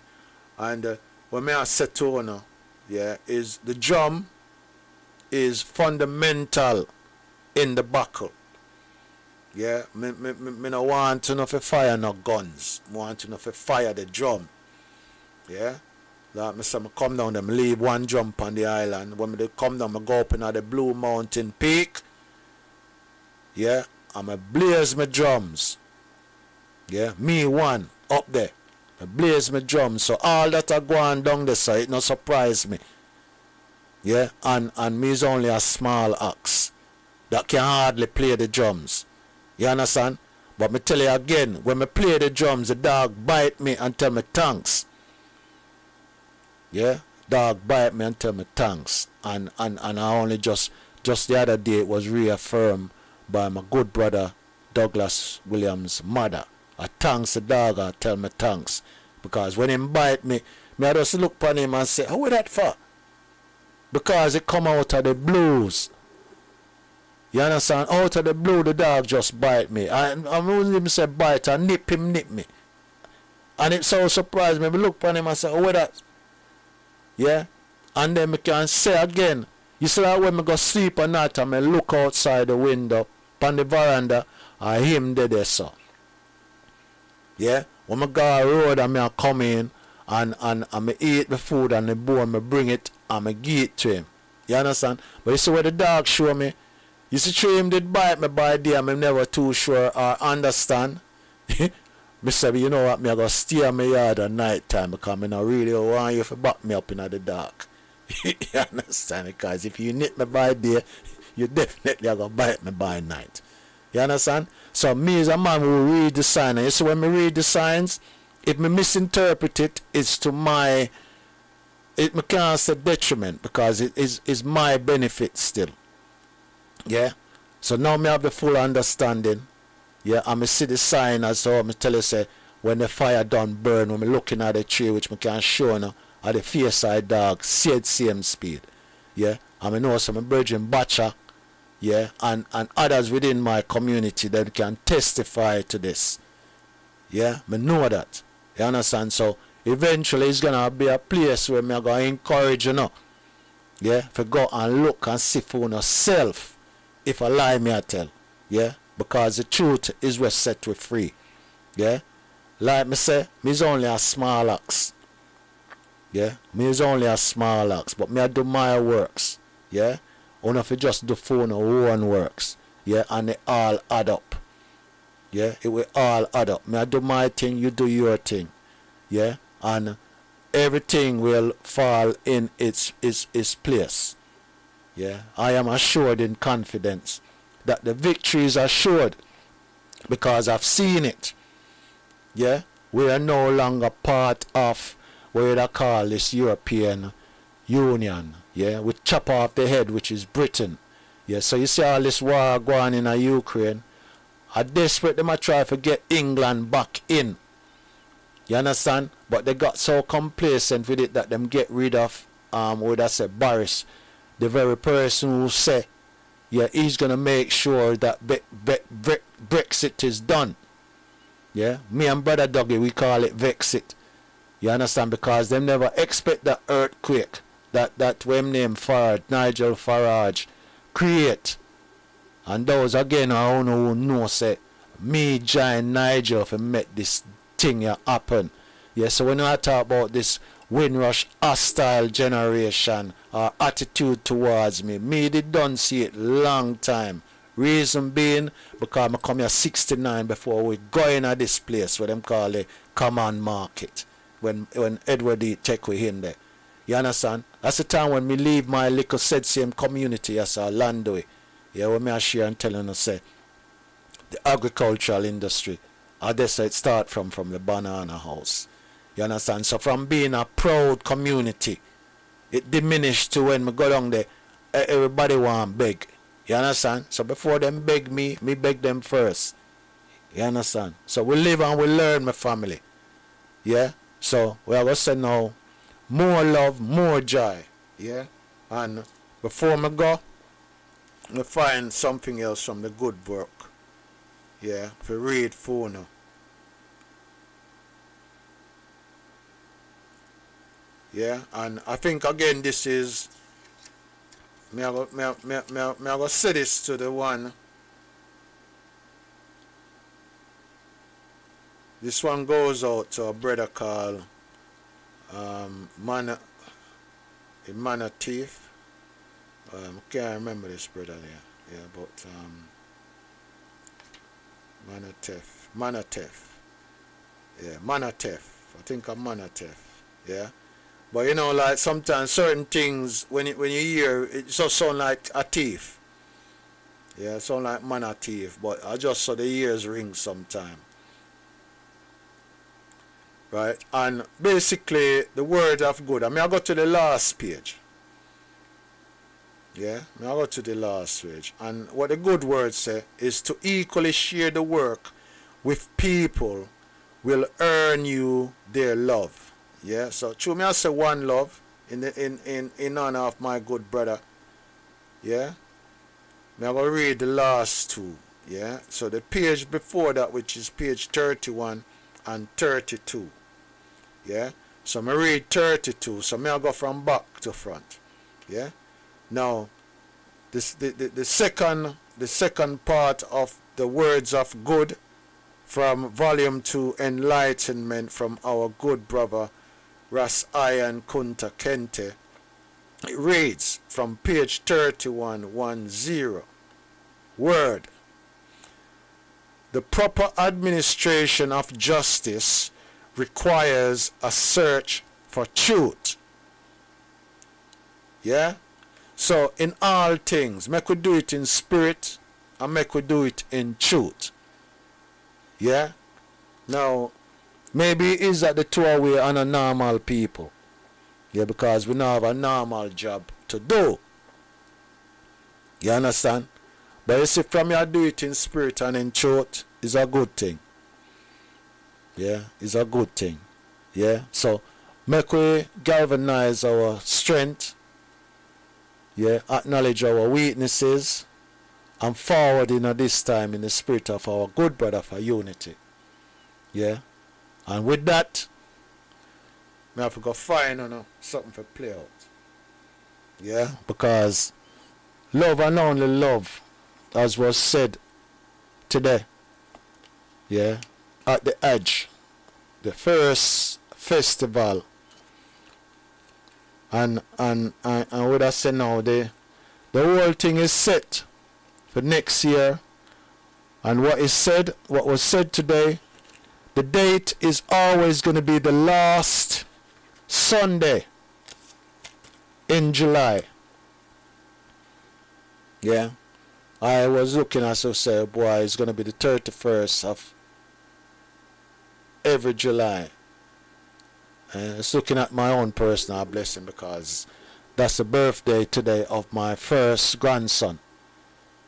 S1: and what I said to her, yeah, is the drum is fundamental in the battle. Yeah, me no want to know if fire no guns. I want to know if fire the drum. Yeah, like me say, me come down them leave one drum on the island. When me come down, me go up in the Blue Mountain Peak. Yeah, and me blaze my drums. Yeah, me one up there. Me blaze my drums. So all that are going down the side, it no surprise me. Yeah, and me is only a small ox that can hardly play the drums. You understand? But me tell you again, when me play the drums, the dog bite me and tell me thanks. Yeah? Dog bite me and tell me thanks. And I only just the other day it was reaffirmed by my good brother Douglas Williams' mother. I thanks the dog, I tell me thanks. Because when him bite me, I just look upon him and say, how that for? Because it come out of the blues. You understand? Out of the blue, the dog just bite me. I wouldn't even say bite, I nip me. And it so surprised me. I look upon him and say, oh, that? Yeah? And then I can say again, you see that when I go sleep at night and I look outside the window, on the veranda, I him there, so. Yeah? When I go on the road and I come in and I eat the food and the bowl, I bring it and I give it to him. You understand? But you see what the dog show me? You see true him did bite me by day and I'm never too sure or understand. Me say, you know what, me I go stay in my yard at night time because I don't really want you to back me up in the dark. You understand? Because if you nip me by day, you definitely are going to bite me by night. You understand? So me as a man who read the sign, and you see when me read the signs, if me misinterpret it, it's to my, it me can't say detriment because it is my benefit still. Yeah? So now me have the full understanding. Yeah, and me see the sign as so me tell you say when the fire done burn, when me looking at the tree which me can show now, at the face side dog, see it same speed. Yeah, and me know some brethren Batcha, yeah, and others within my community that can testify to this. Yeah, me know that. You understand? So eventually it's gonna be a place where me are gonna encourage you know. Yeah, if you go and look and see for yourself if I lie me I tell. Yeah. Because the truth is what set we free. Yeah? Like me say, me is only a small ox. Yeah? Me is only a small ox. But me I do my works. Yeah? Or if you just do for no own works. Yeah? And they all add up. Yeah? It will all add up. Me I do my thing, you do your thing. Yeah? And everything will fall in its place. Yeah? I am assured in confidence that the victory is assured because I've seen it. Yeah? We are no longer part of what they call this European Union. Yeah? We chop off the head, which is Britain. Yeah? So you see all this war going in Ukraine. I desperate them to try to get England back in. You understand? But they got so complacent with it that them get rid of what I say, Boris, the very person who say yeah, he's going to make sure that Brexit is done. Yeah, me and Brother Dougie, we call it Vexit. You understand? Because them never expect the earthquake that when name Farage, Nigel Farage, create. And those again are who know say, me giant Nigel for make this thing happen. Yeah, so when I talk about this Windrush hostile generation or attitude towards me did don't see it long time. Reason being because I come here 69 before we go in at this place where them call the command market. When Edward D take we in there. You understand? That's the time when me leave my little said same community as a Orlando. Yeah, when me I share and telling us say the agricultural industry. That's it start from the banana house. You understand? So from being a proud community, it diminished to when we go down there, everybody want beg. You understand? So before them beg me beg them first. You understand? So we live and we learn, my family. Yeah? So we are going to say now, more love, more joy. Yeah? And before me go, me find something else from the good work. Yeah? For read for now. Yeah, and I think again this is me I go say this to the one. This one goes out to a brother called Mana Thief. Can't remember this brother there. Yeah, but Manatef. Yeah, Manatef. I think I'm Manatef. Yeah. But you know, like sometimes certain things when you hear it just sound like a thief. Yeah, it sound like man a thief, but I just saw the ears ring sometime. Right? And basically the word of good. I go to the last page. Yeah, now I go to the last page. And what the good word say is to equally share the work with people will earn you their love. Yeah, so true me I say one love in honor of my good brother. Yeah. Me I go read the last two. Yeah. So the page before that, which is page 31 and 32. Yeah. So me read 32. So me I go from back to front. Yeah. Now, the second part of the words of good from volume 2 Enlightenment from our good brother Ras Ian Kunta Kente. It reads from page 31:10. Word. The proper administration of justice requires a search for truth. Yeah? So in all things, make we do it in spirit and make we do it in truth. Yeah? Now, maybe it is that the two are we on a normal people. Yeah, because we now have a normal job to do. You understand? But you see, from you do it in spirit and in truth, is a good thing. Yeah, it's a good thing. Yeah, so make we galvanize our strength. Yeah, acknowledge our weaknesses and forward in this time in the spirit of our good brother for unity. Yeah, and with that, I have to go find something to play out. Yeah, because love and only love, as was said today. Yeah, at the edge, the first festival. And what I say now, the whole thing is set for next year. And what was said today, the date is always going to be the last Sunday in July. Yeah. I was looking at so say, boy, it's going to be the 31st of every July. It's looking at my own personal blessing because that's the birthday today of my first grandson.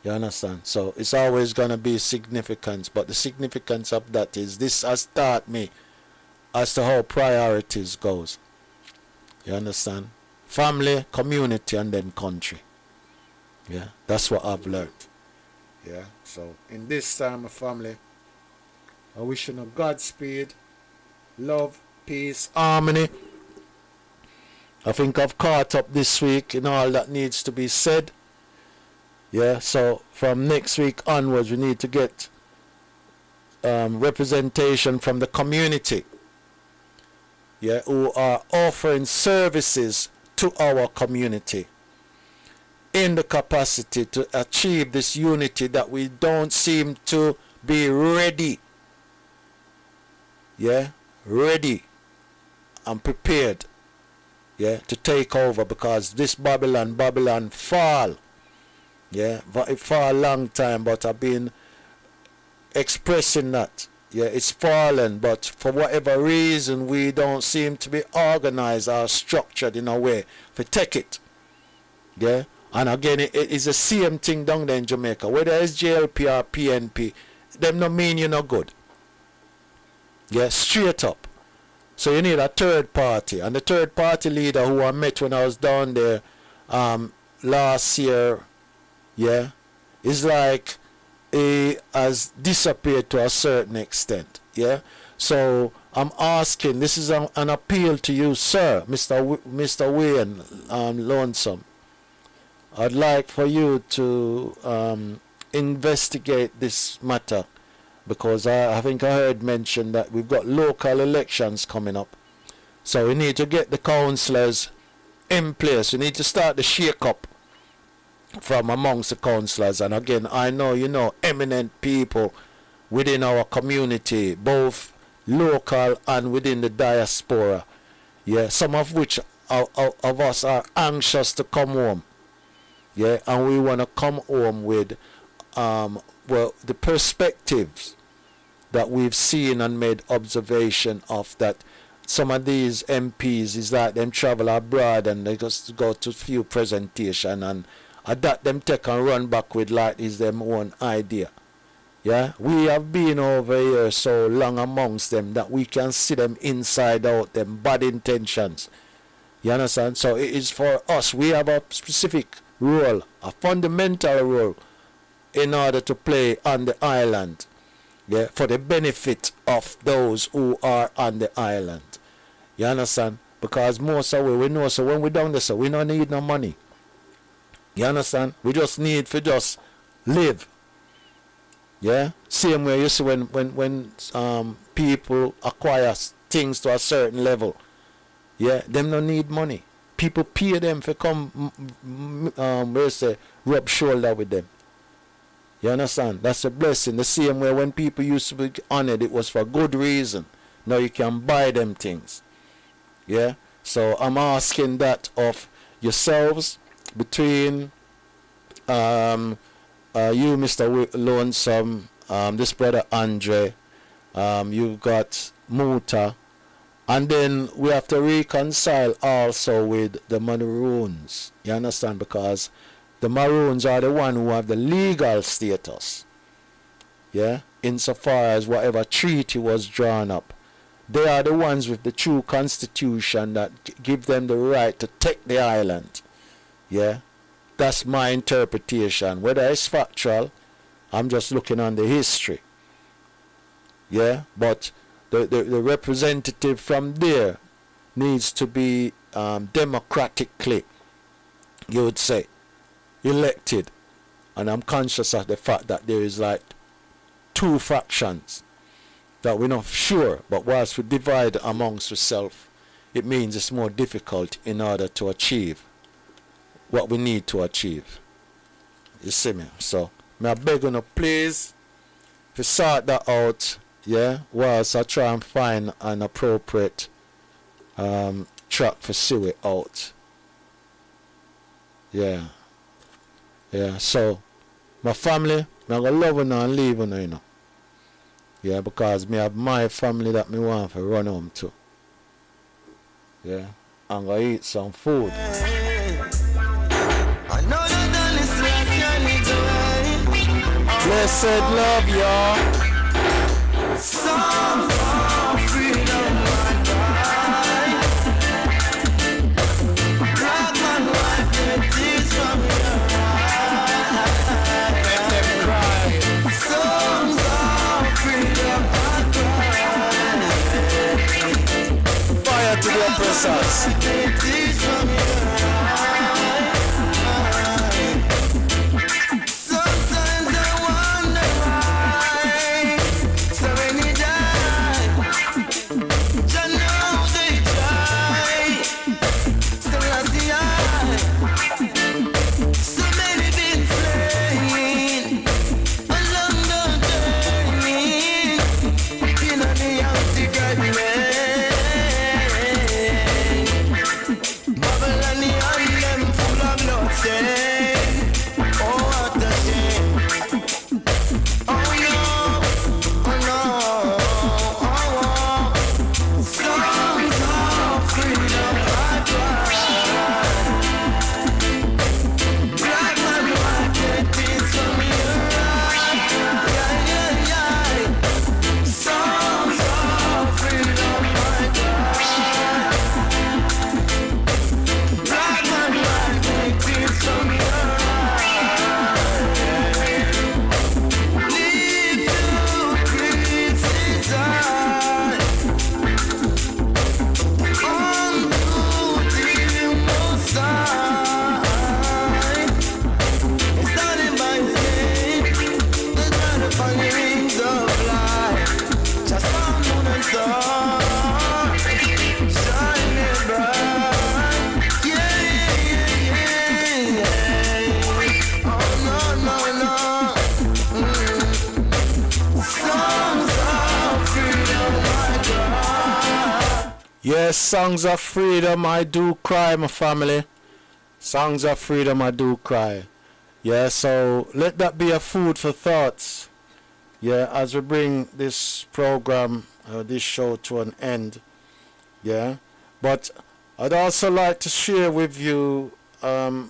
S1: You understand? So it's always going to be significant. But the significance of that is this has taught me as to how priorities goes. You understand? Family, community, and then country. Yeah, that's what I've learned. Yeah, so in this time of family, I wish you Godspeed, love, peace, harmony. I think I've caught up this week in all that needs to be said. Yeah, so from next week onwards, we need to get representation from the community. Yeah, who are offering services to our community in the capacity to achieve this unity that we don't seem to be ready. Yeah, ready and prepared, yeah, to take over, because this Babylon fall. Yeah, it fall a long time, but I've been expressing that. Yeah, it's fallen, but for whatever reason we don't seem to be organized or structured in a way to take it. Yeah, and again it is the same thing down there in Jamaica. Whether it's JLP or PNP, them no mean you're no good. Yeah, straight up. So you need a third party, and the third party leader who I met when I was down there last year, yeah, is like he has disappeared to a certain extent. Yeah, so I'm asking, this is an appeal to you, sir, Mr. Wayne Lonesome. I'd like for you to investigate this matter, because I think I heard mention that we've got local elections coming up. So we need to get the councillors in place. We need to start the shake-up from amongst the councillors. And again, I know, eminent people within our community, both local and within the diaspora. Yeah, some of which of us are anxious to come home. Yeah, and we want to come home with the perspectives that we've seen and made observation of, that some of these MPs is like them travel abroad and they just go to few presentation and that them take and run back with like is them own idea. Yeah, we have been over here so long amongst them that we can see them inside out, them bad intentions. You understand? So it is for us. We have a specific role, a fundamental role, in order to play on the island. Yeah, for the benefit of those who are on the island. You understand? Because most of we know, so when we down there, so we don't need no money. You understand? We just need to just live. Yeah? Same way you see when people acquire things to a certain level. Yeah? Them don't need money. People pay them to come rub shoulder with them. You understand? That's a blessing. The same way when people used to be honored, it was for good reason. Now you can buy them things. Yeah? So I'm asking that of yourselves between you, Mr. Lonesome, this brother Andre, you've got Muta, and then we have to reconcile also with the Maroons. You understand? Because the Maroons are the one who have the legal status. Yeah? Insofar as whatever treaty was drawn up. They are the ones with the true constitution that give them the right to take the island. Yeah? That's my interpretation. Whether it's factual, I'm just looking on the history. Yeah? But the representative from there needs to be democratically, you would say, elected. And I'm conscious of the fact that there is like two factions that we're not sure, but whilst we divide amongst ourselves, it means it's more difficult in order to achieve what we need to achieve. You see me? So, I beg you, please, to sort that out, yeah, whilst I try and find an appropriate track for see it out. Yeah. Yeah, so, my family, I'm going to love you and leave you, you know. Yeah, because me have my family that me want to run home to. Yeah, I'm going to eat some food. Blessed love, y'all.
S3: Some freedom, my God. Black man, wipe the tears from your eyes.
S5: Let them cry.
S3: Songs of freedom, my God.
S1: Fire to the oppressors.
S3: Wipe the tears from your eyes. Sometimes I wonder why. So many die. Just know they try. So so many been slain along the journey. You know the empty garden. Babylon, the island full of bloodstain. Oh, what a shame. Oh no, oh no, oh, oh. Songs of freedom, my God. Black man, wipe the tears from your eyes. Yeah, yeah, yeah. Songs of freedom, my God. Black man, wipe the tears from your eyes. Leave you criticize on the most high. It's starting by day, the trying to find the rings of light. Just some moon and stars, shining bright. Yeah, yeah, yeah, yeah. Oh no, no, no. Songs of freedom, my God.
S1: Yes, songs of freedom, I do cry, my family. Songs of freedom, I do cry. Yeah, so let that be a food for thoughts. Yeah, as we bring this program, this show to an end. Yeah, but I'd also like to share with you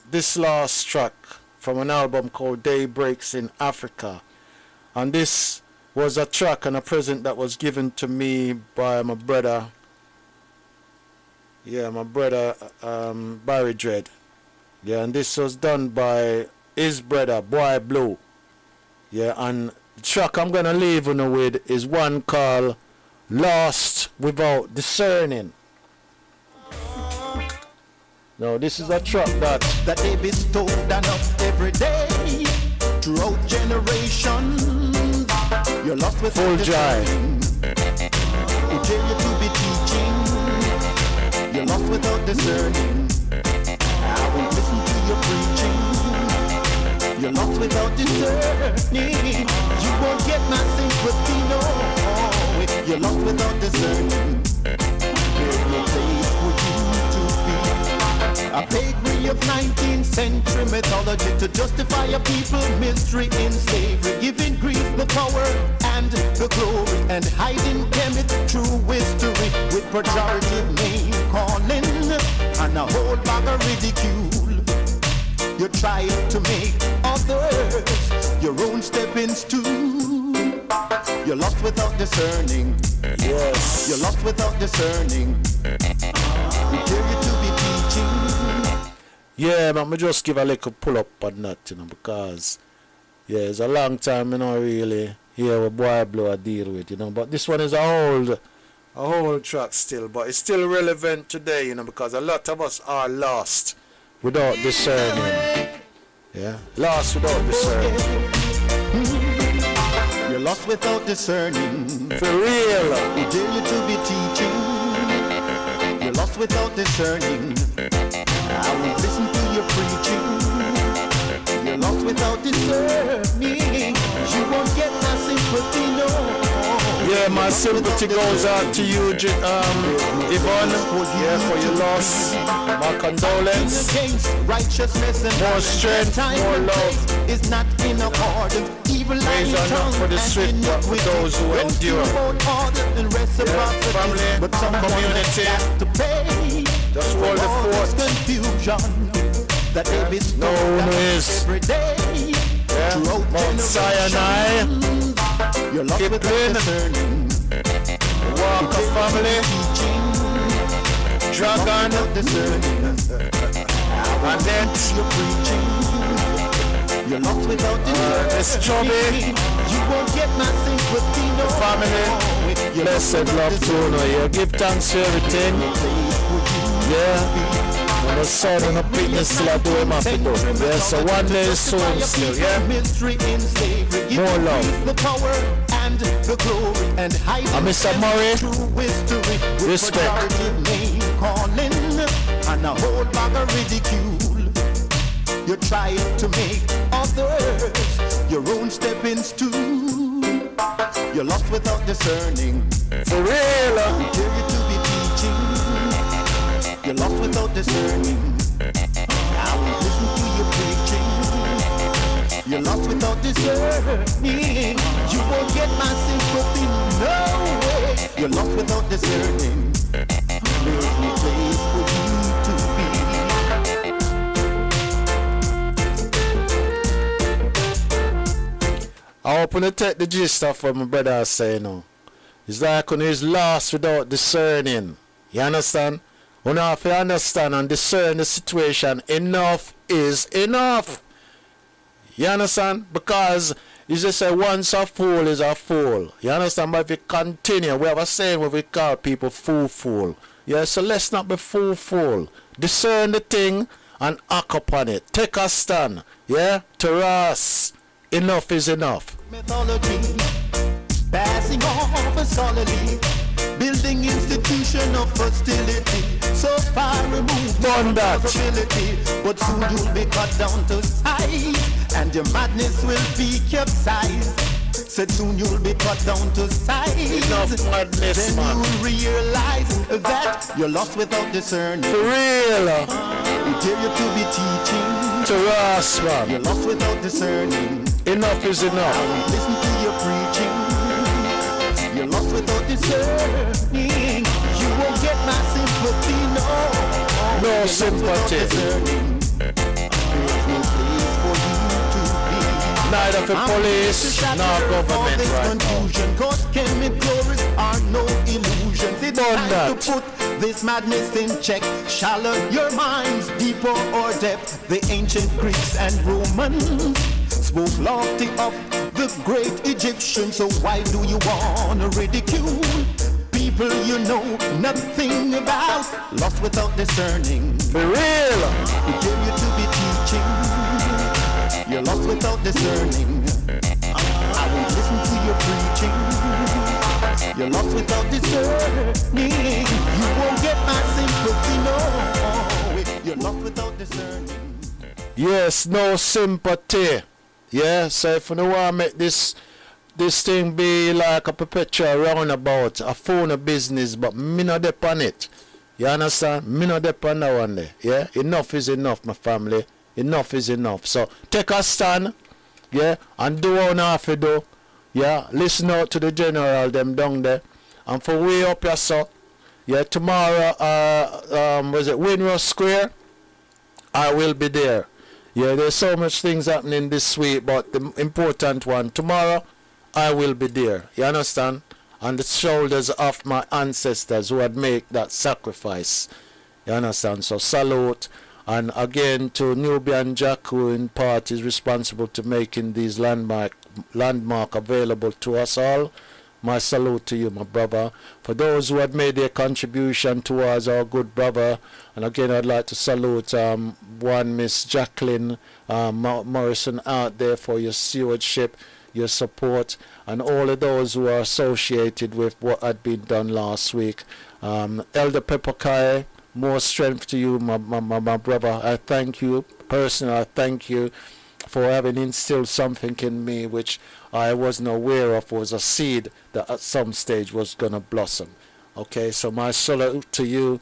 S1: this last track. from an album called Day Breaks in Africa. And this was a track and a present that was given to me by my brother. Yeah, my brother Barry Dread. Yeah, and this was done by his brother, Boy Blue. Yeah, and the track I'm gonna leave on with is one called Lost Without Discerning. Now this is a track that
S7: they bestowed on us every day throughout generations. You're lost with
S1: Full Jive.
S7: Who dare you to be teaching? You're lost without discerning. I won't listen to your preaching. You're lost without discerning. You won't get my sympathy, no. You're lost without discerning. There's no place for you to be. A pedigree of 19th century mythology to justify a people mystery in slavery, giving Greece the power and the glory, and hiding Kemet through history with pejorative name calling and a whole bag of ridicule. You try to make others your own stepping stool. You're lost without discerning.
S1: yes.
S7: You're lost without discerning. We dare you to be teaching.
S1: Yeah, but me just give a little pull up on that, because yeah, it's a long time really hear what Boy Blue I deal with, But this one is a whole track still, but it's still relevant today, because a lot of us are lost without discerning. Yeah, lost without discerning.
S7: You're lost without discerning.
S1: For real.
S7: We dare you to be teaching. You're lost without discerning. I won't listen to your preaching. You're lost without discerning. You won't get my sympathy, no.
S1: Yeah, my sympathy goes out to you, Yvonne. Yeah, for your loss. My condolence.
S7: Against righteousness and
S1: More strength, more love.
S7: is not in accordance. Evil
S1: Praise God not for the swift, but for those who endure. Family,
S7: but some
S1: community,
S7: to pay.
S1: just hold the fort.
S7: Confusion that they bestow
S1: No one
S7: on
S1: is.
S7: us every day.
S1: Yeah,
S7: Throughout
S1: Mount Sinai,
S7: generations. You're lost without
S1: Kipling,
S7: discerning.
S1: Walker family, Dragon,
S7: Without discerning.
S1: and then
S7: You're preaching. You're lost without discerning.
S1: Miss Chubby,
S7: You won't get my sympathy, no.
S1: family, blessed love to you. Yeah, give thanks for everything. Yeah. And the son and the fitness still are doing my people. Yeah, so one day soon still, yeah. More love.
S7: The power and the glory and
S1: And Mr. Murray, respect.
S7: Name calling and a whole bag of ridicule. You try to make others your own stepping stool. You're lost without discerning.
S1: For real.
S7: We dare you to be teaching. You're lost without discerning. I won't listen to your preaching. You're lost without discerning. You won't get my sympathy, no way. You're lost without discerning. There's no place for you to be.
S1: I open to take the gist of what my brother is saying now. It's like when he's lost without discerning. You understand? You have to understand and discern the situation. Enough is enough. You understand? Because you just say once a fool is a fool. You understand? But if you continue, we have a saying where we call people fool. Yeah, so let's not be fool. Discern the thing and act upon it. Take a stand. Yeah? To us, enough is enough.
S7: Mythology, passing off solidly, building institution of hostility, so far removed
S1: Done that.
S7: possibility, but soon you'll be cut down to size, and your madness will be capsized. Said soon you'll be cut down to size.
S1: Enough madness,
S7: then
S1: man.
S7: you'll realize that you're lost without discerning.
S1: For real.
S7: We dare you to be teaching.
S1: To us, man.
S7: You're lost without discerning.
S1: Enough is enough.
S7: Listen to your preaching. You're lost without discerning. You won't get my sympathy, no.
S1: No
S7: You're lost without
S1: sympathy.
S7: discerning. There's no place for you
S1: neither for police nor government right now.
S7: confusion, cause chemicals are no illusions. It's
S1: Done
S7: time
S1: that.
S7: to put this madness in check. Shallow your minds, deeper or depth. The ancient Greeks and Romans spoke lofty of the great Egyptians. So why do you wanna ridicule people you know nothing about? Lost without discerning.
S1: For real.
S7: Who dare you to be teaching? You're lost without discerning. I won't listen to your preaching. You're lost without discerning. You won't get my sympathy, no. You're lost without discerning.
S1: Yes, no sympathy. Yeah, so if you don't want to make this thing be like a perpetual roundabout, a phone of business, but me not dep on it. You understand? Me not dep on that one there. Yeah, enough is enough, my family. Enough is enough. So take a stand, yeah, and do what you have to do. Yeah, listen out to the general them down there. And for way up yourself, yeah, tomorrow, was it Winrow Square? I will be there. Yeah, there's so much things happening this week, but the important one, tomorrow, I will be there. You understand? On the shoulders of my ancestors who had made that sacrifice. You understand? So salute. And again to Nubian Jack, who in part is responsible to making these landmark available to us all. My salute to you, my brother. For those who had made their contribution towards our good brother, and again I'd like to salute one Miss Jacqueline Morrison out there for your stewardship, your support, and all of those who are associated with what had been done last week. Elder Pepperkai, more strength to you, my brother. I thank you personally. I thank you for having instilled something in me which I wasn't aware of was a seed that at some stage was going to blossom. Okay, so my salute to you,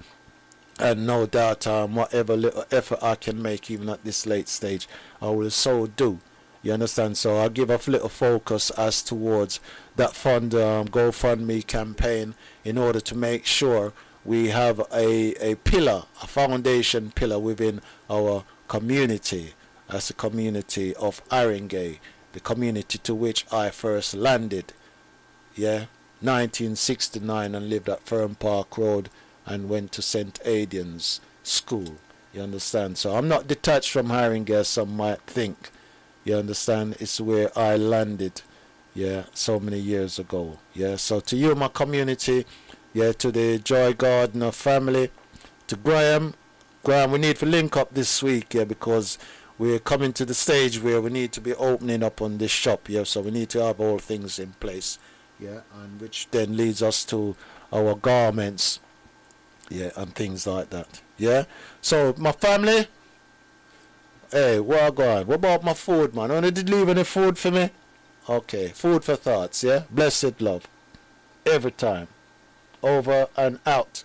S1: and no doubt whatever little effort I can make even at this late stage, I will so do. You understand? So I'll give a little focus as towards that fund GoFundMe campaign in order to make sure we have a pillar, a foundation pillar within our community, as a community of Haringey, the community to which I first landed, 1969, and lived at Fern Park Road and went to St. Aidan's School. You understand? So I'm not detached from Haringey as some might think. You understand? It's where I landed, so many years ago. So to you, my community, to the Joy Gardner family, to Graham, we need to link up this week, because we're coming to the stage where we need to be opening up on this shop, so we need to have all things in place, and which then leads us to our garments, and things like that, So my family, hey, where I going? What about my food, man? Only did leave any food for me? Okay, food for thoughts, blessed love, every time, over and out.